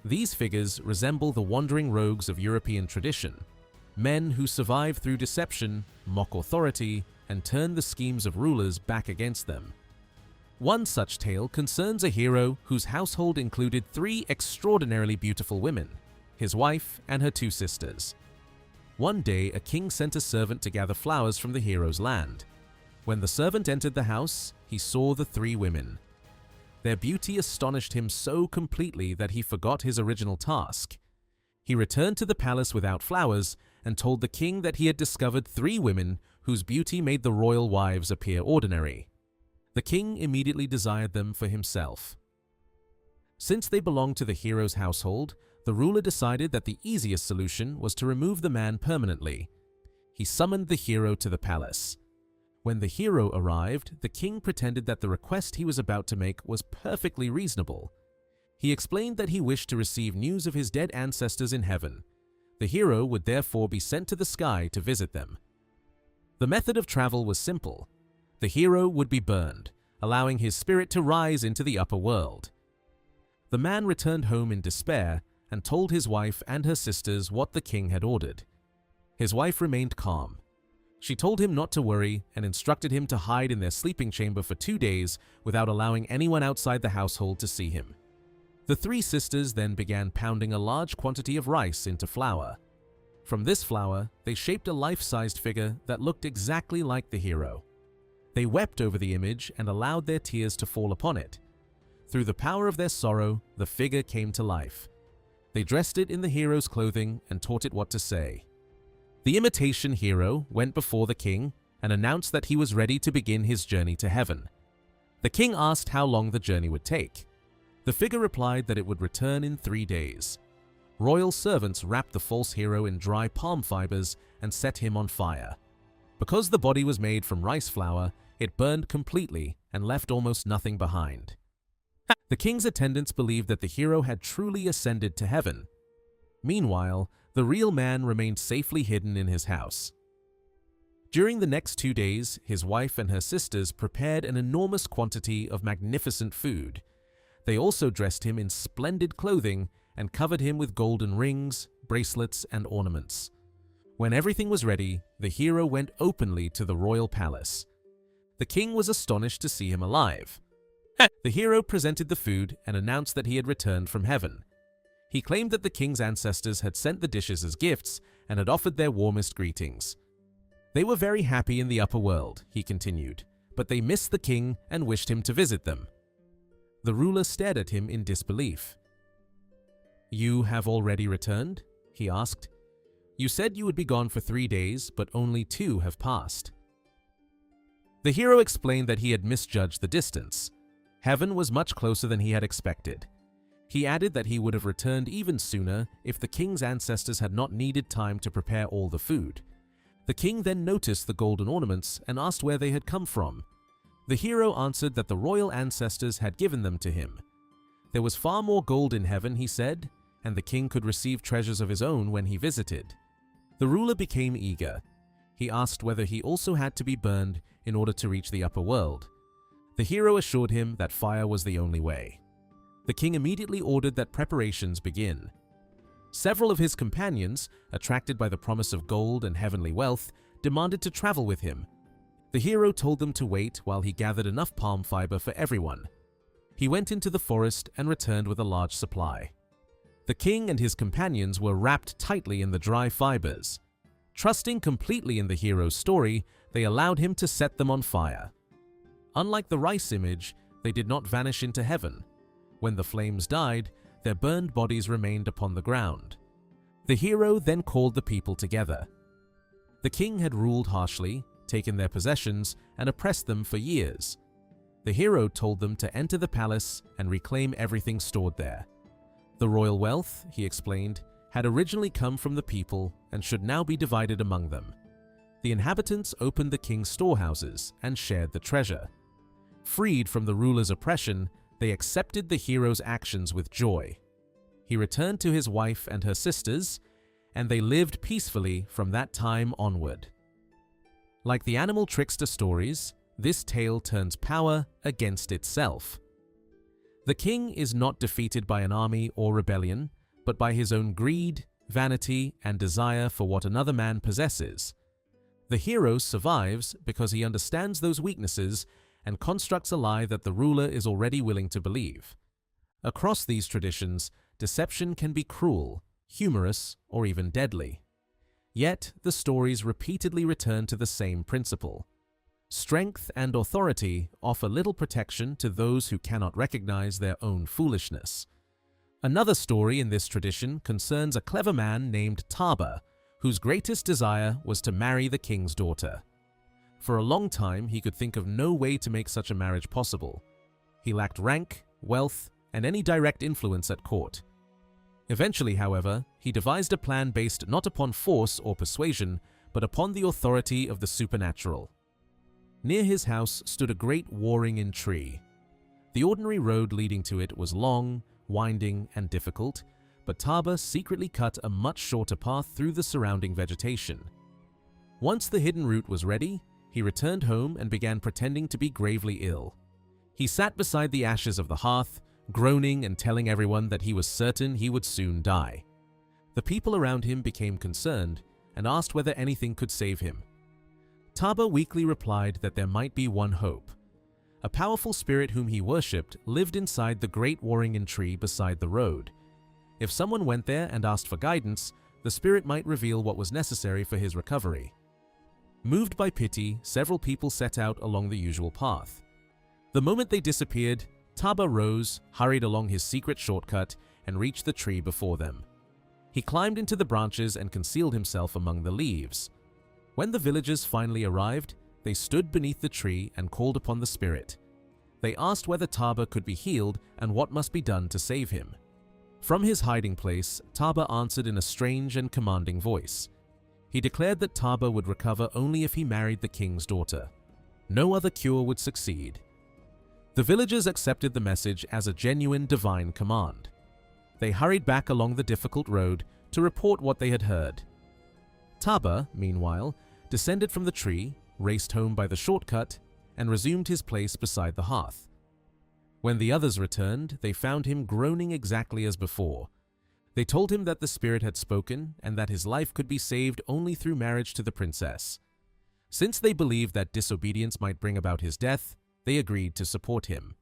These figures resemble the wandering rogues of European tradition, men who survive through deception, mock authority, and turn the schemes of rulers back against them. One such tale concerns a hero whose household included 3 extraordinarily beautiful women, his wife and her 2 sisters. One day, a king sent a servant to gather flowers from the hero's land. When the servant entered the house, he saw the 3 women. Their beauty astonished him so completely that he forgot his original task. He returned to the palace without flowers and told the king that he had discovered 3 women whose beauty made the royal wives appear ordinary. The king immediately desired them for himself. Since they belonged to the hero's household, the ruler decided that the easiest solution was to remove the man permanently. He summoned the hero to the palace. When the hero arrived, the king pretended that the request he was about to make was perfectly reasonable. He explained that he wished to receive news of his dead ancestors in heaven. The hero would therefore be sent to the sky to visit them. The method of travel was simple. The hero would be burned, allowing his spirit to rise into the upper world. The man returned home in despair and told his wife and her sisters what the king had ordered. His wife remained calm. She told him not to worry and instructed him to hide in their sleeping chamber for 2 days without allowing anyone outside the household to see him. The 3 sisters then began pounding a large quantity of rice into flour. From this flour, they shaped a life-sized figure that looked exactly like the hero. They wept over the image and allowed their tears to fall upon it. Through the power of their sorrow, the figure came to life. They dressed it in the hero's clothing and taught it what to say. The imitation hero went before the king and announced that he was ready to begin his journey to heaven. The king asked how long the journey would take. The figure replied that it would return in 3 days. Royal servants wrapped the false hero in dry palm fibers and set him on fire. Because the body was made from rice flour, it burned completely and left almost nothing behind. The king's attendants believed that the hero had truly ascended to heaven. Meanwhile, the real man remained safely hidden in his house. During the next 2 days, his wife and her sisters prepared an enormous quantity of magnificent food. They also dressed him in splendid clothing and covered him with golden rings, bracelets, and ornaments. When everything was ready, the hero went openly to the royal palace. The king was astonished to see him alive. The hero presented the food and announced that he had returned from heaven. He claimed that the king's ancestors had sent the dishes as gifts and had offered their warmest greetings. They were very happy in the upper world, he continued, but they missed the king and wished him to visit them. The ruler stared at him in disbelief. "You have already returned?" he asked. "You said you would be gone for 3 days, but only 2 have passed." The hero explained that he had misjudged the distance. Heaven was much closer than he had expected. He added that he would have returned even sooner if the king's ancestors had not needed time to prepare all the food. The king then noticed the golden ornaments and asked where they had come from. The hero answered that the royal ancestors had given them to him. There was far more gold in heaven, he said, and the king could receive treasures of his own when he visited. The ruler became eager. He asked whether he also had to be burned in order to reach the upper world. The hero assured him that fire was the only way. The king immediately ordered that preparations begin. Several of his companions, attracted by the promise of gold and heavenly wealth, demanded to travel with him. The hero told them to wait while he gathered enough palm fiber for everyone. He went into the forest and returned with a large supply. The king and his companions were wrapped tightly in the dry fibers. Trusting completely in the hero's story, they allowed him to set them on fire. Unlike the rice image, they did not vanish into heaven. When the flames died, their burned bodies remained upon the ground. The hero then called the people together. The king had ruled harshly, taken their possessions, and oppressed them for years. The hero told them to enter the palace and reclaim everything stored there. The royal wealth, he explained, had originally come from the people and should now be divided among them. The inhabitants opened the king's storehouses and shared the treasure. Freed from the ruler's oppression, they accepted the hero's actions with joy. He returned to his wife and her sisters, and they lived peacefully from that time onward. Like the animal trickster stories, this tale turns power against itself. The king is not defeated by an army or rebellion, but by his own greed, vanity, and desire for what another man possesses. The hero survives because he understands those weaknesses and constructs a lie that the ruler is already willing to believe. Across these traditions, deception can be cruel, humorous, or even deadly. Yet, the stories repeatedly return to the same principle. Strength and authority offer little protection to those who cannot recognize their own foolishness. Another story in this tradition concerns a clever man named Taba, whose greatest desire was to marry the king's daughter. For a long time, he could think of no way to make such a marriage possible. He lacked rank, wealth, and any direct influence at court. Eventually, however, he devised a plan based not upon force or persuasion, but upon the authority of the supernatural. Near his house stood a great warring tree. The ordinary road leading to it was long, winding, and difficult, but Taba secretly cut a much shorter path through the surrounding vegetation. Once the hidden route was ready, he returned home and began pretending to be gravely ill. He sat beside the ashes of the hearth, groaning and telling everyone that he was certain he would soon die. The people around him became concerned and asked whether anything could save him. Taba weakly replied that there might be one hope. A powerful spirit whom he worshipped lived inside the great warring tree beside the road. If someone went there and asked for guidance, the spirit might reveal what was necessary for his recovery. Moved by pity, several people set out along the usual path. The moment they disappeared, Taba rose, hurried along his secret shortcut, and reached the tree before them. He climbed into the branches and concealed himself among the leaves. When the villagers finally arrived, they stood beneath the tree and called upon the spirit. They asked whether Taba could be healed and what must be done to save him. From his hiding place, Taba answered in a strange and commanding voice. He declared that Taba would recover only if he married the king's daughter. No other cure would succeed. The villagers accepted the message as a genuine divine command. They hurried back along the difficult road to report what they had heard. Taba, meanwhile, descended from the tree, raced home by the shortcut, and resumed his place beside the hearth. When the others returned, they found him groaning exactly as before. They told him that the spirit had spoken and that his life could be saved only through marriage to the princess. Since they believed that disobedience might bring about his death, they agreed to support him.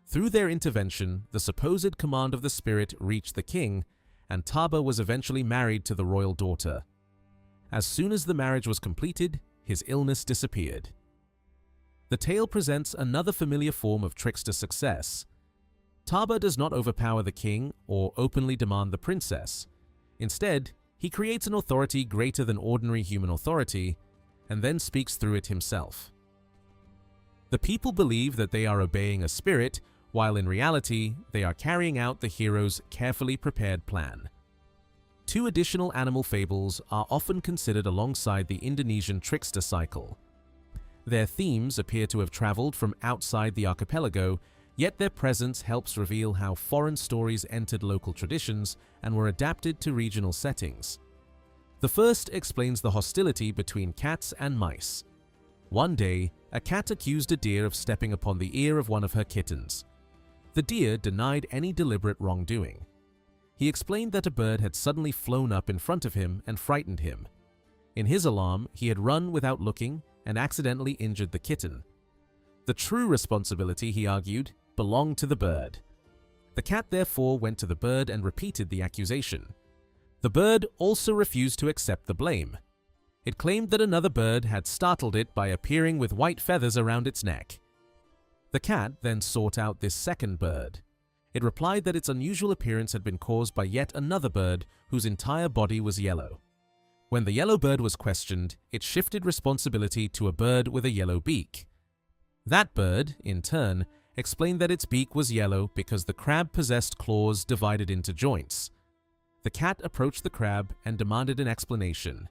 Through their intervention, the supposed command of the spirit reached the king, and Taba was eventually married to the royal daughter. As soon as the marriage was completed, his illness disappeared. The tale presents another familiar form of trickster success. Taba does not overpower the king or openly demand the princess. Instead, he creates an authority greater than ordinary human authority, and then speaks through it himself. The people believe that they are obeying a spirit, while in reality, they are carrying out the hero's carefully prepared plan. Two additional animal fables are often considered alongside the Indonesian trickster cycle. Their themes appear to have traveled from outside the archipelago, yet their presence helps reveal how foreign stories entered local traditions and were adapted to regional settings. The first explains the hostility between cats and mice. One day, a cat accused a deer of stepping upon the ear of one of her kittens. The deer denied any deliberate wrongdoing. He explained that a bird had suddenly flown up in front of him and frightened him. In his alarm, he had run without looking and accidentally injured the kitten. The true responsibility, he argued, belonged to the bird. The cat therefore went to the bird and repeated the accusation. The bird also refused to accept the blame. It claimed that another bird had startled it by appearing with white feathers around its neck. The cat then sought out this second bird. It replied that its unusual appearance had been caused by yet another bird whose entire body was yellow. When the yellow bird was questioned, it shifted responsibility to a bird with a yellow beak. That bird, in turn, explained that its beak was yellow because the crab possessed claws divided into joints. The cat approached the crab and demanded an explanation.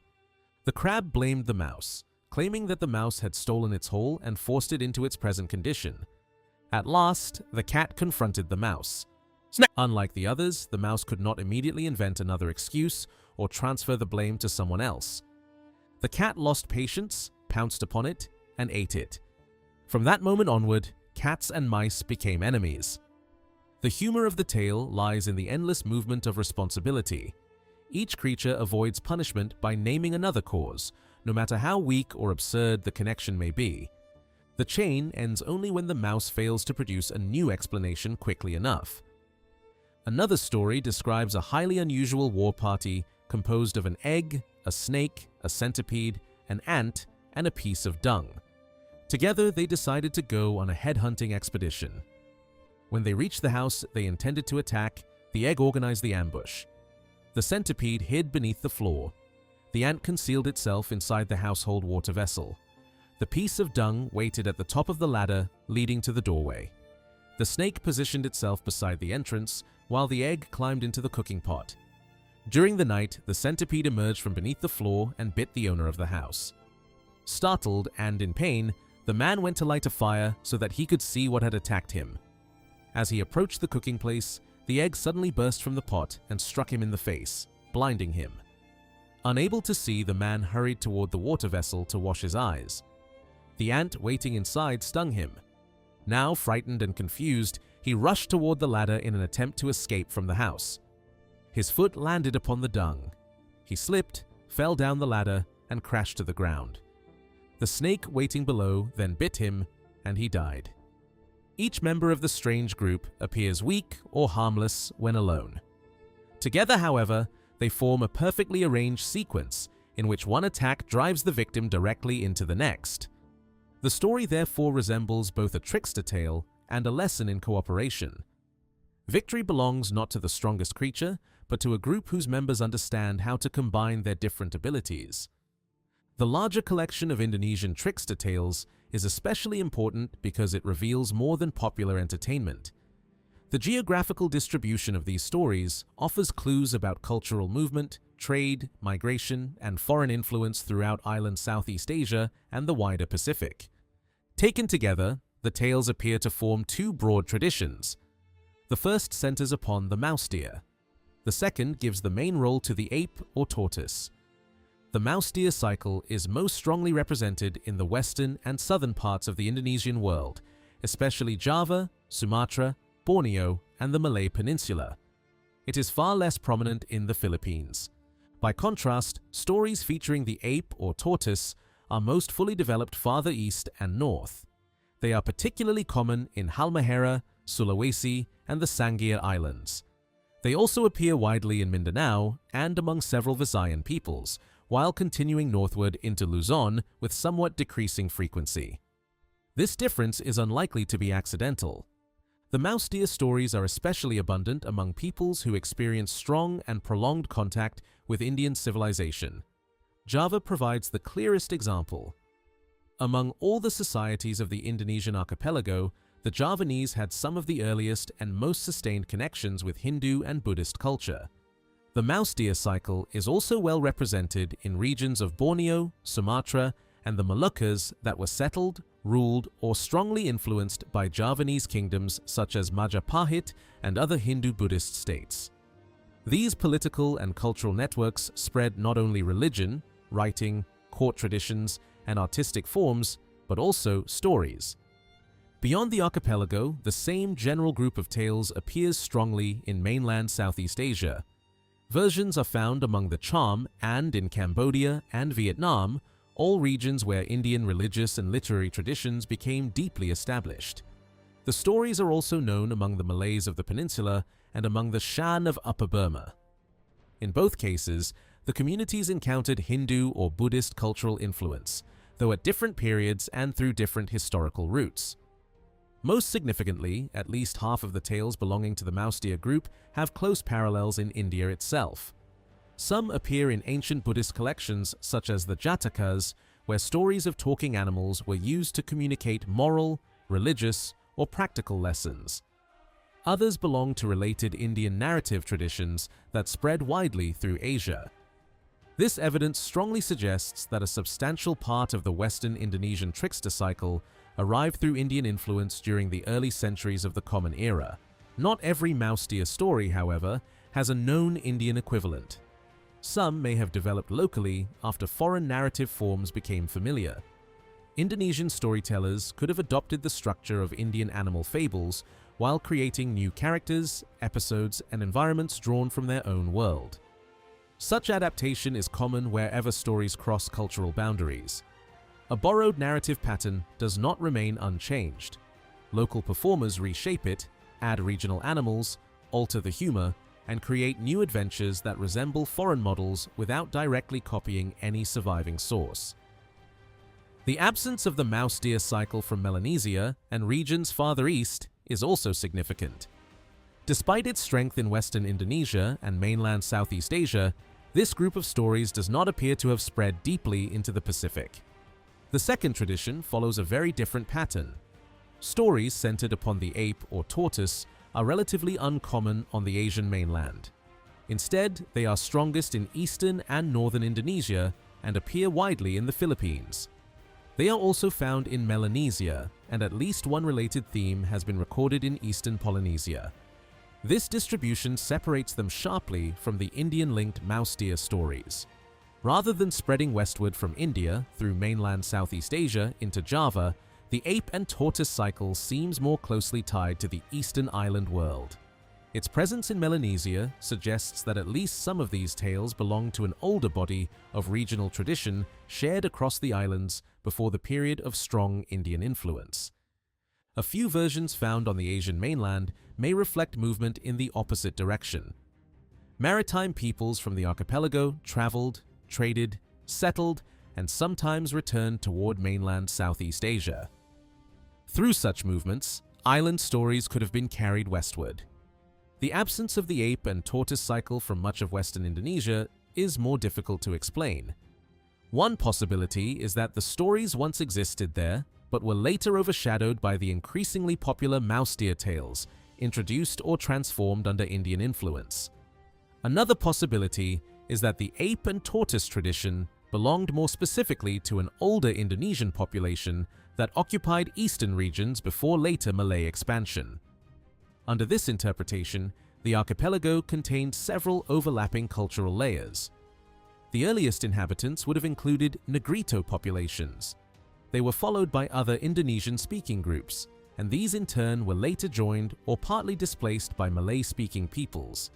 The crab blamed the mouse, claiming that the mouse had stolen its hole and forced it into its present condition. At last, the cat confronted the mouse. Unlike the others, the mouse could not immediately invent another excuse or transfer the blame to someone else. The cat lost patience, pounced upon it, and ate it. From that moment onward, cats and mice became enemies. The humor of the tale lies in the endless movement of responsibility. Each creature avoids punishment by naming another cause, no matter how weak or absurd the connection may be. The chain ends only when the mouse fails to produce a new explanation quickly enough. Another story describes a highly unusual war party composed of an egg, a snake, a centipede, an ant, and a piece of dung. Together, they decided to go on a headhunting expedition. When they reached the house they intended to attack, the egg organized the ambush. The centipede hid beneath the floor. The ant concealed itself inside the household water vessel. The piece of dung waited at the top of the ladder leading to the doorway. The snake positioned itself beside the entrance, while the egg climbed into the cooking pot. During the night, the centipede emerged from beneath the floor and bit the owner of the house. Startled and in pain, the man went to light a fire so that he could see what had attacked him. As he approached the cooking place, the egg suddenly burst from the pot and struck him in the face, blinding him. Unable to see, the man hurried toward the water vessel to wash his eyes. The ant waiting inside stung him. Now, frightened and confused, he rushed toward the ladder in an attempt to escape from the house. His foot landed upon the dung. He slipped, fell down the ladder, and crashed to the ground. The snake waiting below then bit him, and he died. Each member of the strange group appears weak or harmless when alone. Together, however, they form a perfectly arranged sequence in which one attack drives the victim directly into the next. The story therefore resembles both a trickster tale and a lesson in cooperation. Victory belongs not to the strongest creature, but to a group whose members understand how to combine their different abilities. The larger collection of Indonesian trickster tales is especially important because it reveals more than popular entertainment. The geographical distribution of these stories offers clues about cultural movement, trade, migration, and foreign influence throughout island Southeast Asia and the wider Pacific. Taken together, the tales appear to form two broad traditions. The first centers upon the mouse deer. The second gives the main role to the ape or tortoise. The mouse-deer cycle is most strongly represented in the western and southern parts of the Indonesian world, especially Java, Sumatra, Borneo, and the Malay Peninsula. It is far less prominent in the Philippines. By contrast, stories featuring the ape or tortoise are most fully developed farther east and north. They are particularly common in Halmahera, Sulawesi, and the Sangier Islands. They also appear widely in Mindanao and among several Visayan peoples, while continuing northward into Luzon with somewhat decreasing frequency. This difference is unlikely to be accidental. The mouse deer stories are especially abundant among peoples who experience strong and prolonged contact with Indian civilization. Java provides the clearest example. Among all the societies of the Indonesian archipelago, the Javanese had some of the earliest and most sustained connections with Hindu and Buddhist culture. The mouse deer cycle is also well represented in regions of Borneo, Sumatra, and the Moluccas that were settled, ruled, or strongly influenced by Javanese kingdoms such as Majapahit and other Hindu-Buddhist states. These political and cultural networks spread not only religion, writing, court traditions, and artistic forms, but also stories. Beyond the archipelago, the same general group of tales appears strongly in mainland Southeast Asia. Versions are found among the Cham and in Cambodia and Vietnam, all regions where Indian religious and literary traditions became deeply established. The stories are also known among the Malays of the peninsula and among the Shan of Upper Burma. In both cases, the communities encountered Hindu or Buddhist cultural influence, though at different periods and through different historical routes. Most significantly, at least half of the tales belonging to the mouse deer group have close parallels in India itself. Some appear in ancient Buddhist collections such as the Jatakas, where stories of talking animals were used to communicate moral, religious, or practical lessons. Others belong to related Indian narrative traditions that spread widely through Asia. This evidence strongly suggests that a substantial part of the Western Indonesian trickster cycle arrived through Indian influence during the early centuries of the Common Era. Not every mouse deer story, however, has a known Indian equivalent. Some may have developed locally after foreign narrative forms became familiar. Indonesian storytellers could have adopted the structure of Indian animal fables while creating new characters, episodes, and environments drawn from their own world. Such adaptation is common wherever stories cross cultural boundaries. A borrowed narrative pattern does not remain unchanged. Local performers reshape it, add regional animals, alter the humor, and create new adventures that resemble foreign models without directly copying any surviving source. The absence of the mouse deer cycle from Melanesia and regions farther east is also significant. Despite its strength in Western Indonesia and mainland Southeast Asia, this group of stories does not appear to have spread deeply into the Pacific. The second tradition follows a very different pattern. Stories centered upon the ape or tortoise are relatively uncommon on the Asian mainland. Instead, they are strongest in eastern and northern Indonesia and appear widely in the Philippines. They are also found in Melanesia, and at least one related theme has been recorded in eastern Polynesia. This distribution separates them sharply from the Indian-linked mouse deer stories. Rather than spreading westward from India through mainland Southeast Asia into Java, the ape and tortoise cycle seems more closely tied to the eastern island world. Its presence in Melanesia suggests that at least some of these tales belong to an older body of regional tradition shared across the islands before the period of strong Indian influence. A few versions found on the Asian mainland may reflect movement in the opposite direction. Maritime peoples from the archipelago traveled, traded, settled, and sometimes returned toward mainland Southeast Asia. Through such movements, island stories could have been carried westward. The absence of the ape and tortoise cycle from much of Western Indonesia is more difficult to explain. One possibility is that the stories once existed there, but were later overshadowed by the increasingly popular mouse deer tales, introduced or transformed under Indian influence. Another possibility is that the ape and tortoise tradition belonged more specifically to an older Indonesian population that occupied eastern regions before later Malay expansion. Under this interpretation, the archipelago contained several overlapping cultural layers. The earliest inhabitants would have included Negrito populations. They were followed by other Indonesian-speaking groups, and these in turn were later joined or partly displaced by Malay-speaking peoples.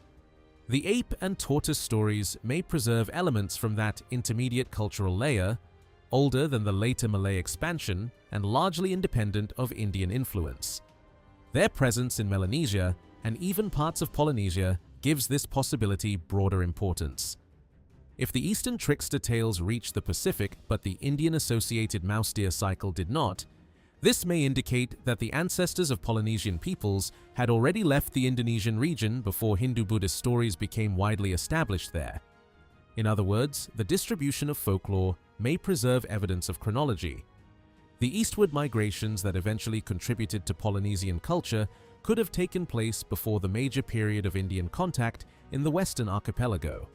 The ape and tortoise stories may preserve elements from that intermediate cultural layer, older than the later Malay expansion and largely independent of Indian influence. Their presence in Melanesia and even parts of Polynesia gives this possibility broader importance. If the eastern trickster tales reached the Pacific but the Indian-associated mouse deer cycle did not, this may indicate that the ancestors of Polynesian peoples had already left the Indonesian region before Hindu-Buddhist stories became widely established there. In other words, the distribution of folklore may preserve evidence of chronology. The eastward migrations that eventually contributed to Polynesian culture could have taken place before the major period of Indian contact in the Western archipelago.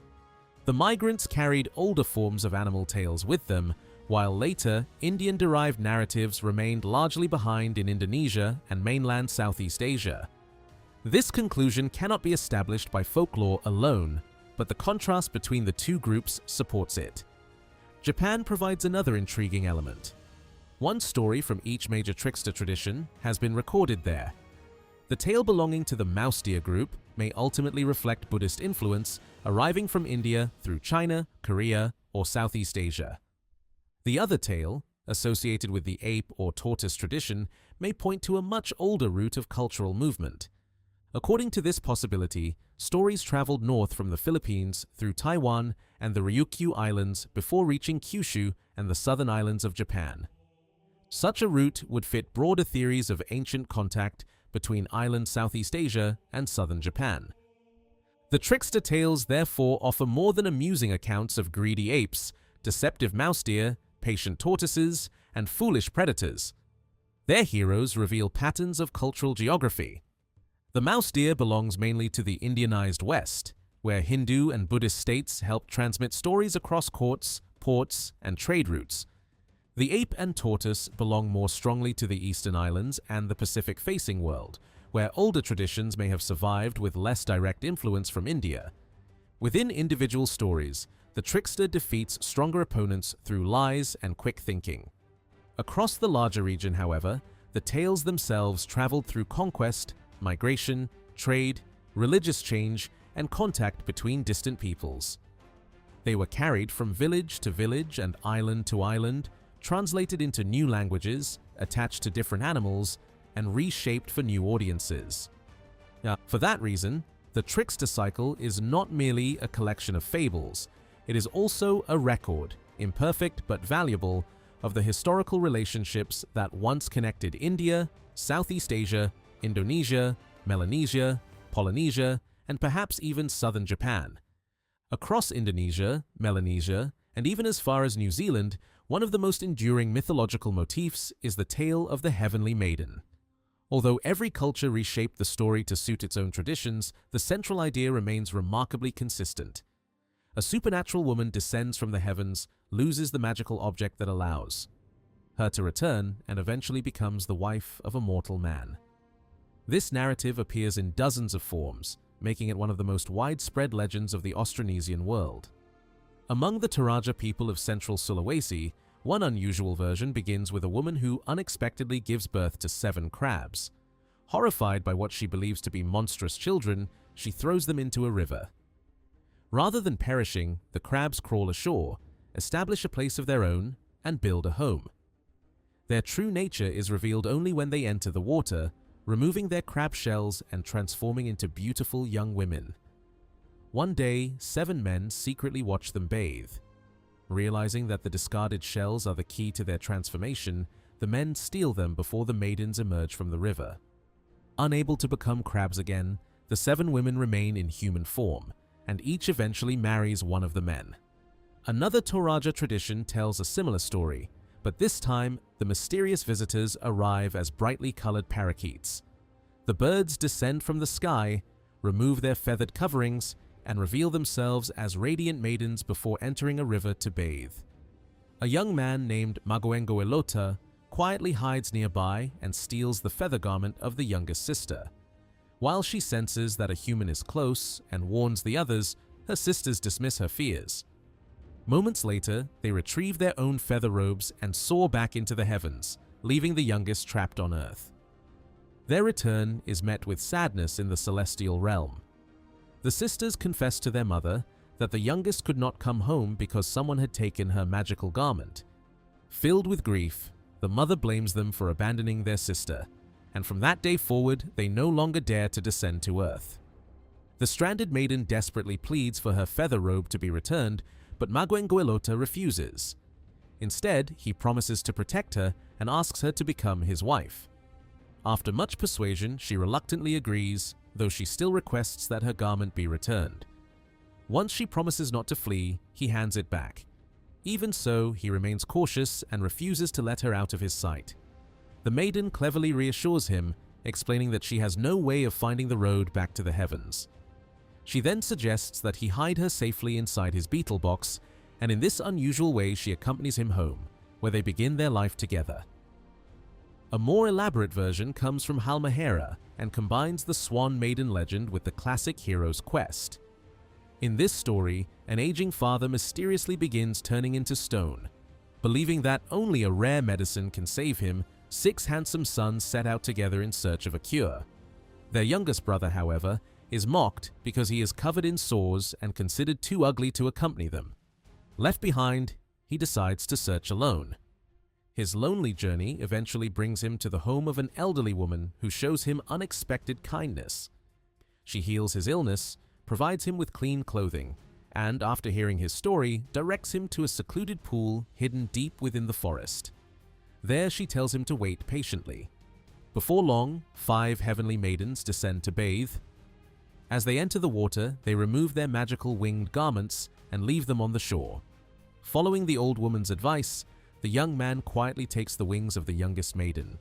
The migrants carried older forms of animal tales with them, while later Indian-derived narratives remained largely behind in Indonesia and mainland Southeast Asia. This conclusion cannot be established by folklore alone, but the contrast between the two groups supports it. Japan provides another intriguing element. One story from each major trickster tradition has been recorded there. The tale belonging to the mouse deer group may ultimately reflect Buddhist influence arriving from India through China, Korea, or Southeast Asia. The other tale, associated with the ape or tortoise tradition, may point to a much older route of cultural movement. According to this possibility, stories traveled north from the Philippines through Taiwan and the Ryukyu Islands before reaching Kyushu and the southern islands of Japan. Such a route would fit broader theories of ancient contact between island Southeast Asia and southern Japan. The trickster tales therefore offer more than amusing accounts of greedy apes, deceptive mouse deer, patient tortoises, and foolish predators. Their heroes reveal patterns of cultural geography. The mouse deer belongs mainly to the Indianized West, where Hindu and Buddhist states help transmit stories across courts, ports, and trade routes. The ape and tortoise belong more strongly to the Eastern Islands and the Pacific-facing world, where older traditions may have survived with less direct influence from India. Within individual stories, the trickster defeats stronger opponents through lies and quick thinking. Across the larger region, however, the tales themselves traveled through conquest, migration, trade, religious change, and contact between distant peoples. They were carried from village to village and island to island, translated into new languages, attached to different animals, and reshaped for new audiences. Now, for that reason, the trickster cycle is not merely a collection of fables, it is also a record, imperfect but valuable, of the historical relationships that once connected India, Southeast Asia, Indonesia, Melanesia, Polynesia, and perhaps even southern Japan. Across Indonesia, Melanesia, and even as far as New Zealand, one of the most enduring mythological motifs is the tale of the Heavenly Maiden. Although every culture reshaped the story to suit its own traditions, the central idea remains remarkably consistent. A supernatural woman descends from the heavens, loses the magical object that allows her to return, and eventually becomes the wife of a mortal man. This narrative appears in dozens of forms, making it one of the most widespread legends of the Austronesian world. Among the Toraja people of central Sulawesi, one unusual version begins with a woman who unexpectedly gives birth to 7 crabs. Horrified by what she believes to be monstrous children, she throws them into a river. Rather than perishing, the crabs crawl ashore, establish a place of their own, and build a home. Their true nature is revealed only when they enter the water, removing their crab shells and transforming into beautiful young women. One day, 7 men secretly watch them bathe. Realizing that the discarded shells are the key to their transformation, the men steal them before the maidens emerge from the river. Unable to become crabs again, the 7 women remain in human form, and each eventually marries one of the men. Another Toraja tradition tells a similar story, but this time the mysterious visitors arrive as brightly colored parakeets. The birds descend from the sky, remove their feathered coverings, and reveal themselves as radiant maidens before entering a river to bathe. A young man named Magoengoelota quietly hides nearby and steals the feather garment of the youngest sister. While she senses that a human is close and warns the others, her sisters dismiss her fears. Moments later, they retrieve their own feather robes and soar back into the heavens, leaving the youngest trapped on Earth. Their return is met with sadness in the celestial realm. The sisters confess to their mother that the youngest could not come home because someone had taken her magical garment. Filled with grief, the mother blames them for abandoning their sister, and from that day forward, they no longer dare to descend to Earth. The stranded maiden desperately pleads for her feather robe to be returned, but Magoengoelota refuses. Instead, he promises to protect her and asks her to become his wife. After much persuasion, she reluctantly agrees, though she still requests that her garment be returned. Once she promises not to flee, he hands it back. Even so, he remains cautious and refuses to let her out of his sight. The maiden cleverly reassures him, explaining that she has no way of finding the road back to the heavens. She then suggests that he hide her safely inside his beetle box, and in this unusual way she accompanies him home, where they begin their life together. A more elaborate version comes from Halmahera and combines the Swan Maiden legend with the classic hero's quest. In this story, an aging father mysteriously begins turning into stone. Believing that only a rare medicine can save him, 6 handsome sons set out together in search of a cure. Their youngest brother, however, is mocked because he is covered in sores and considered too ugly to accompany them. Left behind, he decides to search alone. His lonely journey eventually brings him to the home of an elderly woman who shows him unexpected kindness. She heals his illness, provides him with clean clothing, and after hearing his story, directs him to a secluded pool hidden deep within the forest. There she tells him to wait patiently. Before long, 5 heavenly maidens descend to bathe. As they enter the water, they remove their magical winged garments and leave them on the shore. Following the old woman's advice, the young man quietly takes the wings of the youngest maiden.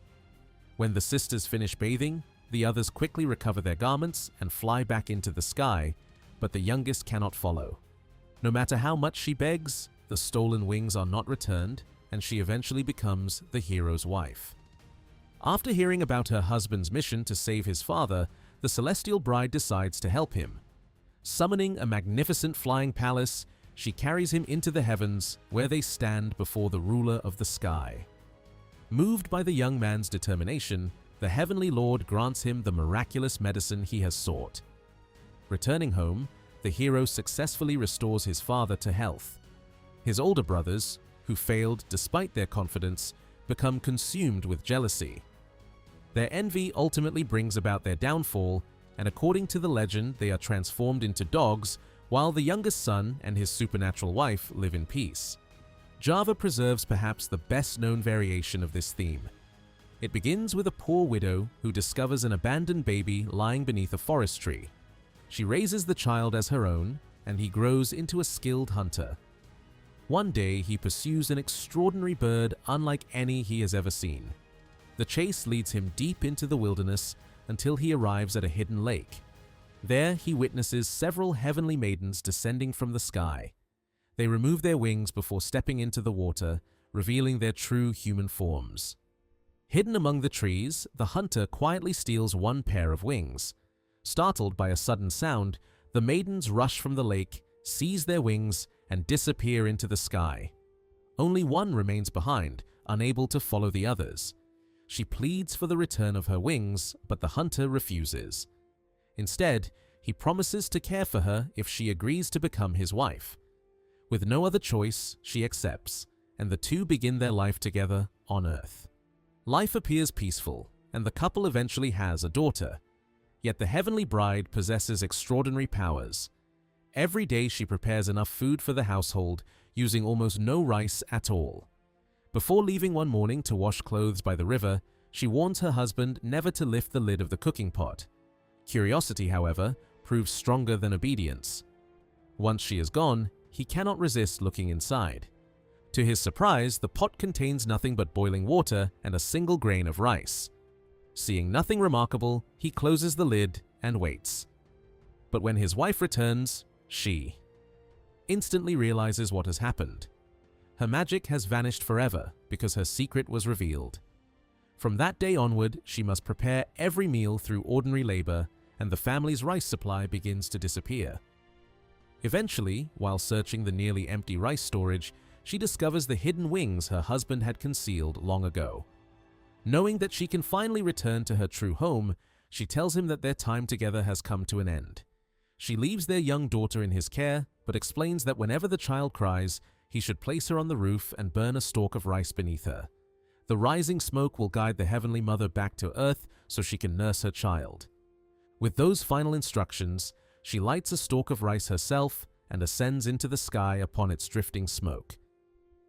When the sisters finish bathing, the others quickly recover their garments and fly back into the sky, but the youngest cannot follow. No matter how much she begs, the stolen wings are not returned, and she eventually becomes the hero's wife. After hearing about her husband's mission to save his father, the celestial bride decides to help him. Summoning a magnificent flying palace, she carries him into the heavens, where they stand before the ruler of the sky. Moved by the young man's determination, the heavenly lord grants him the miraculous medicine he has sought. Returning home, the hero successfully restores his father to health. His older brothers, who failed despite their confidence, become consumed with jealousy. Their envy ultimately brings about their downfall, and according to the legend, they are transformed into dogs, while the youngest son and his supernatural wife live in peace. Java preserves perhaps the best-known variation of this theme. It begins with a poor widow who discovers an abandoned baby lying beneath a forest tree. She raises the child as her own, and he grows into a skilled hunter. One day, he pursues an extraordinary bird unlike any he has ever seen. The chase leads him deep into the wilderness until he arrives at a hidden lake. There, he witnesses several heavenly maidens descending from the sky. They remove their wings before stepping into the water, revealing their true human forms. Hidden among the trees, the hunter quietly steals one pair of wings. Startled by a sudden sound, the maidens rush from the lake, seize their wings, and disappear into the sky. Only one remains behind, unable to follow the others. She pleads for the return of her wings, but the hunter refuses. Instead, he promises to care for her if she agrees to become his wife. With no other choice, she accepts, and the two begin their life together on Earth. Life appears peaceful, and the couple eventually has a daughter. Yet the heavenly bride possesses extraordinary powers. Every day she prepares enough food for the household, using almost no rice at all. Before leaving one morning to wash clothes by the river, she warns her husband never to lift the lid of the cooking pot. Curiosity, however, proves stronger than obedience. Once she is gone, he cannot resist looking inside. To his surprise, the pot contains nothing but boiling water and a single grain of rice. Seeing nothing remarkable, he closes the lid and waits. But when his wife returns, she instantly realizes what has happened. Her magic has vanished forever because her secret was revealed. From that day onward, she must prepare every meal through ordinary labor, and the family's rice supply begins to disappear. Eventually, while searching the nearly empty rice storage, she discovers the hidden wings her husband had concealed long ago. Knowing that she can finally return to her true home, she tells him that their time together has come to an end. She leaves their young daughter in his care, but explains that whenever the child cries, he should place her on the roof and burn a stalk of rice beneath her. The rising smoke will guide the Heavenly Mother back to Earth so she can nurse her child. With those final instructions, she lights a stalk of rice herself and ascends into the sky upon its drifting smoke.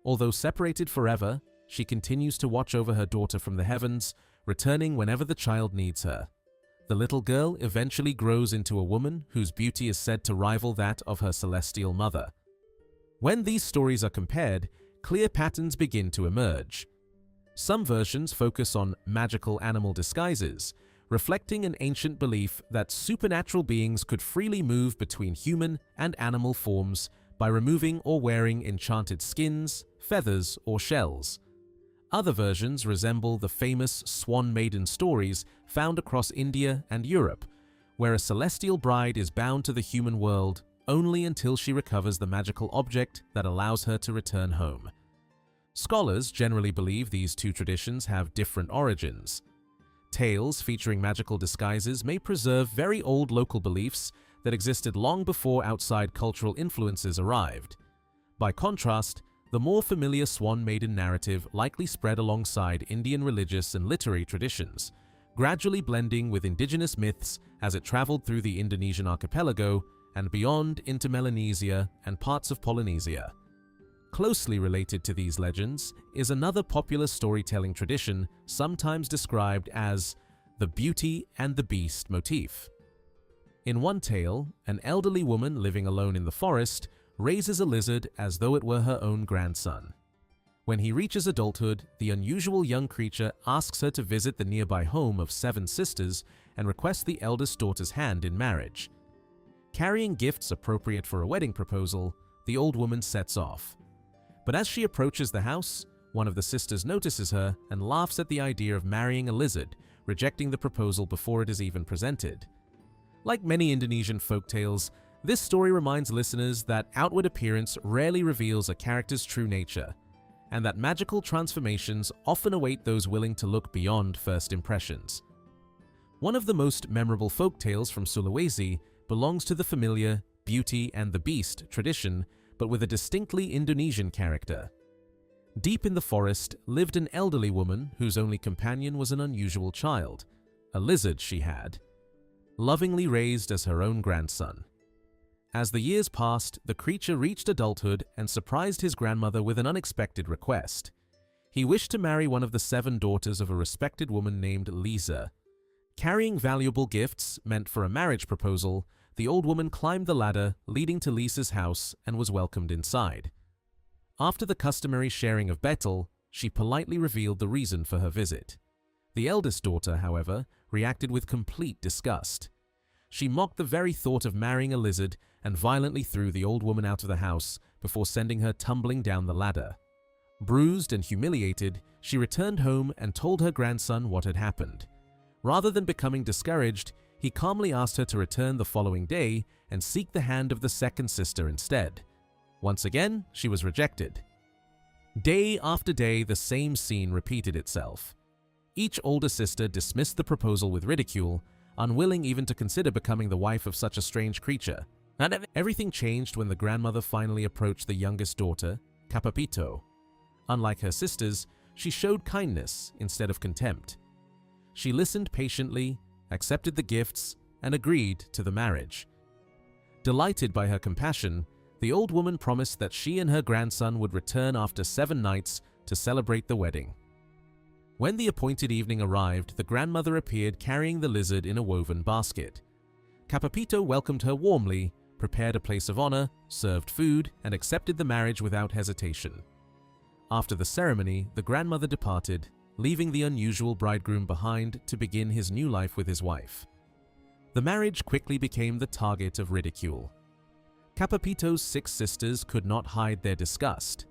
Although separated forever, she continues to watch over her daughter from the heavens, returning whenever the child needs her. The little girl eventually grows into a woman whose beauty is said to rival that of her celestial mother. When these stories are compared, clear patterns begin to emerge. Some versions focus on magical animal disguises, reflecting an ancient belief that supernatural beings could freely move between human and animal forms by removing or wearing enchanted skins, feathers, or shells. Other versions resemble the famous Swan Maiden stories found across India and Europe, where a celestial bride is bound to the human world only until she recovers the magical object that allows her to return home. Scholars generally believe these two traditions have different origins. Tales featuring magical disguises may preserve very old local beliefs that existed long before outside cultural influences arrived. By contrast, the more familiar Swan Maiden narrative likely spread alongside Indian religious and literary traditions, gradually blending with indigenous myths as it traveled through the Indonesian archipelago and beyond into Melanesia and parts of Polynesia. Closely related to these legends is another popular storytelling tradition sometimes described as the Beauty and the Beast motif. In one tale, an elderly woman living alone in the forest raises a lizard as though it were her own grandson. When he reaches adulthood, the unusual young creature asks her to visit the nearby home of 7 sisters and requests the eldest daughter's hand in marriage. Carrying gifts appropriate for a wedding proposal, the old woman sets off. But as she approaches the house, one of the sisters notices her and laughs at the idea of marrying a lizard, rejecting the proposal before it is even presented. Like many Indonesian folktales, this story reminds listeners that outward appearance rarely reveals a character's true nature, and that magical transformations often await those willing to look beyond first impressions. One of the most memorable folktales from Sulawesi belongs to the familiar Beauty and the Beast tradition, but with a distinctly Indonesian character. Deep in the forest lived an elderly woman whose only companion was an unusual child, a lizard she had, lovingly raised as her own grandson. As the years passed, the creature reached adulthood and surprised his grandmother with an unexpected request. He wished to marry one of the 7 daughters of a respected woman named Lisa. Carrying valuable gifts meant for a marriage proposal, the old woman climbed the ladder leading to Lisa's house and was welcomed inside. After the customary sharing of betel, she politely revealed the reason for her visit. The eldest daughter, however, reacted with complete disgust. She mocked the very thought of marrying a lizard and violently threw the old woman out of the house before sending her tumbling down the ladder. Bruised and humiliated, she returned home and told her grandson what had happened. Rather than becoming discouraged, he calmly asked her to return the following day and seek the hand of the second sister instead. Once again, she was rejected. Day after day, the same scene repeated itself. Each older sister dismissed the proposal with ridicule, unwilling even to consider becoming the wife of such a strange creature. Everything changed when the grandmother finally approached the youngest daughter, Kapapito. Unlike her sisters, she showed kindness instead of contempt. She listened patiently, accepted the gifts, and agreed to the marriage. Delighted by her compassion, the old woman promised that she and her grandson would return after 7 nights to celebrate the wedding. When the appointed evening arrived, the grandmother appeared carrying the lizard in a woven basket. Kapapito welcomed her warmly, prepared a place of honor, served food, and accepted the marriage without hesitation. After the ceremony, the grandmother departed, leaving the unusual bridegroom behind to begin his new life with his wife. The marriage quickly became the target of ridicule. Kapapito's 6 sisters could not hide their disgust.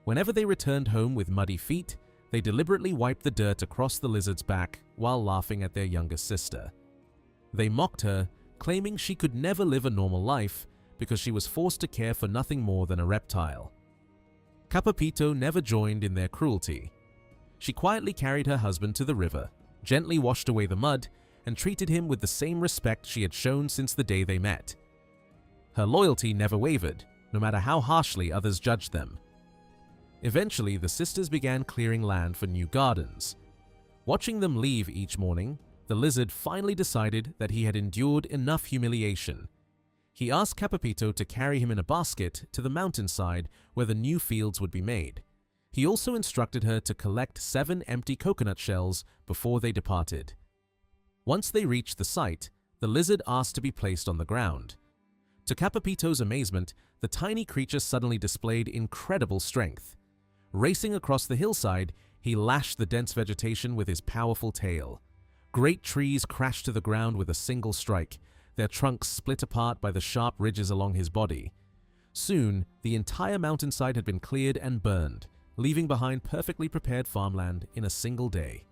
Whenever they returned home with muddy feet, they deliberately wiped the dirt across the lizard's back while laughing at their youngest sister. They mocked her, claiming she could never live a normal life because she was forced to care for nothing more than a reptile. Kapapito never joined in their cruelty. She quietly carried her husband to the river, gently washed away the mud, and treated him with the same respect she had shown since the day they met. Her loyalty never wavered, no matter how harshly others judged them. Eventually, the sisters began clearing land for new gardens. Watching them leave each morning, the lizard finally decided that he had endured enough humiliation. He asked Kapapito to carry him in a basket to the mountainside where the new fields would be made. He also instructed her to collect 7 empty coconut shells before they departed. Once they reached the site, the lizard asked to be placed on the ground. To Kapapito's amazement, the tiny creature suddenly displayed incredible strength. Racing across the hillside, he lashed the dense vegetation with his powerful tail. Great trees crashed to the ground with a single strike, their trunks split apart by the sharp ridges along his body. Soon, the entire mountainside had been cleared and burned, leaving behind perfectly prepared farmland in a single day,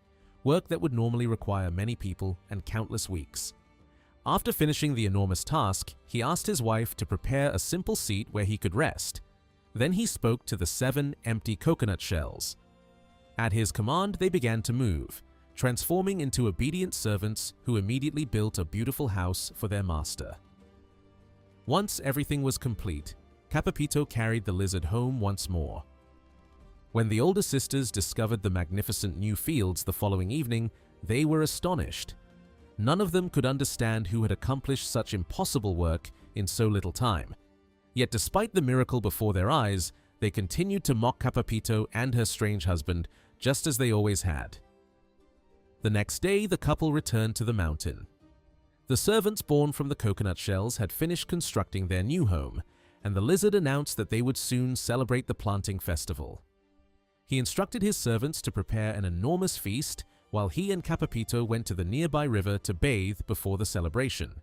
work that would normally require many people and countless weeks. After finishing the enormous task, he asked his wife to prepare a simple seat where he could rest. Then he spoke to the 7 empty coconut shells. At his command, they began to move, transforming into obedient servants who immediately built a beautiful house for their master. Once everything was complete, Kapapito carried the lizard home once more. When the older sisters discovered the magnificent new fields the following evening, they were astonished. None of them could understand who had accomplished such impossible work in so little time. Yet despite the miracle before their eyes, they continued to mock Kapapito and her strange husband, just as they always had. The next day, the couple returned to the mountain. The servants born from the coconut shells had finished constructing their new home, and the lizard announced that they would soon celebrate the planting festival. He instructed his servants to prepare an enormous feast while he and Capapito went to the nearby river to bathe before the celebration.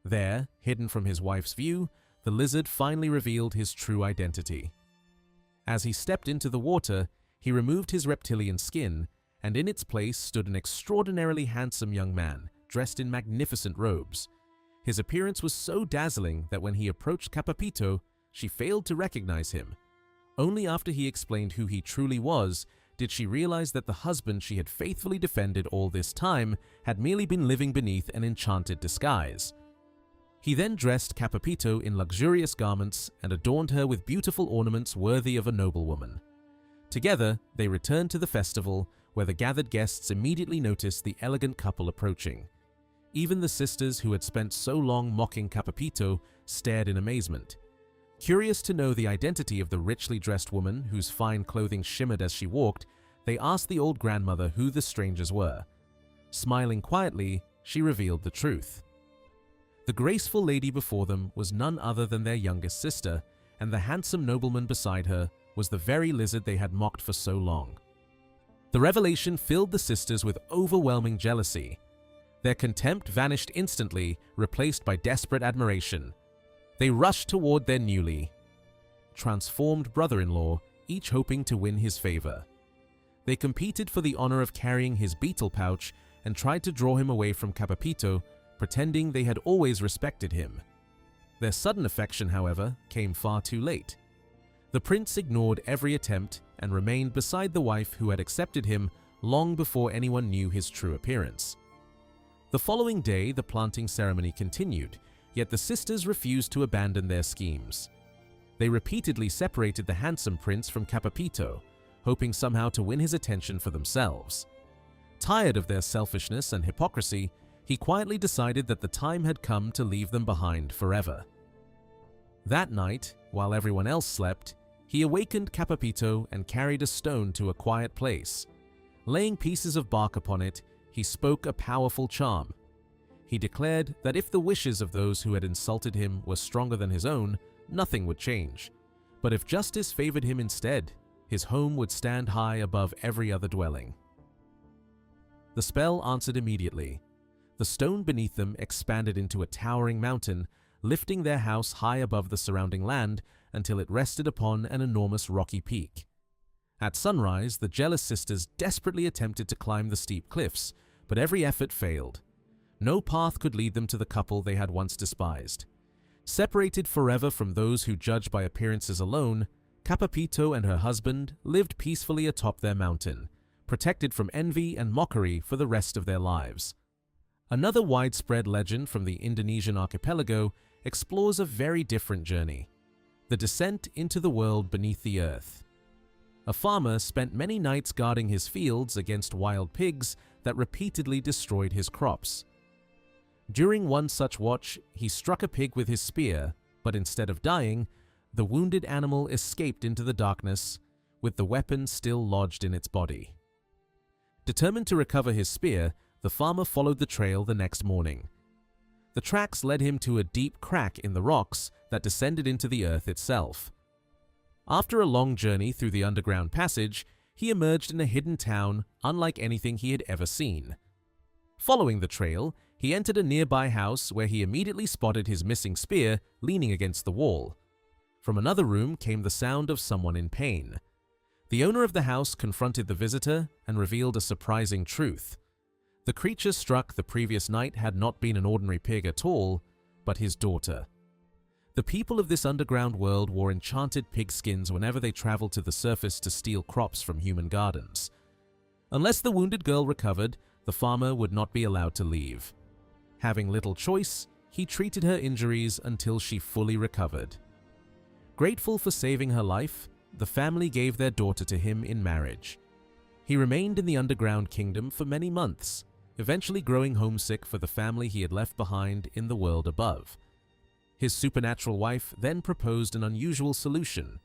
There, hidden from his wife's view, the lizard finally revealed his true identity. As he stepped into the water, he removed his reptilian skin, and in its place stood an extraordinarily handsome young man, dressed in magnificent robes. His appearance was so dazzling that when he approached Capapito, she failed to recognize him. Only after he explained who he truly was did she realize that the husband she had faithfully defended all this time had merely been living beneath an enchanted disguise. He then dressed Capapito in luxurious garments and adorned her with beautiful ornaments worthy of a noblewoman. Together, they returned to the festival, where the gathered guests immediately noticed the elegant couple approaching. Even the sisters who had spent so long mocking Capapito stared in amazement. Curious to know the identity of the richly dressed woman whose fine clothing shimmered as she walked, they asked the old grandmother who the strangers were. Smiling quietly, she revealed the truth. The graceful lady before them was none other than their youngest sister, and the handsome nobleman beside her was the very lizard they had mocked for so long. The revelation filled the sisters with overwhelming jealousy. Their contempt vanished instantly, replaced by desperate admiration. They rushed toward their newly transformed brother-in-law, each hoping to win his favor. They competed for the honor of carrying his beetle pouch and tried to draw him away from Capapito, pretending they had always respected him. Their sudden affection, however, came far too late. The prince ignored every attempt and remained beside the wife who had accepted him long before anyone knew his true appearance. The following day, the planting ceremony continued, yet the sisters refused to abandon their schemes. They repeatedly separated the handsome prince from Capapito, hoping somehow to win his attention for themselves. Tired of their selfishness and hypocrisy, he quietly decided that the time had come to leave them behind forever. That night, while everyone else slept, he awakened Capapito and carried a stone to a quiet place. Laying pieces of bark upon it, he spoke a powerful charm. He declared that if the wishes of those who had insulted him were stronger than his own, nothing would change. But if justice favored him instead, his home would stand high above every other dwelling. The spell answered immediately. The stone beneath them expanded into a towering mountain, lifting their house high above the surrounding land until it rested upon an enormous rocky peak. At sunrise, the jealous sisters desperately attempted to climb the steep cliffs, but every effort failed. No path could lead them to the couple they had once despised. Separated forever from those who judge by appearances alone, Capapito and her husband lived peacefully atop their mountain, protected from envy and mockery for the rest of their lives. Another widespread legend from the Indonesian archipelago explores a very different journey: the descent into the world beneath the earth. A farmer spent many nights guarding his fields against wild pigs that repeatedly destroyed his crops. During one such watch, he struck a pig with his spear, but instead of dying, the wounded animal escaped into the darkness, with the weapon still lodged in its body. Determined to recover his spear, the farmer followed the trail the next morning. The tracks led him to a deep crack in the rocks that descended into the earth itself. After a long journey through the underground passage, he emerged in a hidden town unlike anything he had ever seen. Following the trail, he entered a nearby house where he immediately spotted his missing spear leaning against the wall. From another room came the sound of someone in pain. The owner of the house confronted the visitor and revealed a surprising truth. The creature struck the previous night had not been an ordinary pig at all, but his daughter. The people of this underground world wore enchanted pig skins whenever they traveled to the surface to steal crops from human gardens. Unless the wounded girl recovered, the farmer would not be allowed to leave. Having little choice, he treated her injuries until she fully recovered. Grateful for saving her life, the family gave their daughter to him in marriage. He remained in the underground kingdom for many months, eventually growing homesick for the family he had left behind in the world above. His supernatural wife then proposed an unusual solution.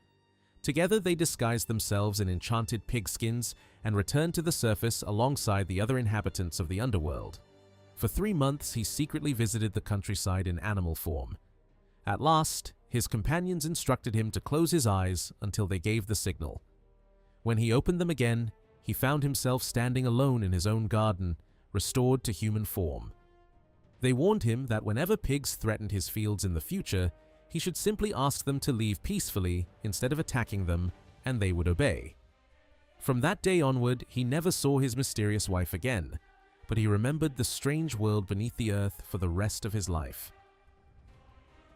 Together they disguised themselves in enchanted pig skins and returned to the surface alongside the other inhabitants of the underworld. For 3 months he secretly visited the countryside in animal form. At last, his companions instructed him to close his eyes until they gave the signal. When he opened them again, he found himself standing alone in his own garden, restored to human form. They warned him that whenever pigs threatened his fields in the future, he should simply ask them to leave peacefully instead of attacking them, and they would obey. From that day onward, he never saw his mysterious wife again, but he remembered the strange world beneath the earth for the rest of his life.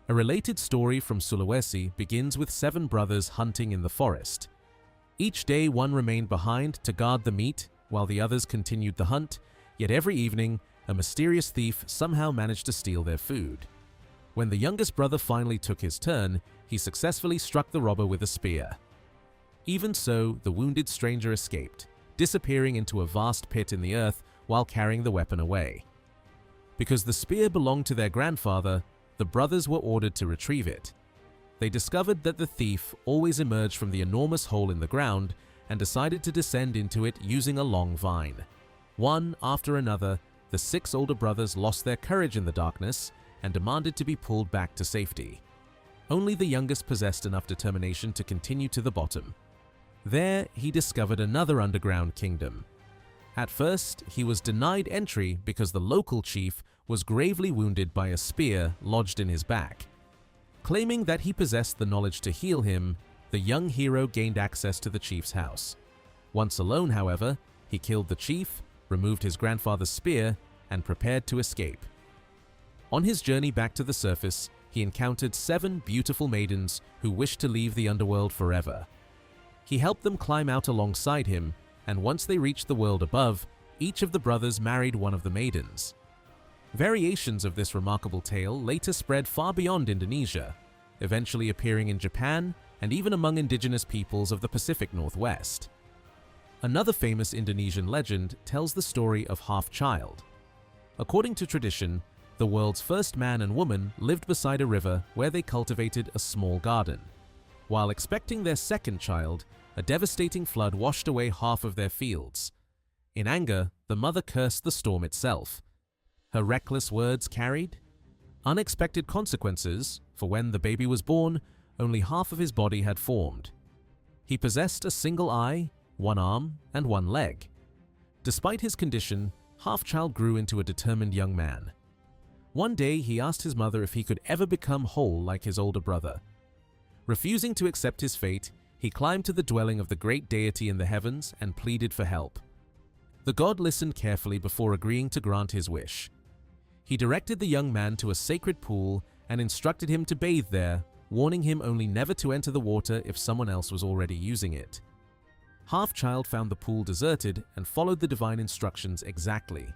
A related story from Sulawesi begins with 7 brothers hunting in the forest. Each day one remained behind to guard the meat while the others continued the hunt, yet every evening a mysterious thief somehow managed to steal their food. When the youngest brother finally took his turn, he successfully struck the robber with a spear. Even so, the wounded stranger escaped, disappearing into a vast pit in the earth while carrying the weapon away. Because the spear belonged to their grandfather, the brothers were ordered to retrieve it. They discovered that the thief always emerged from the enormous hole in the ground and decided to descend into it using a long vine. One after another, the 6 older brothers lost their courage in the darkness and demanded to be pulled back to safety. Only the youngest possessed enough determination to continue to the bottom. There, he discovered another underground kingdom. At first, he was denied entry because the local chief was gravely wounded by a spear lodged in his back. Claiming that he possessed the knowledge to heal him, the young hero gained access to the chief's house. Once alone, however, he killed the chief, removed his grandfather's spear, and prepared to escape. On his journey back to the surface, he encountered 7 beautiful maidens who wished to leave the underworld forever. He helped them climb out alongside him, and once they reached the world above, each of the brothers married one of the maidens. Variations of this remarkable tale later spread far beyond Indonesia, eventually appearing in Japan and even among indigenous peoples of the Pacific Northwest. Another famous Indonesian legend tells the story of Half-Child. According to tradition, the world's first man and woman lived beside a river where they cultivated a small garden. While expecting their second child, a devastating flood washed away half of their fields. In anger, the mother cursed the storm itself. Her reckless words carried unexpected consequences, for when the baby was born, only half of his body had formed. He possessed a single eye, 1 arm, and 1 leg. Despite his condition, Half-Child grew into a determined young man. One day, he asked his mother if he could ever become whole like his older brother. Refusing to accept his fate, he climbed to the dwelling of the great deity in the heavens and pleaded for help. The god listened carefully before agreeing to grant his wish. He directed the young man to a sacred pool and instructed him to bathe there, warning him only never to enter the water if someone else was already using it. Half-Child found the pool deserted and followed the divine instructions exactly.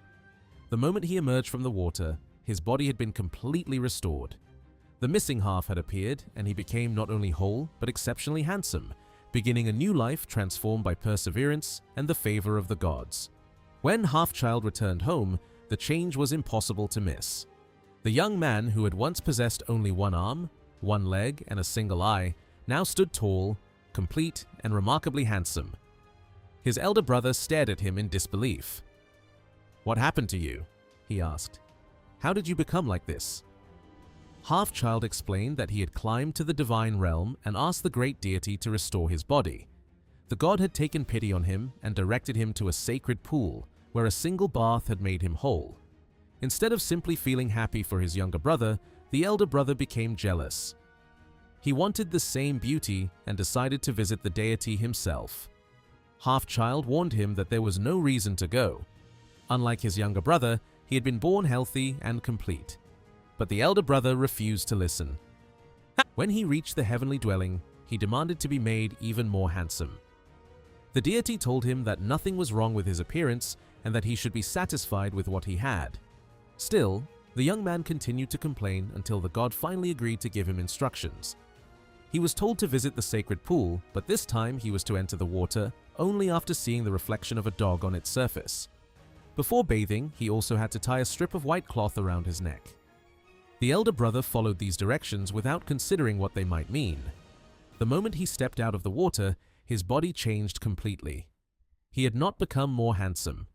The moment he emerged from the water, his body had been completely restored. The missing half had appeared, and he became not only whole, but exceptionally handsome, beginning a new life transformed by perseverance and the favor of the gods. When Half-Child returned home, the change was impossible to miss. The young man who had once possessed only 1 arm, 1 leg, and a single eye, now stood tall, complete, and remarkably handsome. His elder brother stared at him in disbelief. "What happened to you?" he asked. "How did you become like this?" Half-Child explained that he had climbed to the divine realm and asked the great deity to restore his body. The god had taken pity on him and directed him to a sacred pool, where a single bath had made him whole. Instead of simply feeling happy for his younger brother, the elder brother became jealous. He wanted the same beauty and decided to visit the deity himself. Half-Child warned him that there was no reason to go. Unlike his younger brother, he had been born healthy and complete. But the elder brother refused to listen. When he reached the heavenly dwelling, he demanded to be made even more handsome. The deity told him that nothing was wrong with his appearance and that he should be satisfied with what he had. Still, the young man continued to complain until the god finally agreed to give him instructions. He was told to visit the sacred pool, but this time he was to enter the water only after seeing the reflection of a dog on its surface. Before bathing, he also had to tie a strip of white cloth around his neck. The elder brother followed these directions without considering what they might mean. The moment he stepped out of the water, his body changed completely. He had not become more handsome.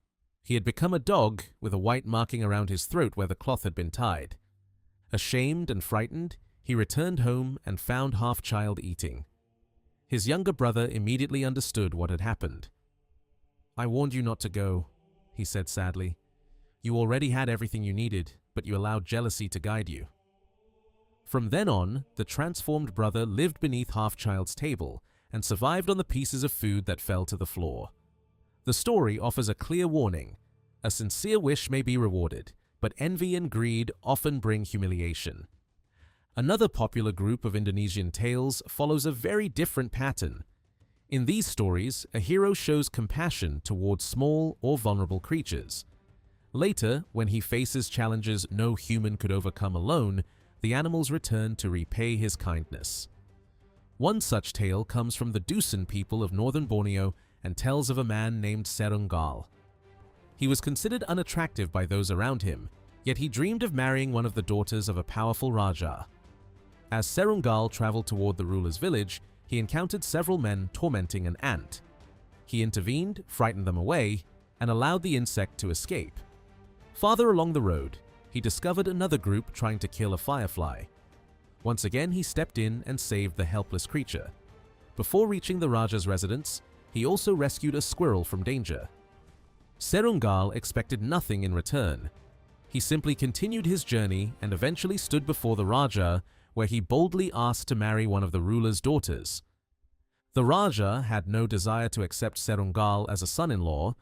He had become a dog with a white marking around his throat where the cloth had been tied. Ashamed and frightened, he returned home and found Half-Child eating. His younger brother immediately understood what had happened. "I warned you not to go," he said sadly. "You already had everything you needed, but you allowed jealousy to guide you." From then on, the transformed brother lived beneath Half-Child's table and survived on the pieces of food that fell to the floor. The story offers a clear warning. A sincere wish may be rewarded, but envy and greed often bring humiliation. Another popular group of Indonesian tales follows a very different pattern. In these stories, a hero shows compassion towards small or vulnerable creatures. Later, when he faces challenges no human could overcome alone, the animals return to repay his kindness. One such tale comes from the Dusun people of northern Borneo and tells of a man named Serunggal. He was considered unattractive by those around him, yet he dreamed of marrying one of the daughters of a powerful Raja. As Serunggal traveled toward the ruler's village, he encountered several men tormenting an ant. He intervened, frightened them away, and allowed the insect to escape. Farther along the road, he discovered another group trying to kill a firefly. Once again, he stepped in and saved the helpless creature. Before reaching the Raja's residence, he also rescued a squirrel from danger. Serunggal expected nothing in return. He simply continued his journey and eventually stood before the Raja, where he boldly asked to marry one of the ruler's daughters. The Raja had no desire to accept Serunggal as a son-in-law.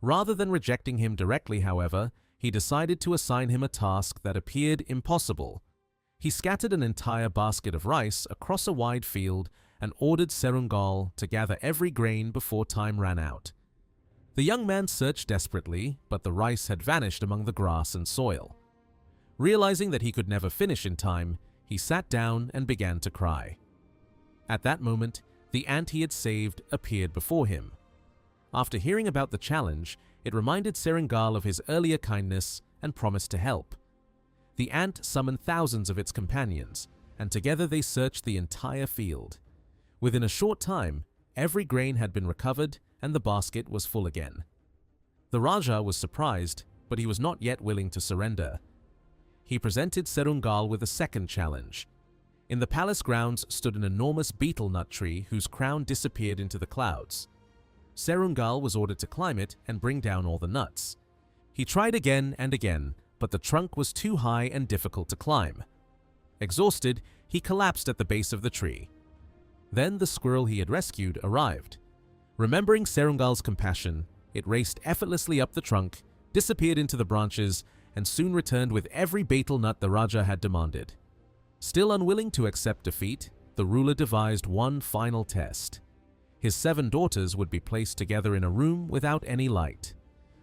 Rather than rejecting him directly, however, he decided to assign him a task that appeared impossible. He scattered an entire basket of rice across a wide field and ordered Serunggal to gather every grain before time ran out. The young man searched desperately, but the rice had vanished among the grass and soil. Realizing that he could never finish in time, he sat down and began to cry. At that moment, the ant he had saved appeared before him. After hearing about the challenge, it reminded Serunggal of his earlier kindness and promised to help. The ant summoned thousands of its companions, and together they searched the entire field. Within a short time, every grain had been recovered and the basket was full again. The Raja was surprised, but he was not yet willing to surrender. He presented Serunggal with a second challenge. In the palace grounds stood an enormous betel nut tree whose crown disappeared into the clouds. Serunggal was ordered to climb it and bring down all the nuts. He tried again and again, but the trunk was too high and difficult to climb. Exhausted, he collapsed at the base of the tree. Then the squirrel he had rescued arrived. Remembering Serungal's compassion, it raced effortlessly up the trunk, disappeared into the branches, and soon returned with every betel nut the Raja had demanded. Still unwilling to accept defeat, the ruler devised one final test. His 7 daughters would be placed together in a room without any light.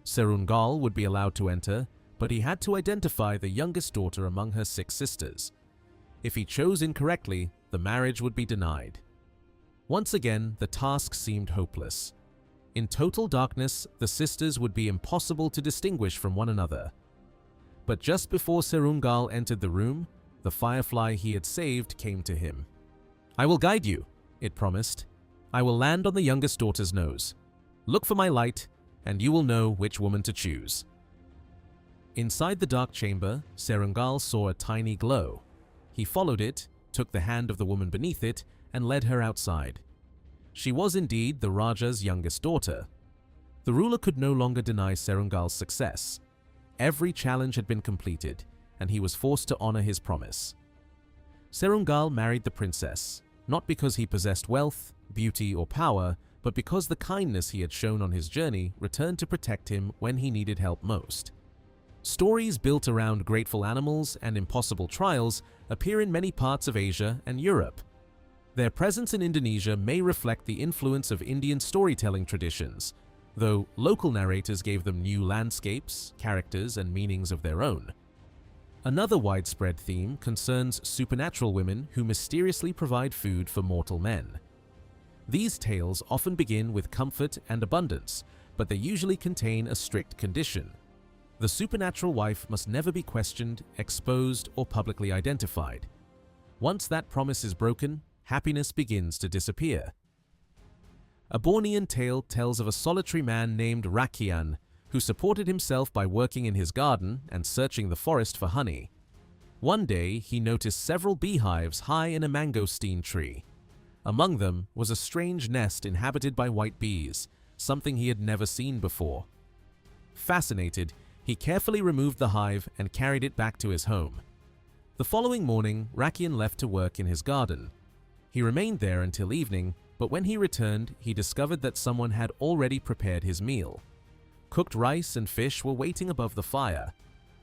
Serungal would be allowed to enter, but he had to identify the youngest daughter among her 6 sisters. If he chose incorrectly, the marriage would be denied. Once again, the task seemed hopeless. In total darkness, the sisters would be impossible to distinguish from one another. But just before Serungal entered the room, the firefly he had saved came to him. "I will guide you," it promised. "I will land on the youngest daughter's nose. Look for my light, and you will know which woman to choose." Inside the dark chamber, Serungal saw a tiny glow. He followed it, took the hand of the woman beneath it, and led her outside. She was indeed the Raja's youngest daughter. The ruler could no longer deny Serungal's success. Every challenge had been completed, and he was forced to honor his promise. Serungal married the princess, not because he possessed wealth, beauty, or power, but because the kindness he had shown on his journey returned to protect him when he needed help most. Stories built around grateful animals and impossible trials appear in many parts of Asia and Europe. Their presence in Indonesia may reflect the influence of Indian storytelling traditions, though local narrators gave them new landscapes, characters, and meanings of their own. Another widespread theme concerns supernatural women who mysteriously provide food for mortal men. These tales often begin with comfort and abundance, but they usually contain a strict condition. The supernatural wife must never be questioned, exposed, or publicly identified. Once that promise is broken, happiness begins to disappear. A Bornean tale tells of a solitary man named Rakian, who supported himself by working in his garden and searching the forest for honey. One day, he noticed several beehives high in a mangosteen tree. Among them was a strange nest inhabited by white bees, something he had never seen before. Fascinated, he carefully removed the hive and carried it back to his home. The following morning, Rakian left to work in his garden. He remained there until evening, but when he returned, he discovered that someone had already prepared his meal. Cooked rice and fish were waiting above the fire.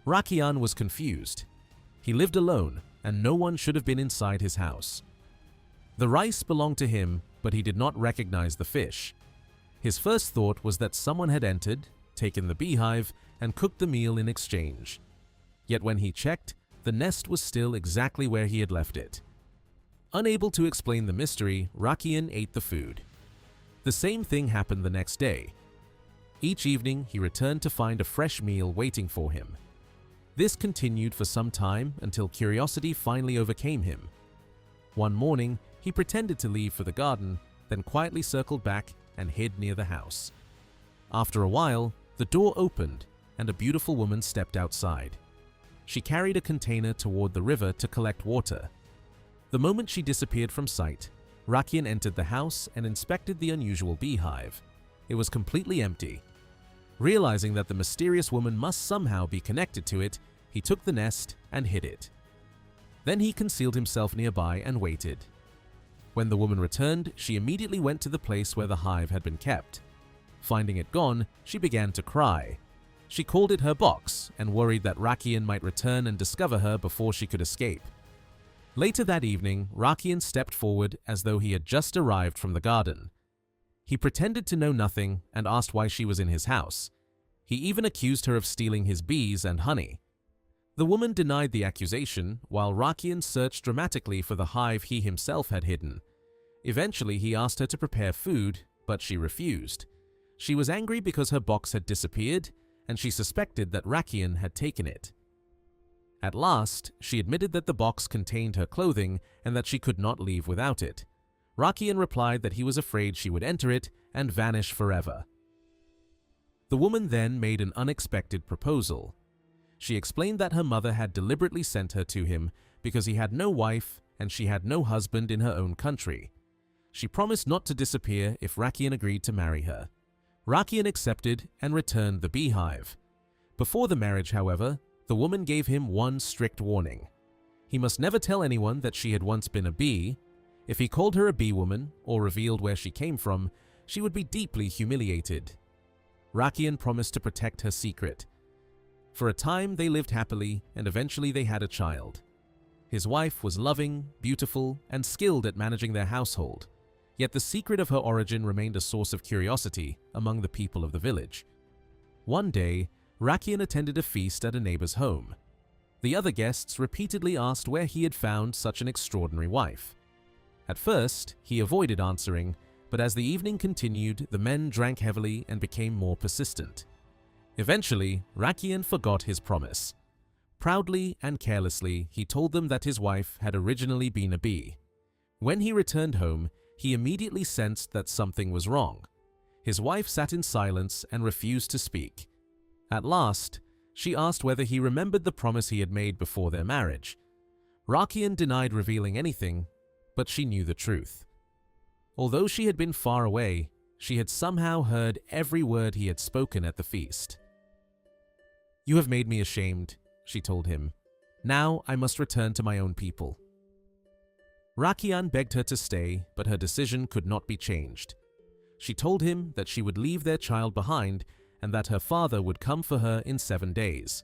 Rakian was confused. He lived alone, and no one should have been inside his house. The rice belonged to him, but he did not recognize the fish. His first thought was that someone had entered, taken the beehive, and cooked the meal in exchange. Yet when he checked, the nest was still exactly where he had left it. Unable to explain the mystery, Rakian ate the food. The same thing happened the next day. Each evening, he returned to find a fresh meal waiting for him. This continued for some time until curiosity finally overcame him. One morning, he pretended to leave for the garden, then quietly circled back and hid near the house. After a while, the door opened and a beautiful woman stepped outside. She carried a container toward the river to collect water. The moment she disappeared from sight, Rakian entered the house and inspected the unusual beehive. It was completely empty. Realizing that the mysterious woman must somehow be connected to it, he took the nest and hid it. Then he concealed himself nearby and waited. When the woman returned, she immediately went to the place where the hive had been kept. Finding it gone, she began to cry. She called it her box and worried that Rakian might return and discover her before she could escape. Later that evening, Rakian stepped forward as though he had just arrived from the garden. He pretended to know nothing and asked why she was in his house. He even accused her of stealing his bees and honey. The woman denied the accusation, while Rakian searched dramatically for the hive he himself had hidden. Eventually, he asked her to prepare food, but she refused. She was angry because her box had disappeared, and she suspected that Rakian had taken it. At last, she admitted that the box contained her clothing and that she could not leave without it. Rakian replied that he was afraid she would enter it and vanish forever. The woman then made an unexpected proposal. She explained that her mother had deliberately sent her to him because he had no wife and she had no husband in her own country. She promised not to disappear if Rakian agreed to marry her. Rakian accepted and returned the beehive. Before the marriage, however, the woman gave him one strict warning. He must never tell anyone that she had once been a bee. If he called her a bee woman or revealed where she came from, she would be deeply humiliated. Rakian promised to protect her secret. For a time, they lived happily and eventually they had a child. His wife was loving, beautiful, and skilled at managing their household. Yet the secret of her origin remained a source of curiosity among the people of the village. One day, Rakian attended a feast at a neighbor's home. The other guests repeatedly asked where he had found such an extraordinary wife. At first, he avoided answering, but as the evening continued, the men drank heavily and became more persistent. Eventually, Rakian forgot his promise. Proudly and carelessly, he told them that his wife had originally been a bee. When he returned home, he immediately sensed that something was wrong. His wife sat in silence and refused to speak. At last, she asked whether he remembered the promise he had made before their marriage. Rakian denied revealing anything, but she knew the truth. Although she had been far away, she had somehow heard every word he had spoken at the feast. "You have made me ashamed," she told him. "Now I must return to my own people." Rakian begged her to stay, but her decision could not be changed. She told him that she would leave their child behind and that her father would come for her in 7 days.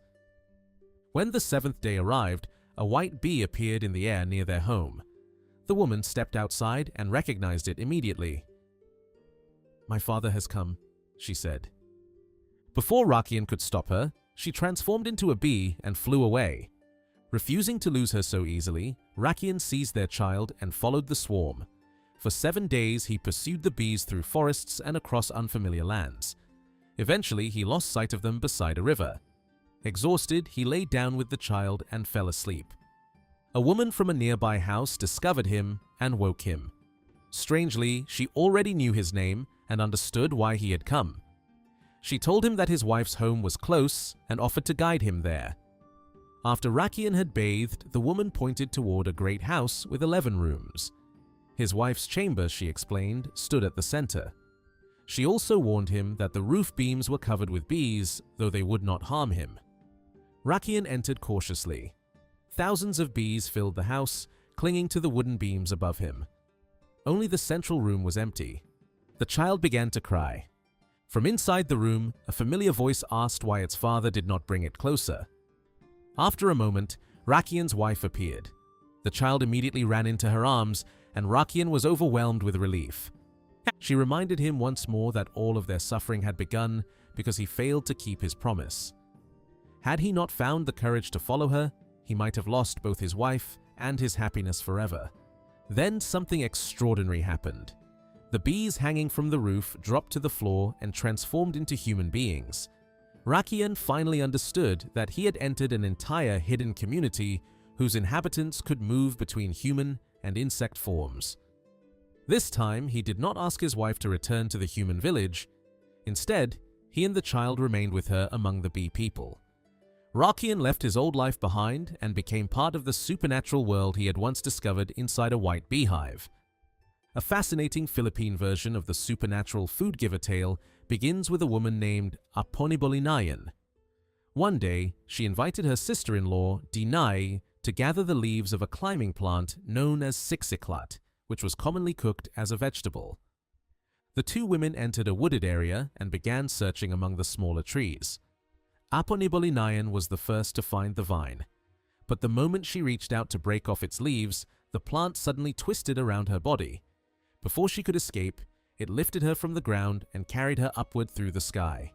When the 7th day arrived, a white bee appeared in the air near their home. The woman stepped outside and recognized it immediately. "My father has come," she said. Before Rakian could stop her, she transformed into a bee and flew away. Refusing to lose her so easily, Rakian seized their child and followed the swarm. For 7 days, he pursued the bees through forests and across unfamiliar lands. Eventually, he lost sight of them beside a river. Exhausted, he lay down with the child and fell asleep. A woman from a nearby house discovered him and woke him. Strangely, she already knew his name and understood why he had come. She told him that his wife's home was close and offered to guide him there. After Rakian had bathed, the woman pointed toward a great house with 11 rooms. His wife's chamber, she explained, stood at the center. She also warned him that the roof beams were covered with bees, though they would not harm him. Rakian entered cautiously. Thousands of bees filled the house, clinging to the wooden beams above him. Only the central room was empty. The child began to cry. From inside the room, a familiar voice asked why its father did not bring it closer. After a moment, Rakian's wife appeared. The child immediately ran into her arms, and Rakian was overwhelmed with relief. She reminded him once more that all of their suffering had begun because he failed to keep his promise. Had he not found the courage to follow her, he might have lost both his wife and his happiness forever. Then something extraordinary happened. The bees hanging from the roof dropped to the floor and transformed into human beings. Rakian finally understood that he had entered an entire hidden community whose inhabitants could move between human and insect forms. This time, he did not ask his wife to return to the human village. Instead, he and the child remained with her among the bee people. Rakian left his old life behind and became part of the supernatural world he had once discovered inside a white beehive. A fascinating Philippine version of the supernatural food giver tale begins with a woman named Aponibolinayan. One day, she invited her sister-in-law, Dinay, to gather the leaves of a climbing plant known as siksiklat, which was commonly cooked as a vegetable. The two women entered a wooded area and began searching among the smaller trees. Aponibolinayan was the first to find the vine, but the moment she reached out to break off its leaves, the plant suddenly twisted around her body. Before she could escape, it lifted her from the ground and carried her upward through the sky.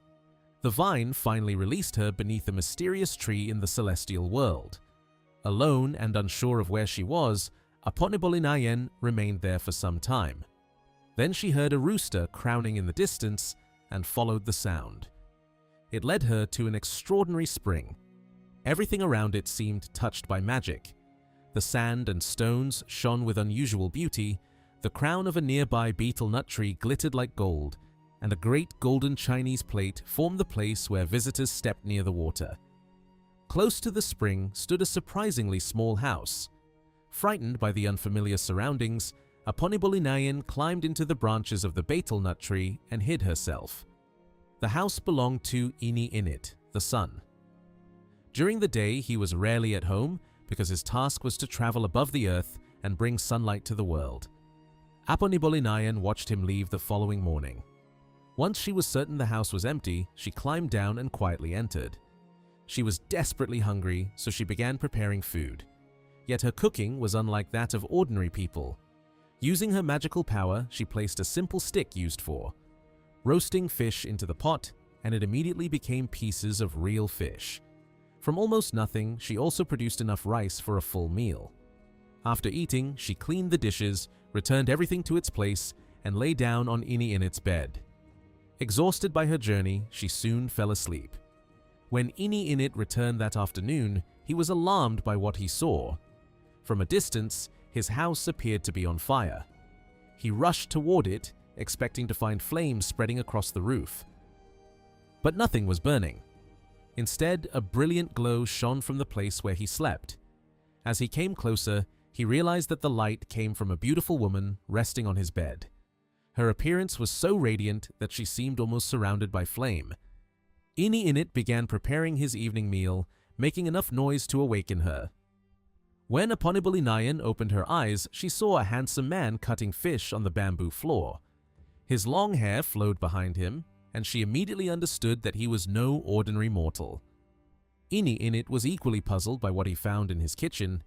The vine finally released her beneath a mysterious tree in the celestial world. Alone and unsure of where she was, Aponibolinayan remained there for some time. Then she heard a rooster crowing in the distance and followed the sound. It led her to an extraordinary spring. Everything around it seemed touched by magic. The sand and stones shone with unusual beauty, the crown of a nearby betel nut tree glittered like gold, and a great golden Chinese plate formed the place where visitors stepped near the water. Close to the spring stood a surprisingly small house. Frightened by the unfamiliar surroundings, Aponibolinayan climbed into the branches of the betel nut tree and hid herself. The house belonged to Ini-Init, the sun. During the day, he was rarely at home because his task was to travel above the earth and bring sunlight to the world. Aponibolinayan watched him leave the following morning. Once she was certain the house was empty, she climbed down and quietly entered. She was desperately hungry, so she began preparing food. Yet her cooking was unlike that of ordinary people. Using her magical power, she placed a simple stick used for roasting fish into the pot, and it immediately became pieces of real fish. From almost nothing, she also produced enough rice for a full meal. After eating, she cleaned the dishes, returned everything to its place, and lay down on Ini-Init's bed. Exhausted by her journey, she soon fell asleep. When Ini-Init returned that afternoon, he was alarmed by what he saw. From a distance, his house appeared to be on fire. He rushed toward it, expecting to find flames spreading across the roof. But nothing was burning. Instead, a brilliant glow shone from the place where he slept. As he came closer, he realized that the light came from a beautiful woman resting on his bed. Her appearance was so radiant that she seemed almost surrounded by flame. Ini-Init began preparing his evening meal, making enough noise to awaken her. When Aponibolinayan opened her eyes, she saw a handsome man cutting fish on the bamboo floor. His long hair flowed behind him, and she immediately understood that he was no ordinary mortal. Ini-Init was equally puzzled by what he found in his kitchen.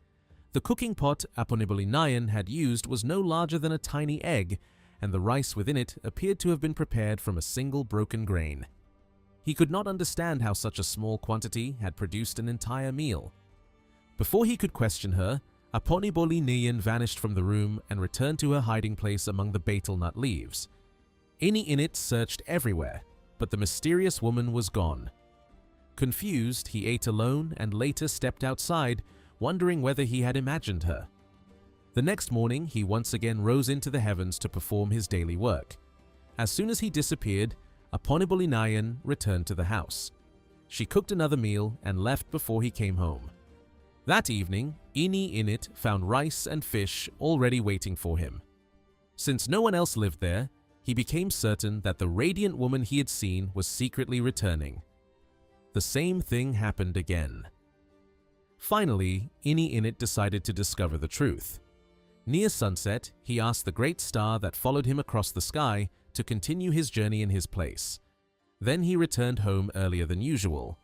The cooking pot Aponibolinayan had used was no larger than a tiny egg, and the rice within it appeared to have been prepared from a single broken grain. He could not understand how such a small quantity had produced an entire meal. Before he could question her, Aponibolinayan vanished from the room and returned to her hiding place among the betel nut leaves. Ini-Init searched everywhere, but the mysterious woman was gone. Confused, he ate alone and later stepped outside, wondering whether he had imagined her. The next morning, he once again rose into the heavens to perform his daily work. As soon as he disappeared, Aponibolinayan returned to the house. She cooked another meal and left before he came home. That evening, Ini-Init found rice and fish already waiting for him. Since no one else lived there, he became certain that the radiant woman he had seen was secretly returning. The same thing happened again. Finally, Ini Init decided to discover the truth. Near sunset, he asked the great star that followed him across the sky to continue his journey in his place. Then he returned home earlier than usual.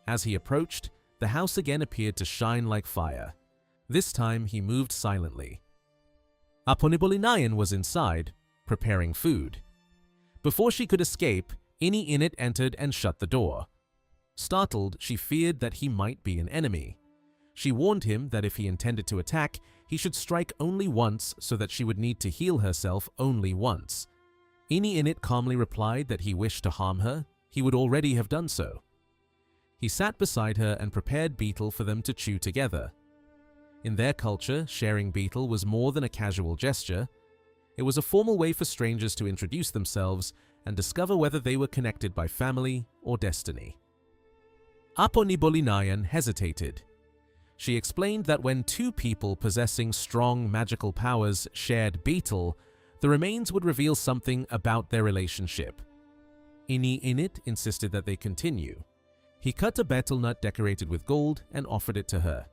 As he approached, the house again appeared to shine like fire. This time he moved silently. Aponibolinayan was inside, preparing food. Before she could escape, Ini Init entered and shut the door. Startled, she feared that he might be an enemy. She warned him that if he intended to attack, he should strike only once so that she would need to heal herself only once. Ini Init calmly replied that he wished to harm her, he would already have done so. He sat beside her and prepared betel for them to chew together. In their culture, sharing betel was more than a casual gesture. It was a formal way for strangers to introduce themselves and discover whether they were connected by family or destiny. Aponibolinayan hesitated. She explained that when two people possessing strong magical powers shared betel, the remains would reveal something about their relationship. Ini Init insisted that they continue. He cut a betel nut decorated with gold and offered it to her.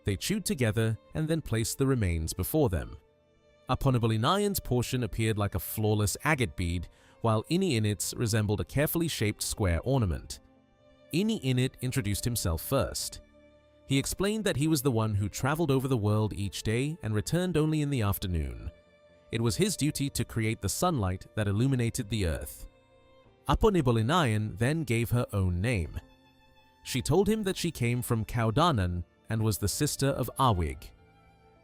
They chewed together and then placed the remains before them. Aponibolinayan's portion appeared like a flawless agate bead, while Ini Init's resembled a carefully shaped square ornament. Ini Init introduced himself first. He explained that he was the one who traveled over the world each day and returned only in the afternoon. It was his duty to create the sunlight that illuminated the earth. Aponibolinayan then gave her own name. She told him that she came from Kaudanan and was the sister of Awig.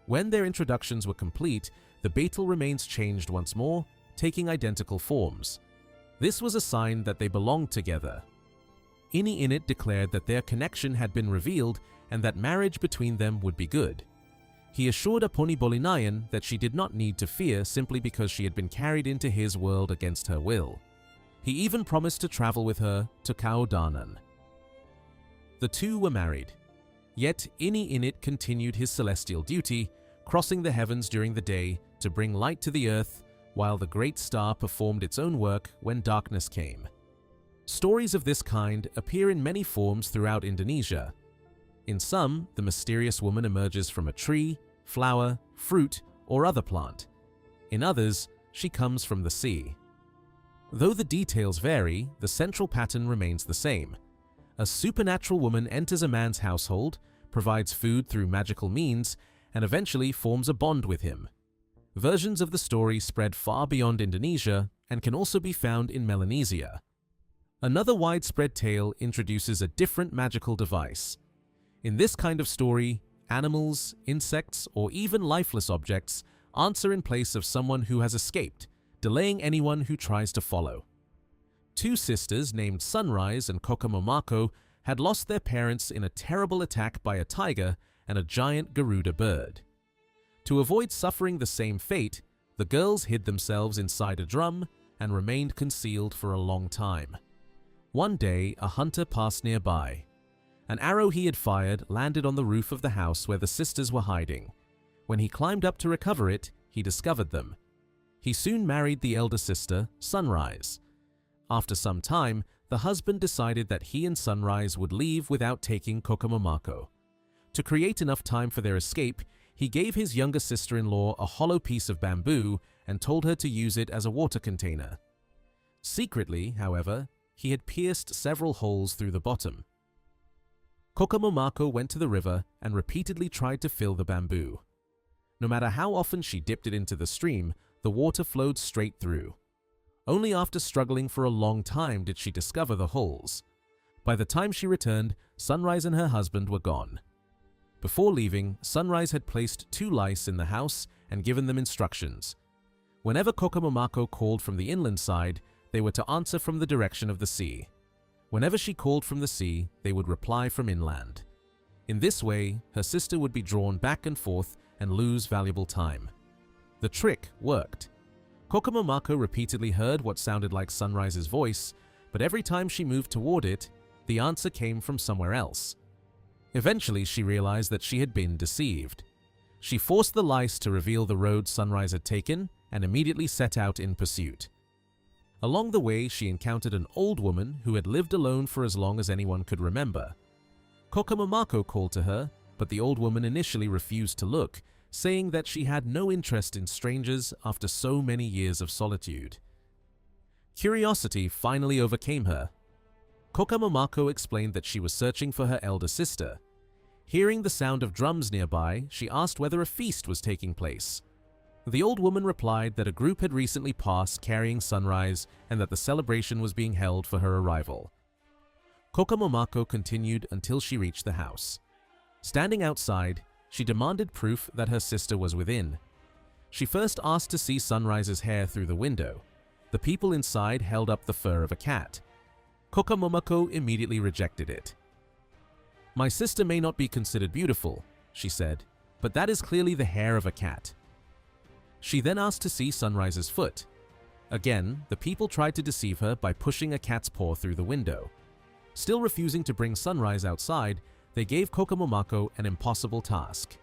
When their introductions were complete, the betel remains changed once more, taking identical forms. This was a sign that they belonged together. Ini Init declared that their connection had been revealed and that marriage between them would be good. He assured Aponibolinayan that she did not need to fear simply because she had been carried into his world against her will. He even promised to travel with her to Kaudanan. The two were married. Yet Ini Init continued his celestial duty, crossing the heavens during the day to bring light to the earth, while the great star performed its own work when darkness came. Stories of this kind appear in many forms throughout Indonesia. In some, the mysterious woman emerges from a tree, flower, fruit, or other plant. In others, she comes from the sea. Though the details vary, the central pattern remains the same. A supernatural woman enters a man's household, provides food through magical means, and eventually forms a bond with him. Versions of the story spread far beyond Indonesia and can also be found in Melanesia. Another widespread tale introduces a different magical device. In this kind of story, animals, insects, or even lifeless objects answer in place of someone who has escaped, delaying anyone who tries to follow. Two sisters named Sunrise and Kokomomako had lost their parents in a terrible attack by a tiger and a giant Garuda bird. To avoid suffering the same fate, the girls hid themselves inside a drum and remained concealed for a long time. One day, a hunter passed nearby. An arrow he had fired landed on the roof of the house where the sisters were hiding. When he climbed up to recover it, he discovered them. He soon married the elder sister, Sunrise. After some time, the husband decided that he and Sunrise would leave without taking Kokomomako. To create enough time for their escape, he gave his younger sister-in-law a hollow piece of bamboo and told her to use it as a water container. Secretly, however, he had pierced several holes through the bottom. Kokomomako went to the river and repeatedly tried to fill the bamboo. No matter how often she dipped it into the stream, the water flowed straight through. Only after struggling for a long time did she discover the holes. By the time she returned, Sunrise and her husband were gone. Before leaving, Sunrise had placed 2 lice in the house and given them instructions. Whenever Kokomomako called from the inland side, they were to answer from the direction of the sea. Whenever she called from the sea, they would reply from inland. In this way, her sister would be drawn back and forth and lose valuable time. The trick worked. Kokomomako repeatedly heard what sounded like Sunrise's voice, but every time she moved toward it, the answer came from somewhere else. Eventually, she realized that she had been deceived. She forced the lice to reveal the road Sunrise had taken and immediately set out in pursuit. Along the way, she encountered an old woman who had lived alone for as long as anyone could remember. Kokomomako called to her, but the old woman initially refused to look, saying that she had no interest in strangers after so many years of solitude. Curiosity finally overcame her. Kokomomako explained that she was searching for her elder sister. Hearing the sound of drums nearby, she asked whether a feast was taking place. The old woman replied that a group had recently passed carrying sunrise and that the celebration was being held for her arrival. Kokomomako continued until she reached the house. Standing outside, she demanded proof that her sister was within. She first asked to see Sunrise's hair through the window. The people inside held up the fur of a cat. Kokomomako immediately rejected it. "My sister may not be considered beautiful," she said, "but that is clearly the hair of a cat." She then asked to see Sunrise's foot. Again, the people tried to deceive her by pushing a cat's paw through the window. Still refusing to bring Sunrise outside, they gave Kokomomako an impossible task.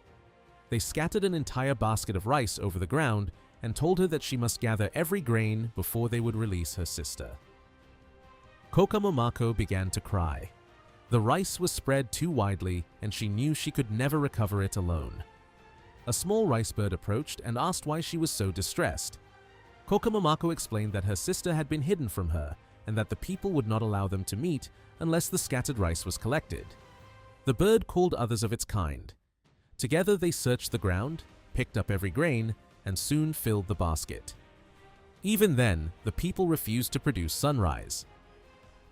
They scattered an entire basket of rice over the ground and told her that she must gather every grain before they would release her sister. Kokomomako began to cry. The rice was spread too widely, and she knew she could never recover it alone. A small rice bird approached and asked why she was so distressed. Kokomomako explained that her sister had been hidden from her and that the people would not allow them to meet unless the scattered rice was collected. The bird called others of its kind. Together they searched the ground, picked up every grain, and soon filled the basket. Even then, the people refused to produce Sunrise.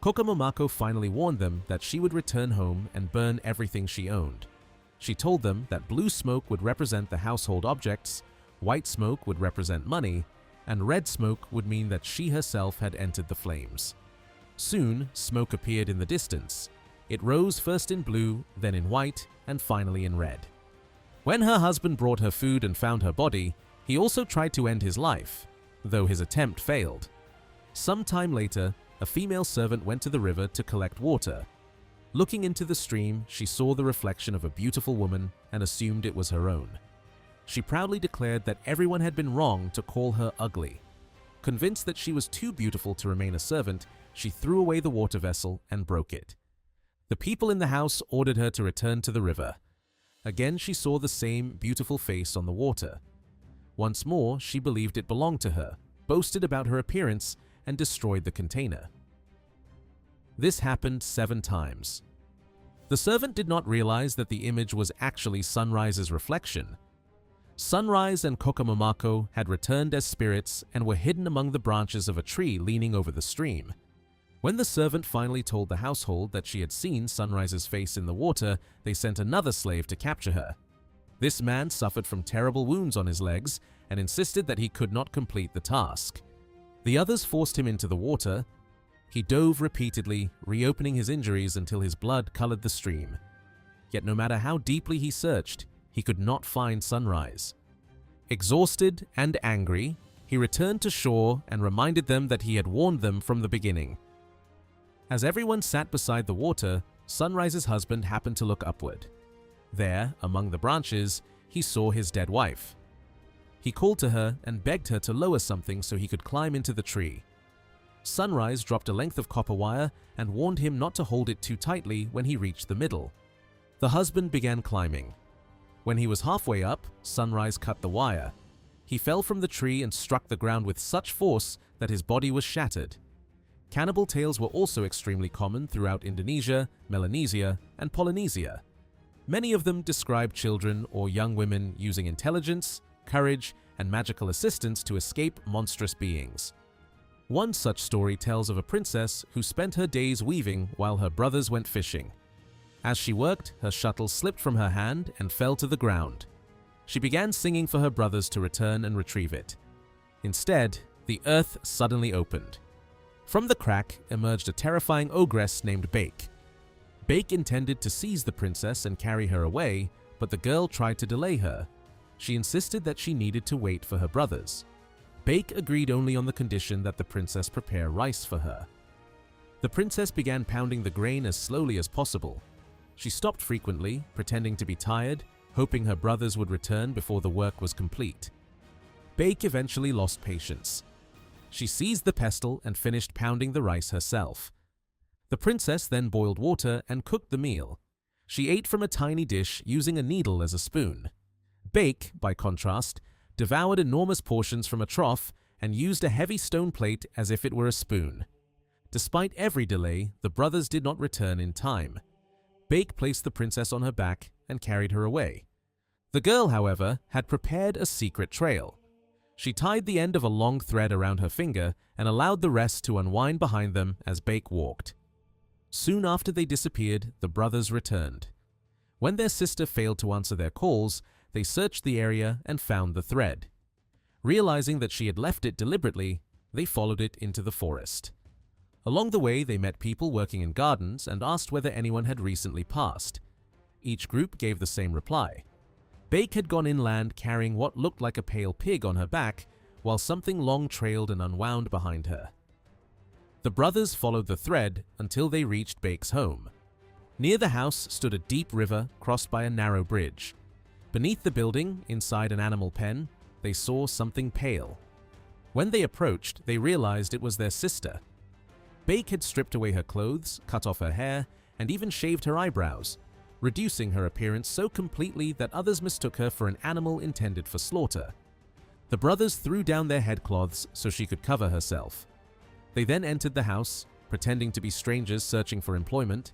Kokomomako finally warned them that she would return home and burn everything she owned. She told them that blue smoke would represent the household objects, white smoke would represent money, and red smoke would mean that she herself had entered the flames. Soon, smoke appeared in the distance. It rose first in blue, then in white, and finally in red. When her husband brought her food and found her body, he also tried to end his life, though his attempt failed. Some time later, a female servant went to the river to collect water. Looking into the stream, she saw the reflection of a beautiful woman and assumed it was her own. She proudly declared that everyone had been wrong to call her ugly. Convinced that she was too beautiful to remain a servant, she threw away the water vessel and broke it. The people in the house ordered her to return to the river. Again, she saw the same beautiful face on the water. Once more, she believed it belonged to her, boasted about her appearance, and destroyed the container. This happened 7 times. The servant did not realize that the image was actually Sunrise's reflection. Sunrise and Kokomomako had returned as spirits and were hidden among the branches of a tree leaning over the stream. When the servant finally told the household that she had seen Sunrise's face in the water, they sent another slave to capture her. This man suffered from terrible wounds on his legs and insisted that he could not complete the task. The others forced him into the water. He dove repeatedly, reopening his injuries until his blood colored the stream. Yet no matter how deeply he searched, he could not find Sunrise. Exhausted and angry, he returned to shore and reminded them that he had warned them from the beginning. As everyone sat beside the water, Sunrise's husband happened to look upward. There, among the branches, he saw his dead wife. He called to her and begged her to lower something so he could climb into the tree. Sunrise dropped a length of copper wire and warned him not to hold it too tightly when he reached the middle. The husband began climbing. When he was halfway up, Sunrise cut the wire. He fell from the tree and struck the ground with such force that his body was shattered. Cannibal tales were also extremely common throughout Indonesia, Melanesia, and Polynesia. Many of them describe children or young women using intelligence, courage, and magical assistance to escape monstrous beings. One such story tells of a princess who spent her days weaving while her brothers went fishing. As she worked, her shuttle slipped from her hand and fell to the ground. She began singing for her brothers to return and retrieve it. Instead, the earth suddenly opened. From the crack emerged a terrifying ogress named Bake. Bake intended to seize the princess and carry her away, but the girl tried to delay her. She insisted that she needed to wait for her brothers. Bake agreed only on the condition that the princess prepare rice for her. The princess began pounding the grain as slowly as possible. She stopped frequently, pretending to be tired, hoping her brothers would return before the work was complete. Bake eventually lost patience. She seized the pestle and finished pounding the rice herself. The princess then boiled water and cooked the meal. She ate from a tiny dish using a needle as a spoon. Bake, by contrast, devoured enormous portions from a trough and used a heavy stone plate as if it were a spoon. Despite every delay, the brothers did not return in time. Bake placed the princess on her back and carried her away. The girl, however, had prepared a secret trail. She tied the end of a long thread around her finger and allowed the rest to unwind behind them as Bake walked. Soon after they disappeared, the brothers returned. When their sister failed to answer their calls, they searched the area and found the thread. Realizing that she had left it deliberately, they followed it into the forest. Along the way, they met people working in gardens and asked whether anyone had recently passed. Each group gave the same reply. Bake had gone inland carrying what looked like a pale pig on her back, while something long trailed and unwound behind her. The brothers followed the thread until they reached Bake's home. Near the house stood a deep river crossed by a narrow bridge. Beneath the building, inside an animal pen, they saw something pale. When they approached, they realized it was their sister. Bake had stripped away her clothes, cut off her hair, and even shaved her eyebrows, reducing her appearance so completely that others mistook her for an animal intended for slaughter. The brothers threw down their headcloths so she could cover herself. They then entered the house, pretending to be strangers searching for employment.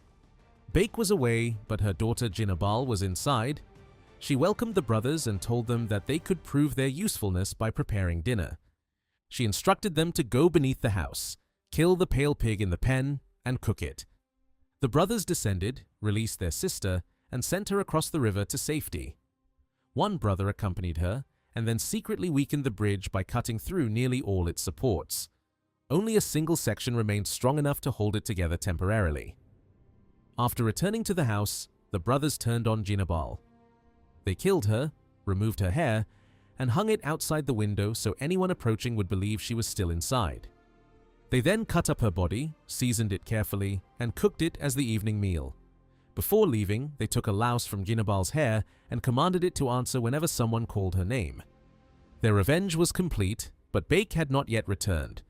Bake was away, but her daughter Jinabal was inside. She welcomed the brothers and told them that they could prove their usefulness by preparing dinner. She instructed them to go beneath the house, kill the pale pig in the pen, and cook it. The brothers descended, released their sister, and sent her across the river to safety. One brother accompanied her, and then secretly weakened the bridge by cutting through nearly all its supports. Only a single section remained strong enough to hold it together temporarily. After returning to the house, the brothers turned on Jinabal. They killed her, removed her hair, and hung it outside the window so anyone approaching would believe she was still inside. They then cut up her body, seasoned it carefully, and cooked it as the evening meal. Before leaving, they took a louse from Jinabal's hair and commanded it to answer whenever someone called her name. Their revenge was complete, but Bake had not yet returned,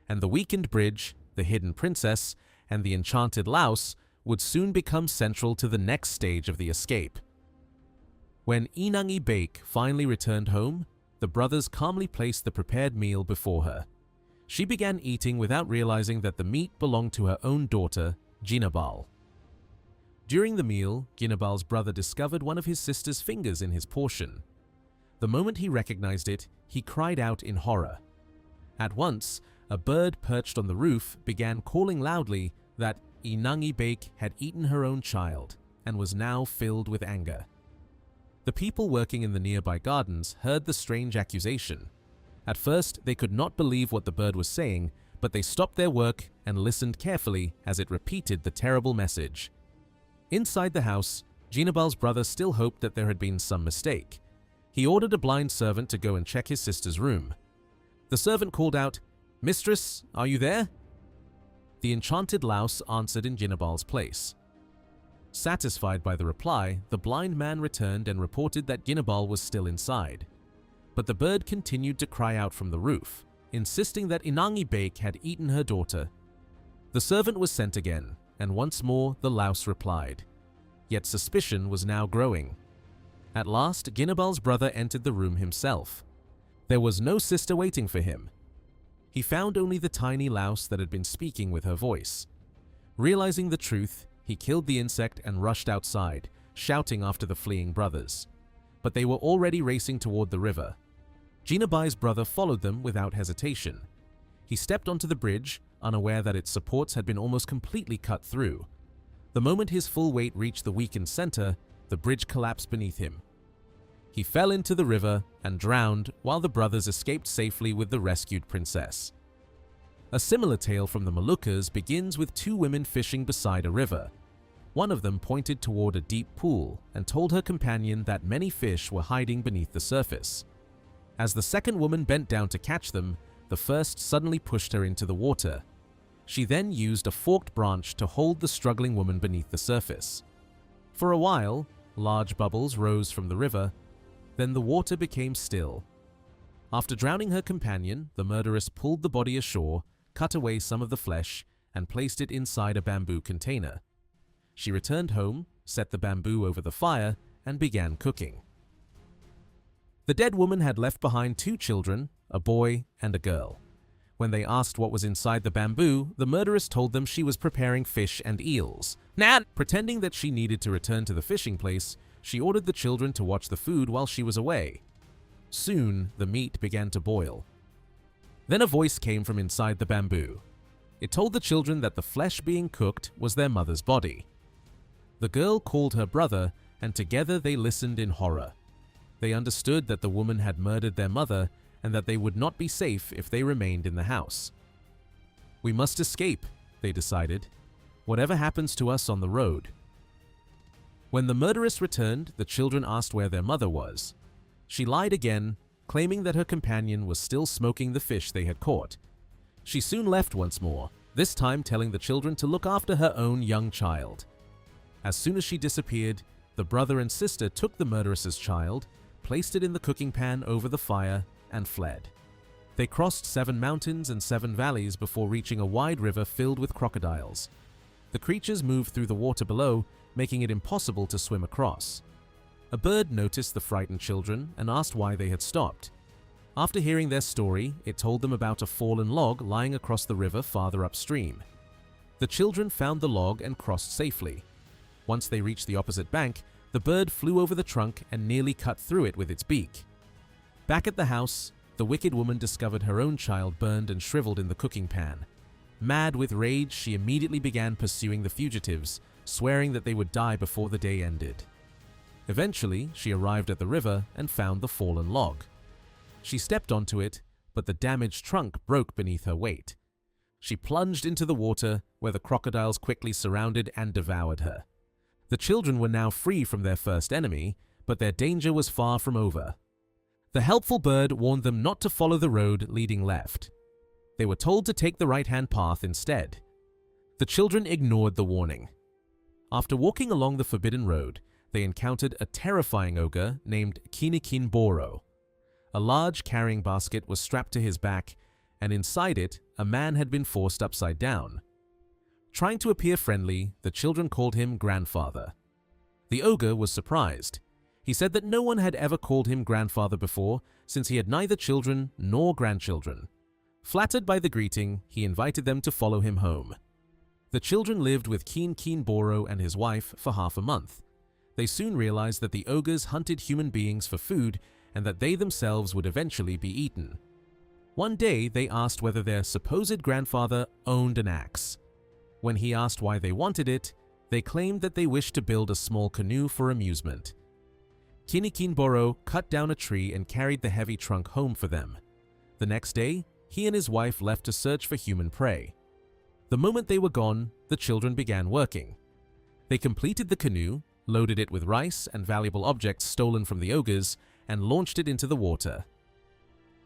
and the weakened bridge, the hidden princess, and the enchanted louse would soon become central to the next stage of the escape. When Inangi Bake finally returned home, the brothers calmly placed the prepared meal before her. She began eating without realizing that the meat belonged to her own daughter, Jinabal. During the meal, Jinabal's brother discovered one of his sister's fingers in his portion. The moment he recognized it, he cried out in horror. At once, a bird perched on the roof began calling loudly that Inangi Bake had eaten her own child and was now filled with anger. The people working in the nearby gardens heard the strange accusation. At first, they could not believe what the bird was saying, but they stopped their work and listened carefully as it repeated the terrible message. Inside the house, Jinabal's brother still hoped that there had been some mistake. He ordered a blind servant to go and check his sister's room. The servant called out, "Mistress, are you there?" The enchanted louse answered in Jinabal's place. Satisfied by the reply, the blind man returned and reported that Jinabal was still inside. But the bird continued to cry out from the roof, insisting that Inangi Bake had eaten her daughter. The servant was sent again, and once more the louse replied. Yet suspicion was now growing. At last, Jinabal's brother entered the room himself. There was no sister waiting for him. He found only the tiny louse that had been speaking with her voice. Realizing the truth, he killed the insect and rushed outside, shouting after the fleeing brothers. But they were already racing toward the river. Jinabai's brother followed them without hesitation. He stepped onto the bridge, unaware that its supports had been almost completely cut through. The moment his full weight reached the weakened center, the bridge collapsed beneath him. He fell into the river and drowned while the brothers escaped safely with the rescued princess. A similar tale from the Moluccas begins with two women fishing beside a river. One of them pointed toward a deep pool and told her companion that many fish were hiding beneath the surface. As the second woman bent down to catch them, the first suddenly pushed her into the water. She then used a forked branch to hold the struggling woman beneath the surface. For a while, large bubbles rose from the river, then the water became still. After drowning her companion, the murderess pulled the body ashore, cut away some of the flesh, and placed it inside a bamboo container. She returned home, set the bamboo over the fire, and began cooking. The dead woman had left behind 2 children, a boy and a girl. When they asked what was inside the bamboo, the murderess told them she was preparing fish and eels. Pretending that she needed to return to the fishing place, she ordered the children to watch the food while she was away. Soon, the meat began to boil. Then a voice came from inside the bamboo. It told the children that the flesh being cooked was their mother's body. The girl called her brother, and together they listened in horror. They understood that the woman had murdered their mother and that they would not be safe if they remained in the house. "We must escape," they decided. "Whatever happens to us on the road." When the murderess returned, the children asked where their mother was. She lied again, claiming that her companion was still smoking the fish they had caught. She soon left once more, this time telling the children to look after her own young child. As soon as she disappeared, the brother and sister took the murderess's child, placed it in the cooking pan over the fire, and fled. They crossed 7 mountains and 7 valleys before reaching a wide river filled with crocodiles. The creatures moved through the water below, making it impossible to swim across. A bird noticed the frightened children and asked why they had stopped. After hearing their story, it told them about a fallen log lying across the river farther upstream. The children found the log and crossed safely. Once they reached the opposite bank, the bird flew over the trunk and nearly cut through it with its beak. Back at the house, the wicked woman discovered her own child burned and shriveled in the cooking pan. Mad with rage, she immediately began pursuing the fugitives, swearing that they would die before the day ended. Eventually, she arrived at the river and found the fallen log. She stepped onto it, but the damaged trunk broke beneath her weight. She plunged into the water, where the crocodiles quickly surrounded and devoured her. The children were now free from their first enemy, but their danger was far from over. The helpful bird warned them not to follow the road leading left. They were told to take the right-hand path instead. The children ignored the warning. After walking along the forbidden road, they encountered a terrifying ogre named Kinikin Boro. A large carrying basket was strapped to his back, and inside it, a man had been forced upside down. Trying to appear friendly, the children called him grandfather. The ogre was surprised. He said that no one had ever called him grandfather before, since he had neither children nor grandchildren. Flattered by the greeting, he invited them to follow him home. The children lived with Keen Boro and his wife for half a month. They soon realized that the ogres hunted human beings for food and that they themselves would eventually be eaten. One day, they asked whether their supposed grandfather owned an axe. When he asked why they wanted it, they claimed that they wished to build a small canoe for amusement. Kinikin Boro cut down a tree and carried the heavy trunk home for them. The next day, he and his wife left to search for human prey. The moment they were gone, the children began working. They completed the canoe, loaded it with rice and valuable objects stolen from the ogres, and launched it into the water.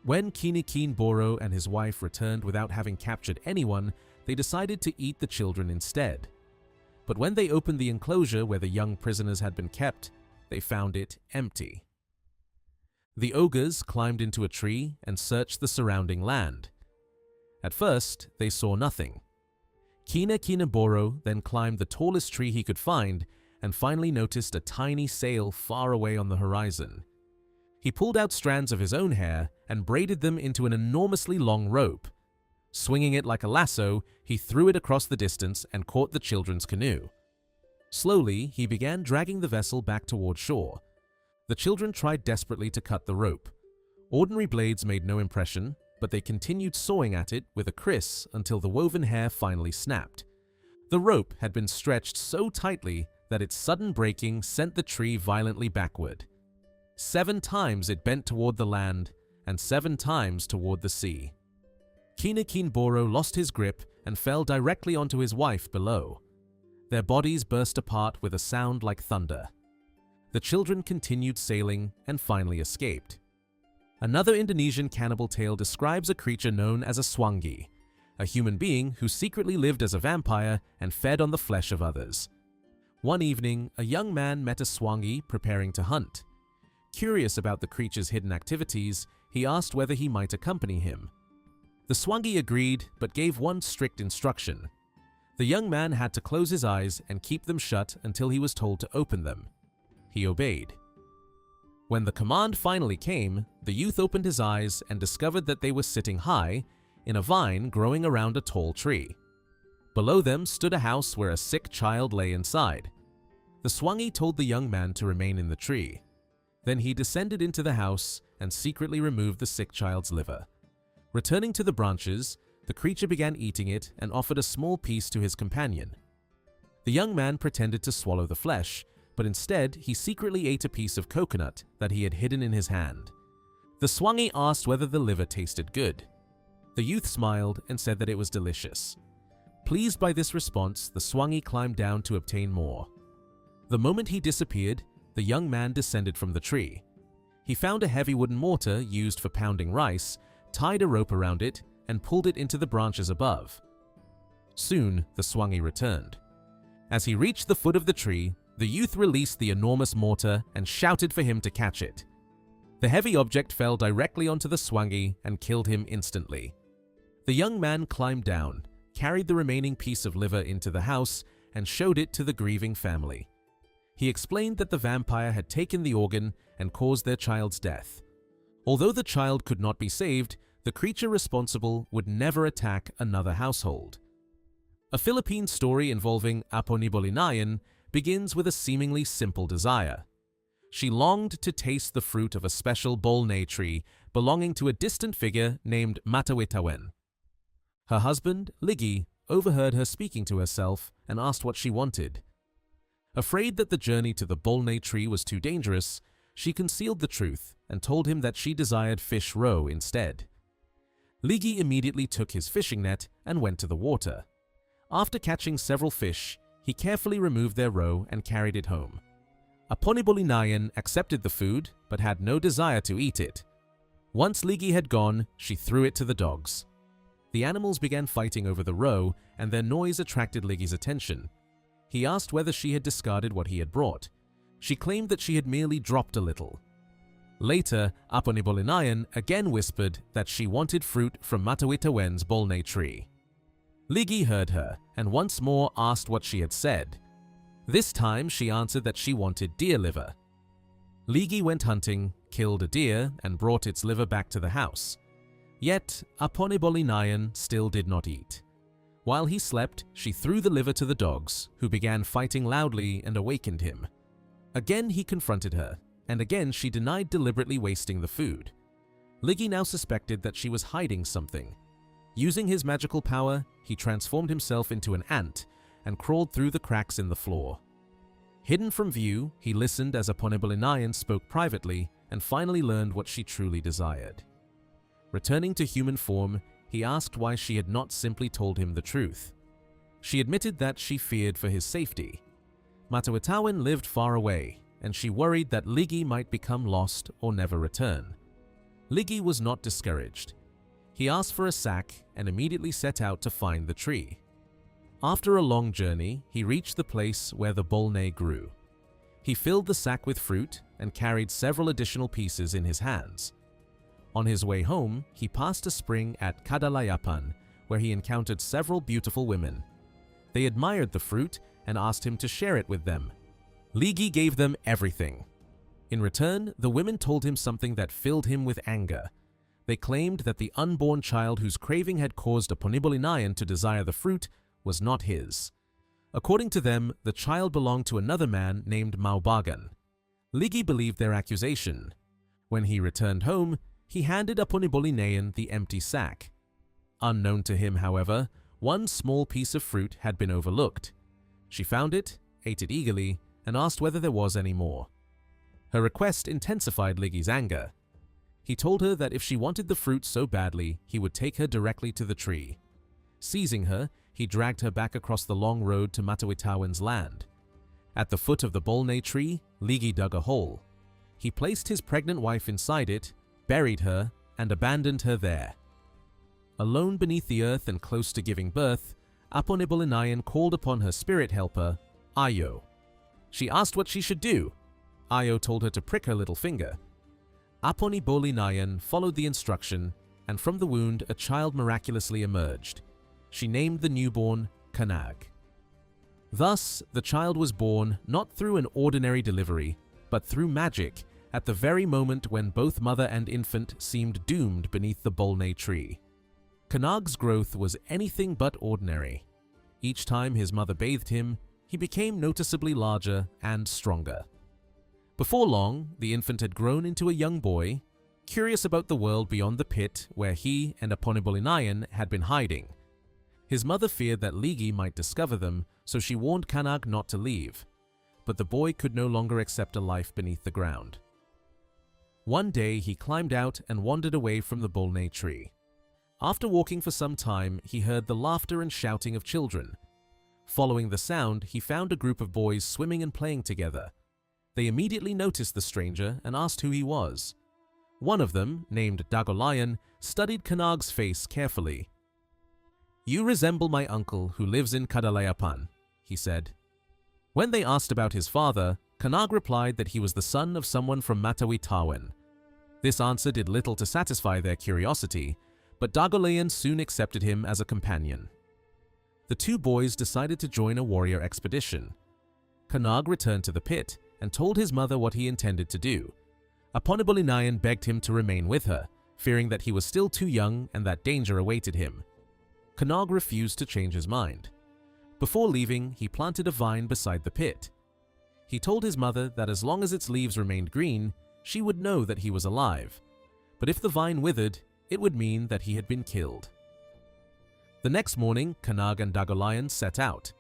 When Kinikin Boro and his wife returned without having captured anyone, they decided to eat the children instead. But when they opened the enclosure where the young prisoners had been kept, they found it empty. The ogres climbed into a tree and searched the surrounding land. At first, they saw nothing. Kina Boro then climbed the tallest tree he could find and finally noticed a tiny sail far away on the horizon. He pulled out strands of his own hair and braided them into an enormously long rope. Swinging it like a lasso, he threw it across the distance and caught the children's canoe. Slowly, he began dragging the vessel back toward shore. The children tried desperately to cut the rope. Ordinary blades made no impression, but they continued sawing at it with a kriss until the woven hair finally snapped. The rope had been stretched so tightly that its sudden breaking sent the tree violently backward. 7 times it bent toward the land, and 7 times toward the sea. Kinikin Boro lost his grip and fell directly onto his wife below. Their bodies burst apart with a sound like thunder. The children continued sailing and finally escaped. Another Indonesian cannibal tale describes a creature known as a swangi, a human being who secretly lived as a vampire and fed on the flesh of others. One evening, a young man met a swangi preparing to hunt. Curious about the creature's hidden activities, he asked whether he might accompany him. The Swangi agreed, but gave one strict instruction. The young man had to close his eyes and keep them shut until he was told to open them. He obeyed. When the command finally came, the youth opened his eyes and discovered that they were sitting high in a vine growing around a tall tree. Below them stood a house where a sick child lay inside. The Swangi told the young man to remain in the tree. Then he descended into the house and secretly removed the sick child's liver. Returning to the branches, the creature began eating it and offered a small piece to his companion. The young man pretended to swallow the flesh, but instead he secretly ate a piece of coconut that he had hidden in his hand. The Swangi asked whether the liver tasted good. The youth smiled and said that it was delicious. Pleased by this response, the Swangi climbed down to obtain more. The moment he disappeared, the young man descended from the tree. He found a heavy wooden mortar used for pounding rice, tied a rope around it, and pulled it into the branches above. Soon, the Swangi returned. As he reached the foot of the tree, the youth released the enormous mortar and shouted for him to catch it. The heavy object fell directly onto the Swangi and killed him instantly. The young man climbed down, carried the remaining piece of liver into the house, and showed it to the grieving family. He explained that the vampire had taken the organ and caused their child's death. Although the child could not be saved, the creature responsible would never attack another household. A Philippine story involving Aponibolinayan begins with a seemingly simple desire. She longed to taste the fruit of a special bolnay tree belonging to a distant figure named Matawitawan. Her husband, Ligi, overheard her speaking to herself and asked what she wanted. Afraid that the journey to the bolnay tree was too dangerous, she concealed the truth and told him that she desired fish roe instead. Ligi immediately took his fishing net and went to the water. After catching several fish, he carefully removed their roe and carried it home. Aponibolinayan accepted the food but had no desire to eat it. Once Ligi had gone, she threw it to the dogs. The animals began fighting over the roe, and their noise attracted Ligi's attention. He asked whether she had discarded what he had brought. She claimed that she had merely dropped a little. Later, Aponibolinayan again whispered that she wanted fruit from Matawitawen's bolnay tree. Ligi heard her and once more asked what she had said. This time she answered that she wanted deer liver. Ligi went hunting, killed a deer, and brought its liver back to the house. Yet, Aponibolinayan still did not eat. While he slept, she threw the liver to the dogs, who began fighting loudly and awakened him. Again he confronted her, and again she denied deliberately wasting the food. Ligi now suspected that she was hiding something. Using his magical power, he transformed himself into an ant and crawled through the cracks in the floor. Hidden from view, he listened as Aponibolinayan spoke privately and finally learned what she truly desired. Returning to human form, he asked why she had not simply told him the truth. She admitted that she feared for his safety. Matawitawan lived far away, and she worried that Ligi might become lost or never return. Ligi was not discouraged. He asked for a sack and immediately set out to find the tree. After a long journey, he reached the place where the bolnay grew. He filled the sack with fruit and carried several additional pieces in his hands. On his way home, he passed a spring at Kadalayapan, where he encountered several beautiful women. They admired the fruit and asked him to share it with them. Ligi gave them everything. In return, the women told him something that filled him with anger. They claimed that the unborn child whose craving had caused Aponibolinayan to desire the fruit was not his. According to them, the child belonged to another man named Maubagan. Ligi believed their accusation. When he returned home, he handed Aponibolinayan the empty sack. Unknown to him, however, one small piece of fruit had been overlooked. She found it, ate it eagerly, and asked whether there was any more. Her request intensified Ligi's anger. He told her that if she wanted the fruit so badly, he would take her directly to the tree. Seizing her, he dragged her back across the long road to Matawitawan's land. At the foot of the bolnay tree, Ligi dug a hole. He placed his pregnant wife inside it, buried her, and abandoned her there. Alone beneath the earth and close to giving birth, Aponibolinayan called upon her spirit helper, Ayo. She asked what she should do. Ayo told her to prick her little finger. Aponibolinayan followed the instruction, and from the wound a child miraculously emerged. She named the newborn Kanag. Thus, the child was born not through an ordinary delivery, but through magic, at the very moment when both mother and infant seemed doomed beneath the bolne tree. Kanag's growth was anything but ordinary. Each time his mother bathed him, he became noticeably larger and stronger. Before long, the infant had grown into a young boy, curious about the world beyond the pit where he and Aponibolinayan had been hiding. His mother feared that Ligi might discover them, so she warned Kanag not to leave. But the boy could no longer accept a life beneath the ground. One day he climbed out and wandered away from the bolne tree. After walking for some time, he heard the laughter and shouting of children. Following the sound, he found a group of boys swimming and playing together. They immediately noticed the stranger and asked who he was. One of them, named Dagolayan, studied Kanag's face carefully. "You resemble my uncle who lives in Kadalayapan," he said. When they asked about his father, Kanag replied that he was the son of someone from Matawi-Tawan. This answer did little to satisfy their curiosity, but Dagolayan soon accepted him as a companion. The two boys decided to join a warrior expedition. Kanag returned to the pit and told his mother what he intended to do. Aponibolinayan begged him to remain with her, fearing that he was still too young and that danger awaited him. Kanag refused to change his mind. Before leaving, he planted a vine beside the pit. He told his mother that as long as its leaves remained green, she would know that he was alive. But if the vine withered, it would mean that he had been killed. The next morning, Kanag and Dagolayan set out.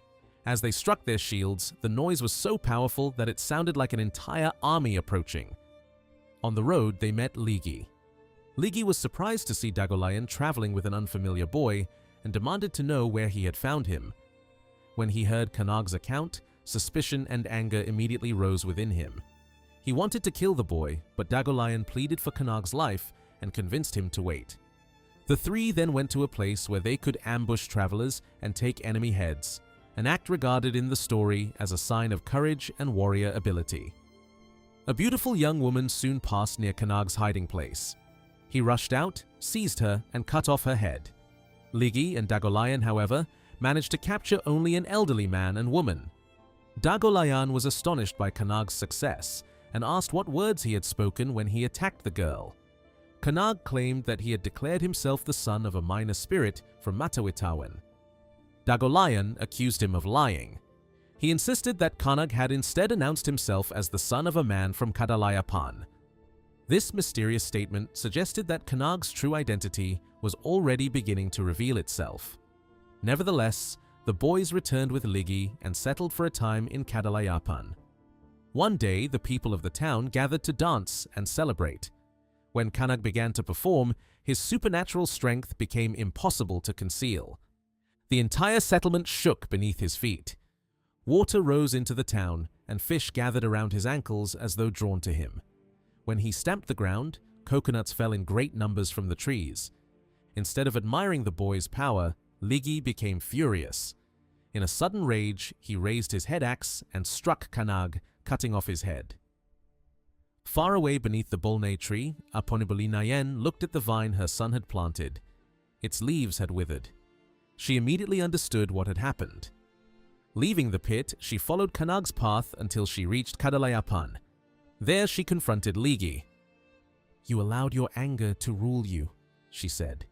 As they struck their shields, the noise was so powerful that it sounded like an entire army approaching. On the road, they met Ligi. Ligi was surprised to see Dagolayan traveling with an unfamiliar boy and demanded to know where he had found him. When he heard Kanag's account, suspicion and anger immediately rose within him. He wanted to kill the boy, but Dagolayan pleaded for Kanag's life and convinced him to wait. The three then went to a place where they could ambush travelers and take enemy heads, an act regarded in the story as a sign of courage and warrior ability. A beautiful young woman soon passed near Kanag's hiding place. He rushed out, seized her, and cut off her head. Ligi and Dagolayan, however, managed to capture only an elderly man and woman. Dagolayan was astonished by Kanag's success and asked what words he had spoken when he attacked the girl. Kanag claimed that he had declared himself the son of a minor spirit from Matawi-Tawan. Dagolayan accused him of lying. He insisted that Kanag had instead announced himself as the son of a man from Kadalayapan. This mysterious statement suggested that Kanag's true identity was already beginning to reveal itself. Nevertheless, the boys returned with Ligi and settled for a time in Kadalayapan. One day, the people of the town gathered to dance and celebrate. When Kanag began to perform, his supernatural strength became impossible to conceal. The entire settlement shook beneath his feet. Water rose into the town, and fish gathered around his ankles as though drawn to him. When he stamped the ground, coconuts fell in great numbers from the trees. Instead of admiring the boy's power, Ligi became furious. In a sudden rage, he raised his head axe and struck Kanag, cutting off his head. Far away beneath the bolne tree, Aponibolinayan looked at the vine her son had planted. Its leaves had withered. She immediately understood what had happened. Leaving the pit, she followed Kanag's path until she reached Kadalayapan. There she confronted Ligi. "You allowed your anger to rule you," she said.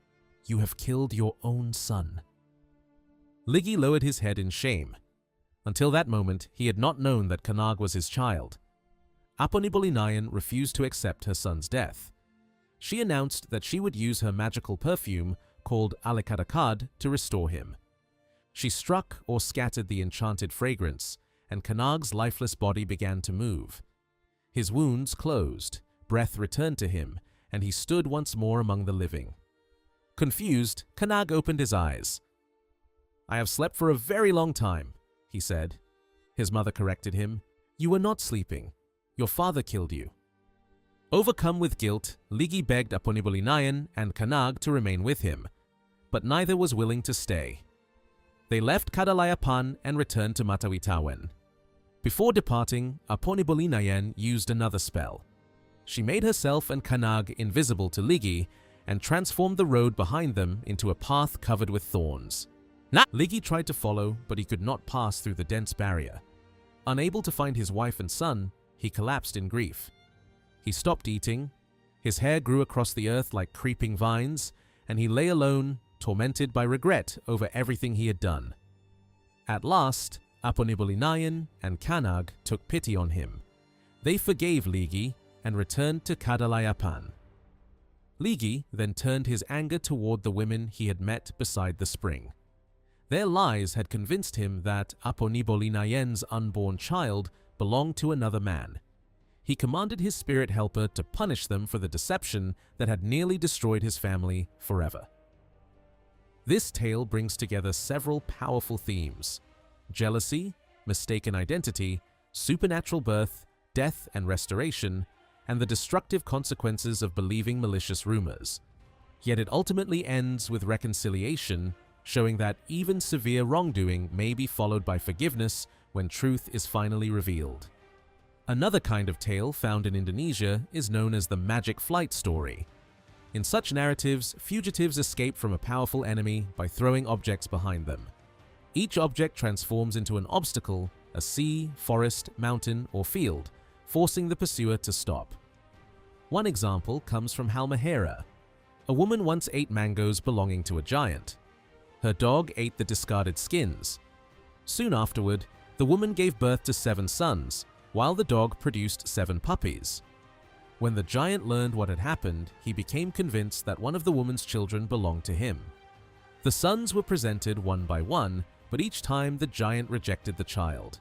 "You have killed your own son." Ligi lowered his head in shame. Until that moment, he had not known that Kanag was his child. Aponibolinayan refused to accept her son's death. She announced that she would use her magical perfume, called Alikadakad, to restore him. She struck or scattered the enchanted fragrance, and Kanag's lifeless body began to move. His wounds closed, breath returned to him, and he stood once more among the living. Confused, Kanag opened his eyes. "I have slept for a very long time," he said. His mother corrected him. "You were not sleeping. Your father killed you." Overcome with guilt, Ligi begged Aponibolinayan and Kanag to remain with him, but neither was willing to stay. They left Kadalayapan and returned to Matawi-Tawan. Before departing, Aponibolinayan used another spell. She made herself and Kanag invisible to Ligi and transformed the road behind them into a path covered with thorns. Ligi tried to follow, but he could not pass through the dense barrier. Unable to find his wife and son, he collapsed in grief. He stopped eating, his hair grew across the earth like creeping vines, and he lay alone, tormented by regret over everything he had done. At last, Aponibolinayan and Kanag took pity on him. They forgave Ligi and returned to Kadalayapan. Ligi then turned his anger toward the women he had met beside the spring. Their lies had convinced him that Aponibolinayan's unborn child belonged to another man. He commanded his spirit helper to punish them for the deception that had nearly destroyed his family forever. This tale brings together several powerful themes: jealousy, mistaken identity, supernatural birth, death and restoration, and the destructive consequences of believing malicious rumors. Yet it ultimately ends with reconciliation, showing that even severe wrongdoing may be followed by forgiveness when truth is finally revealed. Another kind of tale found in Indonesia is known as the magic flight story. In such narratives, fugitives escape from a powerful enemy by throwing objects behind them. Each object transforms into an obstacle, a sea, forest, mountain, or field, forcing the pursuer to stop. One example comes from Halmahera. A woman once ate mangoes belonging to a giant. Her dog ate the discarded skins. Soon afterward, the woman gave birth to 7 sons, while the dog produced 7 puppies. When the giant learned what had happened, he became convinced that one of the woman's children belonged to him. The sons were presented one by one, but each time the giant rejected the child.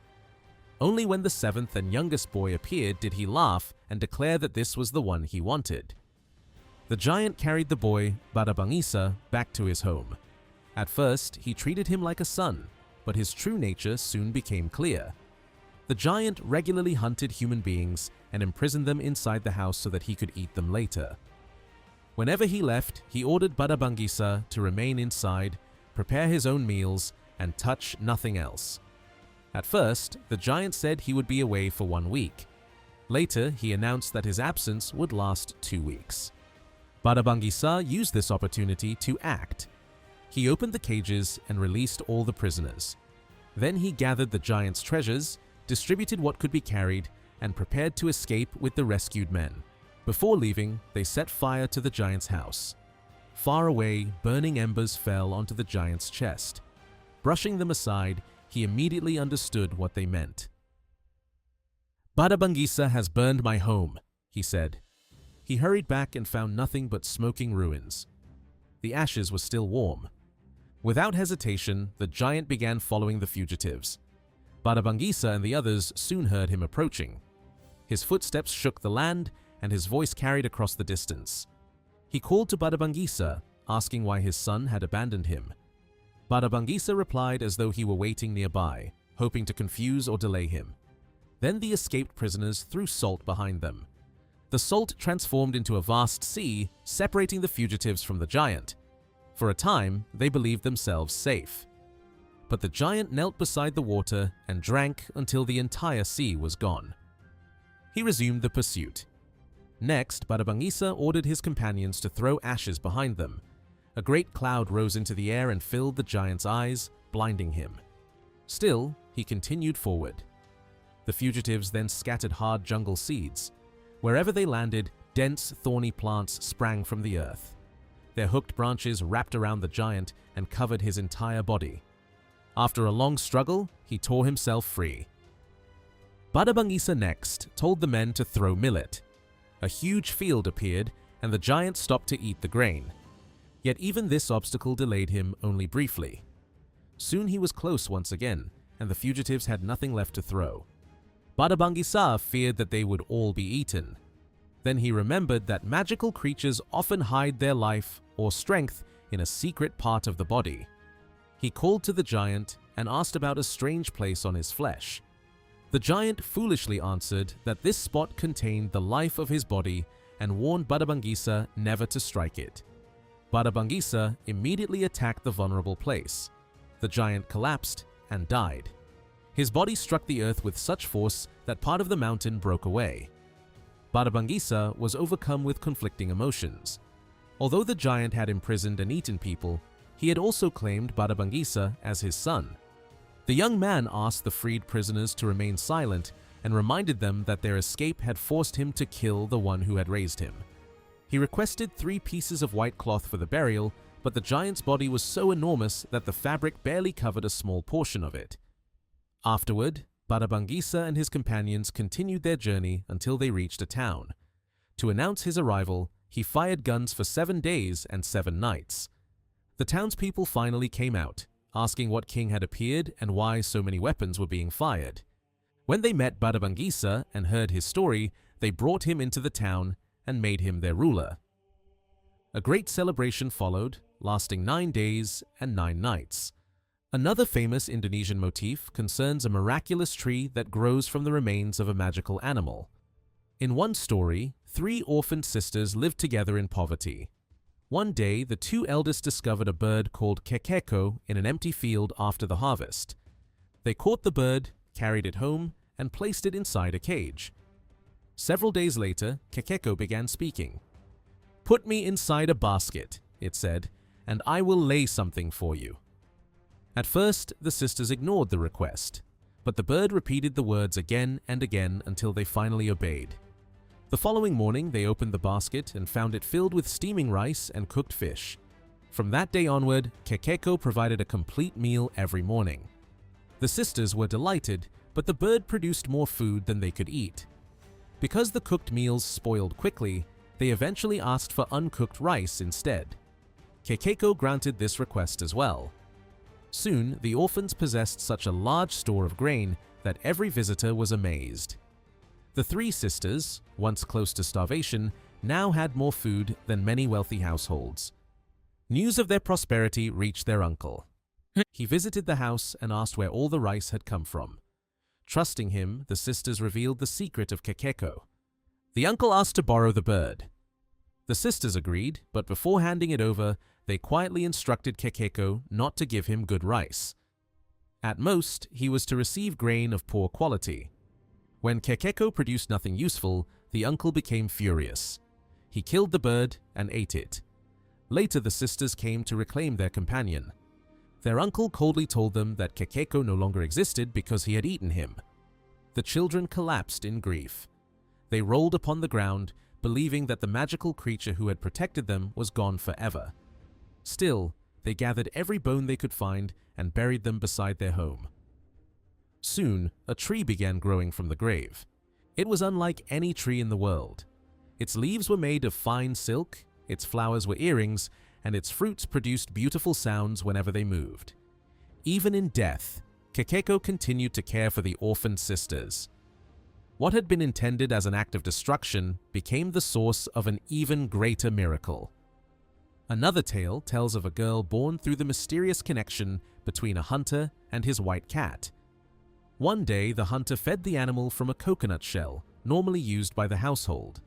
Only when the 7th and youngest boy appeared did he laugh and declare that this was the one he wanted. The giant carried the boy, Badabangisa, back to his home. At first, he treated him like a son, but his true nature soon became clear. The giant regularly hunted human beings and imprisoned them inside the house so that he could eat them later. Whenever he left, he ordered Badabangisa to remain inside, prepare his own meals, and touch nothing else. At first, the giant said he would be away for 1 week. Later, he announced that his absence would last 2 weeks. Badabangisa used this opportunity to act. He opened the cages and released all the prisoners. Then he gathered the giant's treasures, distributed what could be carried, and prepared to escape with the rescued men. Before leaving, they set fire to the giant's house. Far away, burning embers fell onto the giant's chest. Brushing them aside, he immediately understood what they meant. "Badabangisa has burned my home," he said. He hurried back and found nothing but smoking ruins. The ashes were still warm. Without hesitation, the giant began following the fugitives. Badabangisa and the others soon heard him approaching. His footsteps shook the land, and his voice carried across the distance. He called to Badabangisa, asking why his son had abandoned him. Badabangisa replied as though he were waiting nearby, hoping to confuse or delay him. Then the escaped prisoners threw salt behind them. The salt transformed into a vast sea, separating the fugitives from the giant. For a time, they believed themselves safe. But the giant knelt beside the water and drank until the entire sea was gone. He resumed the pursuit. Next, Badabangisa ordered his companions to throw ashes behind them. A great cloud rose into the air and filled the giant's eyes, blinding him. Still, he continued forward. The fugitives then scattered hard jungle seeds. Wherever they landed, dense, thorny plants sprang from the earth. Their hooked branches wrapped around the giant and covered his entire body. After a long struggle, he tore himself free. Badabangisa next told the men to throw millet. A huge field appeared, and the giant stopped to eat the grain. Yet even this obstacle delayed him only briefly. Soon he was close once again, and the fugitives had nothing left to throw. Badabangisa feared that they would all be eaten. Then he remembered that magical creatures often hide their life or strength in a secret part of the body. He called to the giant and asked about a strange place on his flesh. The giant foolishly answered that this spot contained the life of his body and warned Badabangisa never to strike it. Badabangisa immediately attacked the vulnerable place. The giant collapsed and died. His body struck the earth with such force that part of the mountain broke away. Badabangisa was overcome with conflicting emotions. Although the giant had imprisoned and eaten people, he had also claimed Badabangisa as his son. The young man asked the freed prisoners to remain silent and reminded them that their escape had forced him to kill the one who had raised him. He requested 3 pieces of white cloth for the burial, but the giant's body was so enormous that the fabric barely covered a small portion of it. Afterward, Badabangisa and his companions continued their journey until they reached a town. To announce his arrival, he fired guns for 7 days and 7 nights. The townspeople finally came out, asking what king had appeared and why so many weapons were being fired. When they met Badabangisa and heard his story, they brought him into the town and made him their ruler. A great celebration followed, lasting 9 days and 9 nights. Another famous Indonesian motif concerns a miraculous tree that grows from the remains of a magical animal. In one story, 3 orphaned sisters lived together in poverty. One day, the 2 eldest discovered a bird called kekeko in an empty field after the harvest. They caught the bird, carried it home, and placed it inside a cage. Several days later, kekeko began speaking. "Put me inside a basket," it said, "and I will lay something for you." At first, the sisters ignored the request, but the bird repeated the words again and again until they finally obeyed. The following morning, they opened the basket and found it filled with steaming rice and cooked fish. From that day onward, kekeko provided a complete meal every morning. The sisters were delighted, but the bird produced more food than they could eat. Because the cooked meals spoiled quickly, they eventually asked for uncooked rice instead. Kekeko granted this request as well. Soon, the orphans possessed such a large store of grain that every visitor was amazed. The 3 sisters, once close to starvation, now had more food than many wealthy households. News of their prosperity reached their uncle. He visited the house and asked where all the rice had come from. Trusting him, the sisters revealed the secret of kekeko. The uncle asked to borrow the bird. The sisters agreed, but before handing it over, they quietly instructed kekeko not to give him good rice. At most, he was to receive grain of poor quality. When kekeko produced nothing useful, the uncle became furious. He killed the bird and ate it. Later, the sisters came to reclaim their companion. Their uncle coldly told them that kekeko no longer existed because he had eaten him. The children collapsed in grief. They rolled upon the ground, believing that the magical creature who had protected them was gone forever. Still, they gathered every bone they could find and buried them beside their home. Soon, a tree began growing from the grave. It was unlike any tree in the world. Its leaves were made of fine silk, its flowers were earrings, and its fruits produced beautiful sounds whenever they moved. Even in death, kekeko continued to care for the orphaned sisters. What had been intended as an act of destruction became the source of an even greater miracle. Another tale tells of a girl born through the mysterious connection between a hunter and his white cat. One day, the hunter fed the animal from a coconut shell, normally used by the household.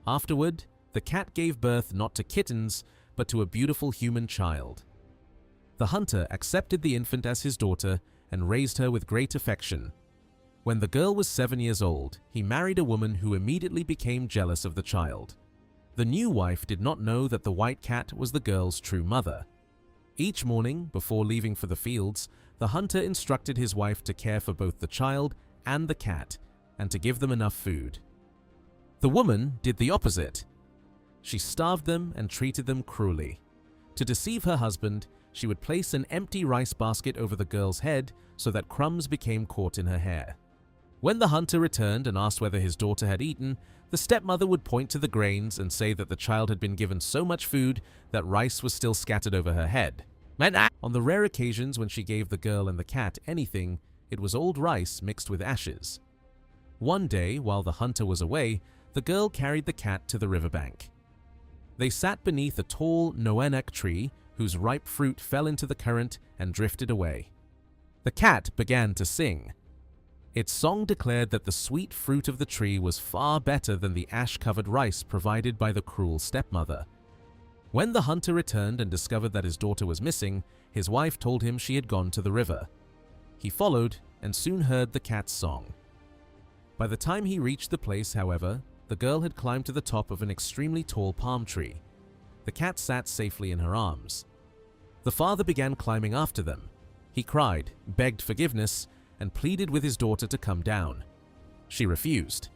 Afterward, the cat gave birth not to kittens, but to a beautiful human child. The hunter accepted the infant as his daughter and raised her with great affection. When the girl was 7 years old, he married a woman who immediately became jealous of the child. The new wife did not know that the white cat was the girl's true mother. Each morning, before leaving for the fields, the hunter instructed his wife to care for both the child and the cat, and to give them enough food. The woman did the opposite. She starved them and treated them cruelly. To deceive her husband, she would place an empty rice basket over the girl's head so that crumbs became caught in her hair. When the hunter returned and asked whether his daughter had eaten, the stepmother would point to the grains and say that the child had been given so much food that rice was still scattered over her head. On the rare occasions when she gave the girl and the cat anything, it was old rice mixed with ashes. One day, while the hunter was away, the girl carried the cat to the riverbank. They sat beneath a tall noenak tree whose ripe fruit fell into the current and drifted away. The cat began to sing. Its song declared that the sweet fruit of the tree was far better than the ash-covered rice provided by the cruel stepmother. When the hunter returned and discovered that his daughter was missing, his wife told him she had gone to the river. He followed and soon heard the cat's song. By the time he reached the place, however, the girl had climbed to the top of an extremely tall palm tree. The cat sat safely in her arms. The father began climbing after them. He cried, begged forgiveness, and pleaded with his daughter to come down. She refused.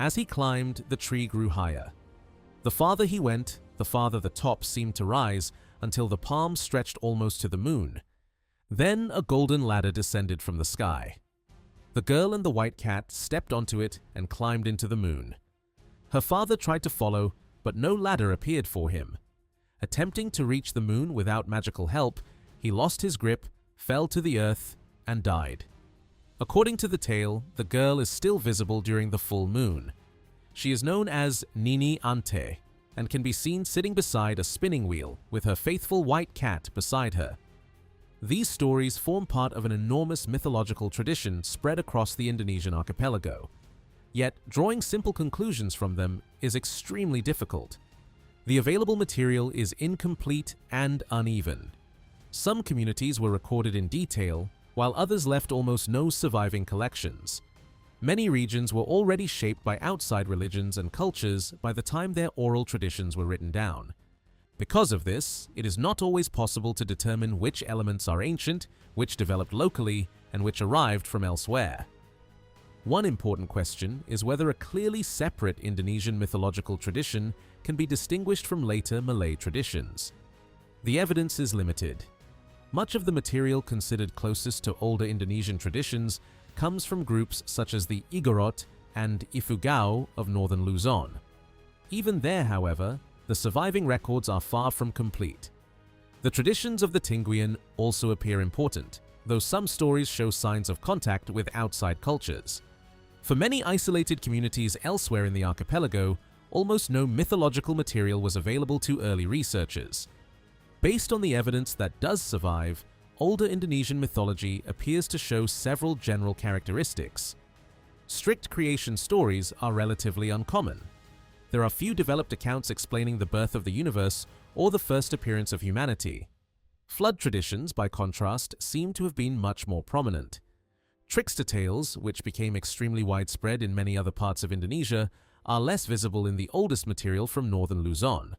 As he climbed, the tree grew higher. The farther he went, the farther the top seemed to rise until the palm stretched almost to the moon. Then a golden ladder descended from the sky. The girl and the white cat stepped onto it and climbed into the moon. Her father tried to follow, but no ladder appeared for him. Attempting to reach the moon without magical help, he lost his grip, fell to the earth, and died. According to the tale, the girl is still visible during the full moon. She is known as Nini Ante and can be seen sitting beside a spinning wheel with her faithful white cat beside her. These stories form part of an enormous mythological tradition spread across the Indonesian archipelago. Yet, drawing simple conclusions from them is extremely difficult. The available material is incomplete and uneven. Some communities were recorded in detail, while others left almost no surviving collections. Many regions were already shaped by outside religions and cultures by the time their oral traditions were written down. Because of this, it is not always possible to determine which elements are ancient, which developed locally, and which arrived from elsewhere. One important question is whether a clearly separate Indonesian mythological tradition can be distinguished from later Malay traditions. The evidence is limited. Much of the material considered closest to older Indonesian traditions comes from groups such as the Igorot and Ifugao of northern Luzon. Even there, however, the surviving records are far from complete. The traditions of the Tingguian also appear important, though some stories show signs of contact with outside cultures. For many isolated communities elsewhere in the archipelago, almost no mythological material was available to early researchers. Based on the evidence that does survive, older Indonesian mythology appears to show several general characteristics. Strict creation stories are relatively uncommon. There are few developed accounts explaining the birth of the universe or the first appearance of humanity. Flood traditions, by contrast, seem to have been much more prominent. Trickster tales, which became extremely widespread in many other parts of Indonesia, are less visible in the oldest material from northern Luzon.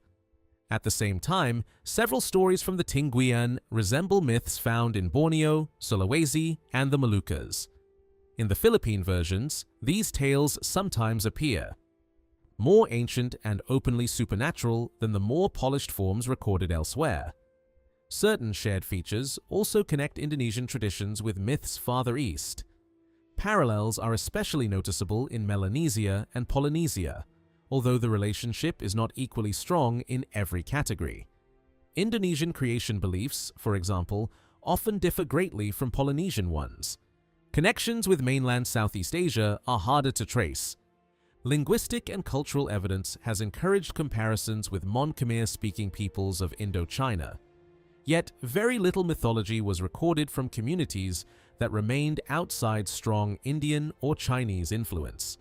At the same time, several stories from the Tingguian resemble myths found in Borneo, Sulawesi, and the Moluccas. In the Philippine versions, these tales sometimes appear more ancient and openly supernatural than the more polished forms recorded elsewhere. Certain shared features also connect Indonesian traditions with myths farther east. Parallels are especially noticeable in Melanesia and Polynesia, although the relationship is not equally strong in every category. Indonesian creation beliefs, for example, often differ greatly from Polynesian ones. Connections with mainland Southeast Asia are harder to trace. Linguistic and cultural evidence has encouraged comparisons with Mon-Khmer-speaking peoples of Indochina. Yet, very little mythology was recorded from communities that remained outside strong Indian or Chinese influence.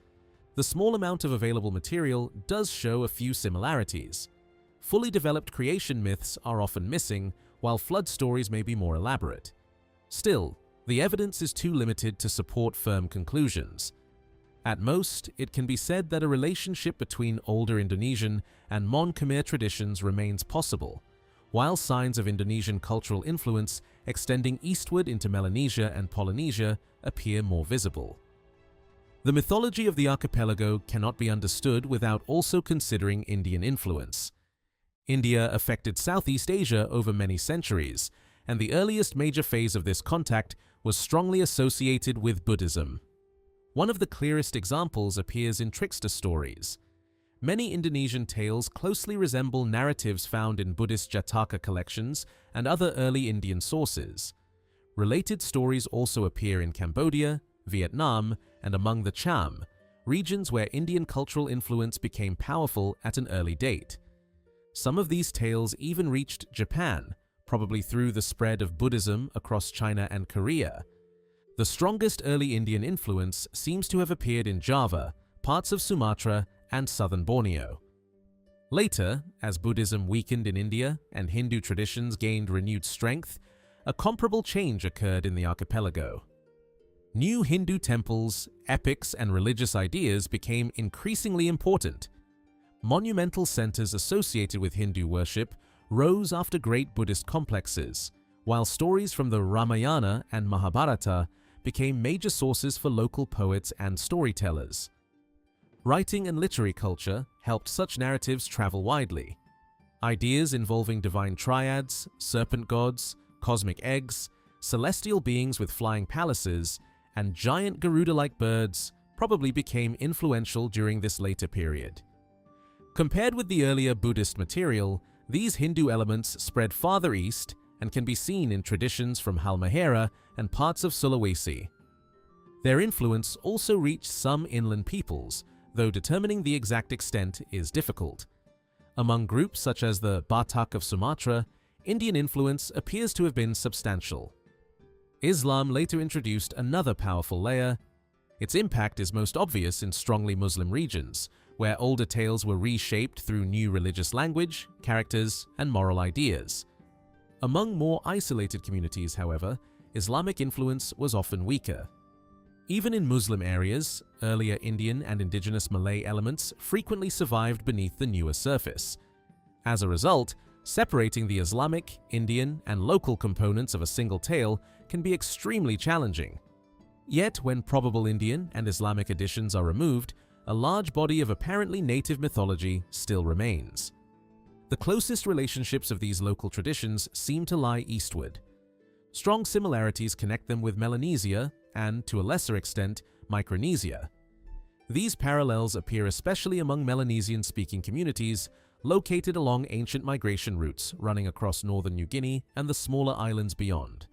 The small amount of available material does show a few similarities. Fully developed creation myths are often missing, while flood stories may be more elaborate. Still, the evidence is too limited to support firm conclusions. At most, it can be said that a relationship between older Indonesian and Mon-Khmer traditions remains possible, while signs of Indonesian cultural influence extending eastward into Melanesia and Polynesia appear more visible. The mythology of the archipelago cannot be understood without also considering Indian influence. India affected Southeast Asia over many centuries, and the earliest major phase of this contact was strongly associated with Buddhism. One of the clearest examples appears in trickster stories. Many Indonesian tales closely resemble narratives found in Buddhist Jataka collections and other early Indian sources. Related stories also appear in Cambodia, Vietnam, and among the Cham, regions where Indian cultural influence became powerful at an early date. Some of these tales even reached Japan, probably through the spread of Buddhism across China and Korea. The strongest early Indian influence seems to have appeared in Java, parts of Sumatra, and southern Borneo. Later, as Buddhism weakened in India and Hindu traditions gained renewed strength, a comparable change occurred in the archipelago. New Hindu temples, epics, and religious ideas became increasingly important. Monumental centers associated with Hindu worship rose after great Buddhist complexes, while stories from the Ramayana and Mahabharata became major sources for local poets and storytellers. Writing and literary culture helped such narratives travel widely. Ideas involving divine triads, serpent gods, cosmic eggs, celestial beings with flying palaces, and giant Garuda-like birds probably became influential during this later period. Compared with the earlier Buddhist material, these Hindu elements spread farther east and can be seen in traditions from Halmahera and parts of Sulawesi. Their influence also reached some inland peoples, though determining the exact extent is difficult. Among groups such as the Batak of Sumatra, Indian influence appears to have been substantial. Islam later introduced another powerful layer. Its impact is most obvious in strongly Muslim regions, where older tales were reshaped through new religious language, characters, and moral ideas. Among more isolated communities, however, Islamic influence was often weaker. Even in Muslim areas, earlier Indian and indigenous Malay elements frequently survived beneath the newer surface. As a result, separating the Islamic, Indian, and local components of a single tale can be extremely challenging. Yet, when probable Indian and Islamic additions are removed, a large body of apparently native mythology still remains. The closest relationships of these local traditions seem to lie eastward. Strong similarities connect them with Melanesia and, to a lesser extent, Micronesia. These parallels appear especially among Melanesian-speaking communities located along ancient migration routes running across northern New Guinea and the smaller islands beyond.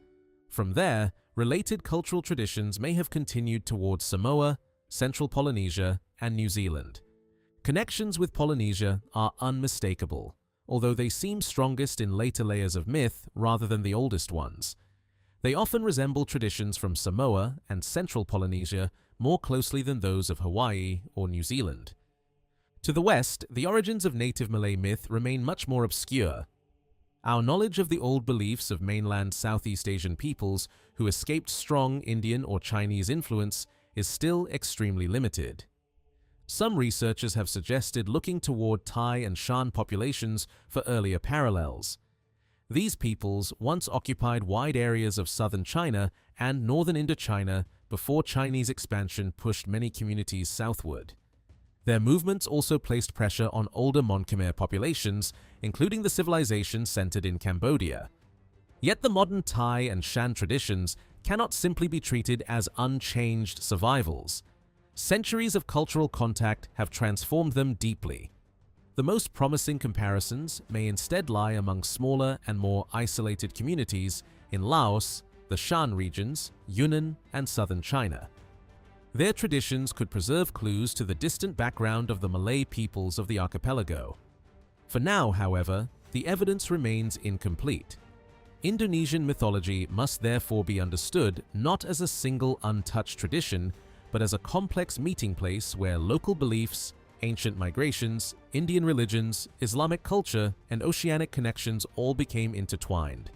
From there, related cultural traditions may have continued towards Samoa, Central Polynesia, and New Zealand. Connections with Polynesia are unmistakable, although they seem strongest in later layers of myth rather than the oldest ones. They often resemble traditions from Samoa and Central Polynesia more closely than those of Hawaii or New Zealand. To the west, the origins of native Malay myth remain much more obscure. Our knowledge of the old beliefs of mainland Southeast Asian peoples who escaped strong Indian or Chinese influence is still extremely limited. Some researchers have suggested looking toward Thai and Shan populations for earlier parallels. These peoples once occupied wide areas of southern China and northern Indochina before Chinese expansion pushed many communities southward. Their movements also placed pressure on older Mon Khmer populations, including the civilization centered in Cambodia. Yet the modern Thai and Shan traditions cannot simply be treated as unchanged survivals. Centuries of cultural contact have transformed them deeply. The most promising comparisons may instead lie among smaller and more isolated communities in Laos, the Shan regions, Yunnan, and southern China. Their traditions could preserve clues to the distant background of the Malay peoples of the archipelago. For now, however, the evidence remains incomplete. Indonesian mythology must therefore be understood not as a single untouched tradition, but as a complex meeting place where local beliefs, ancient migrations, Indian religions, Islamic culture, and oceanic connections all became intertwined.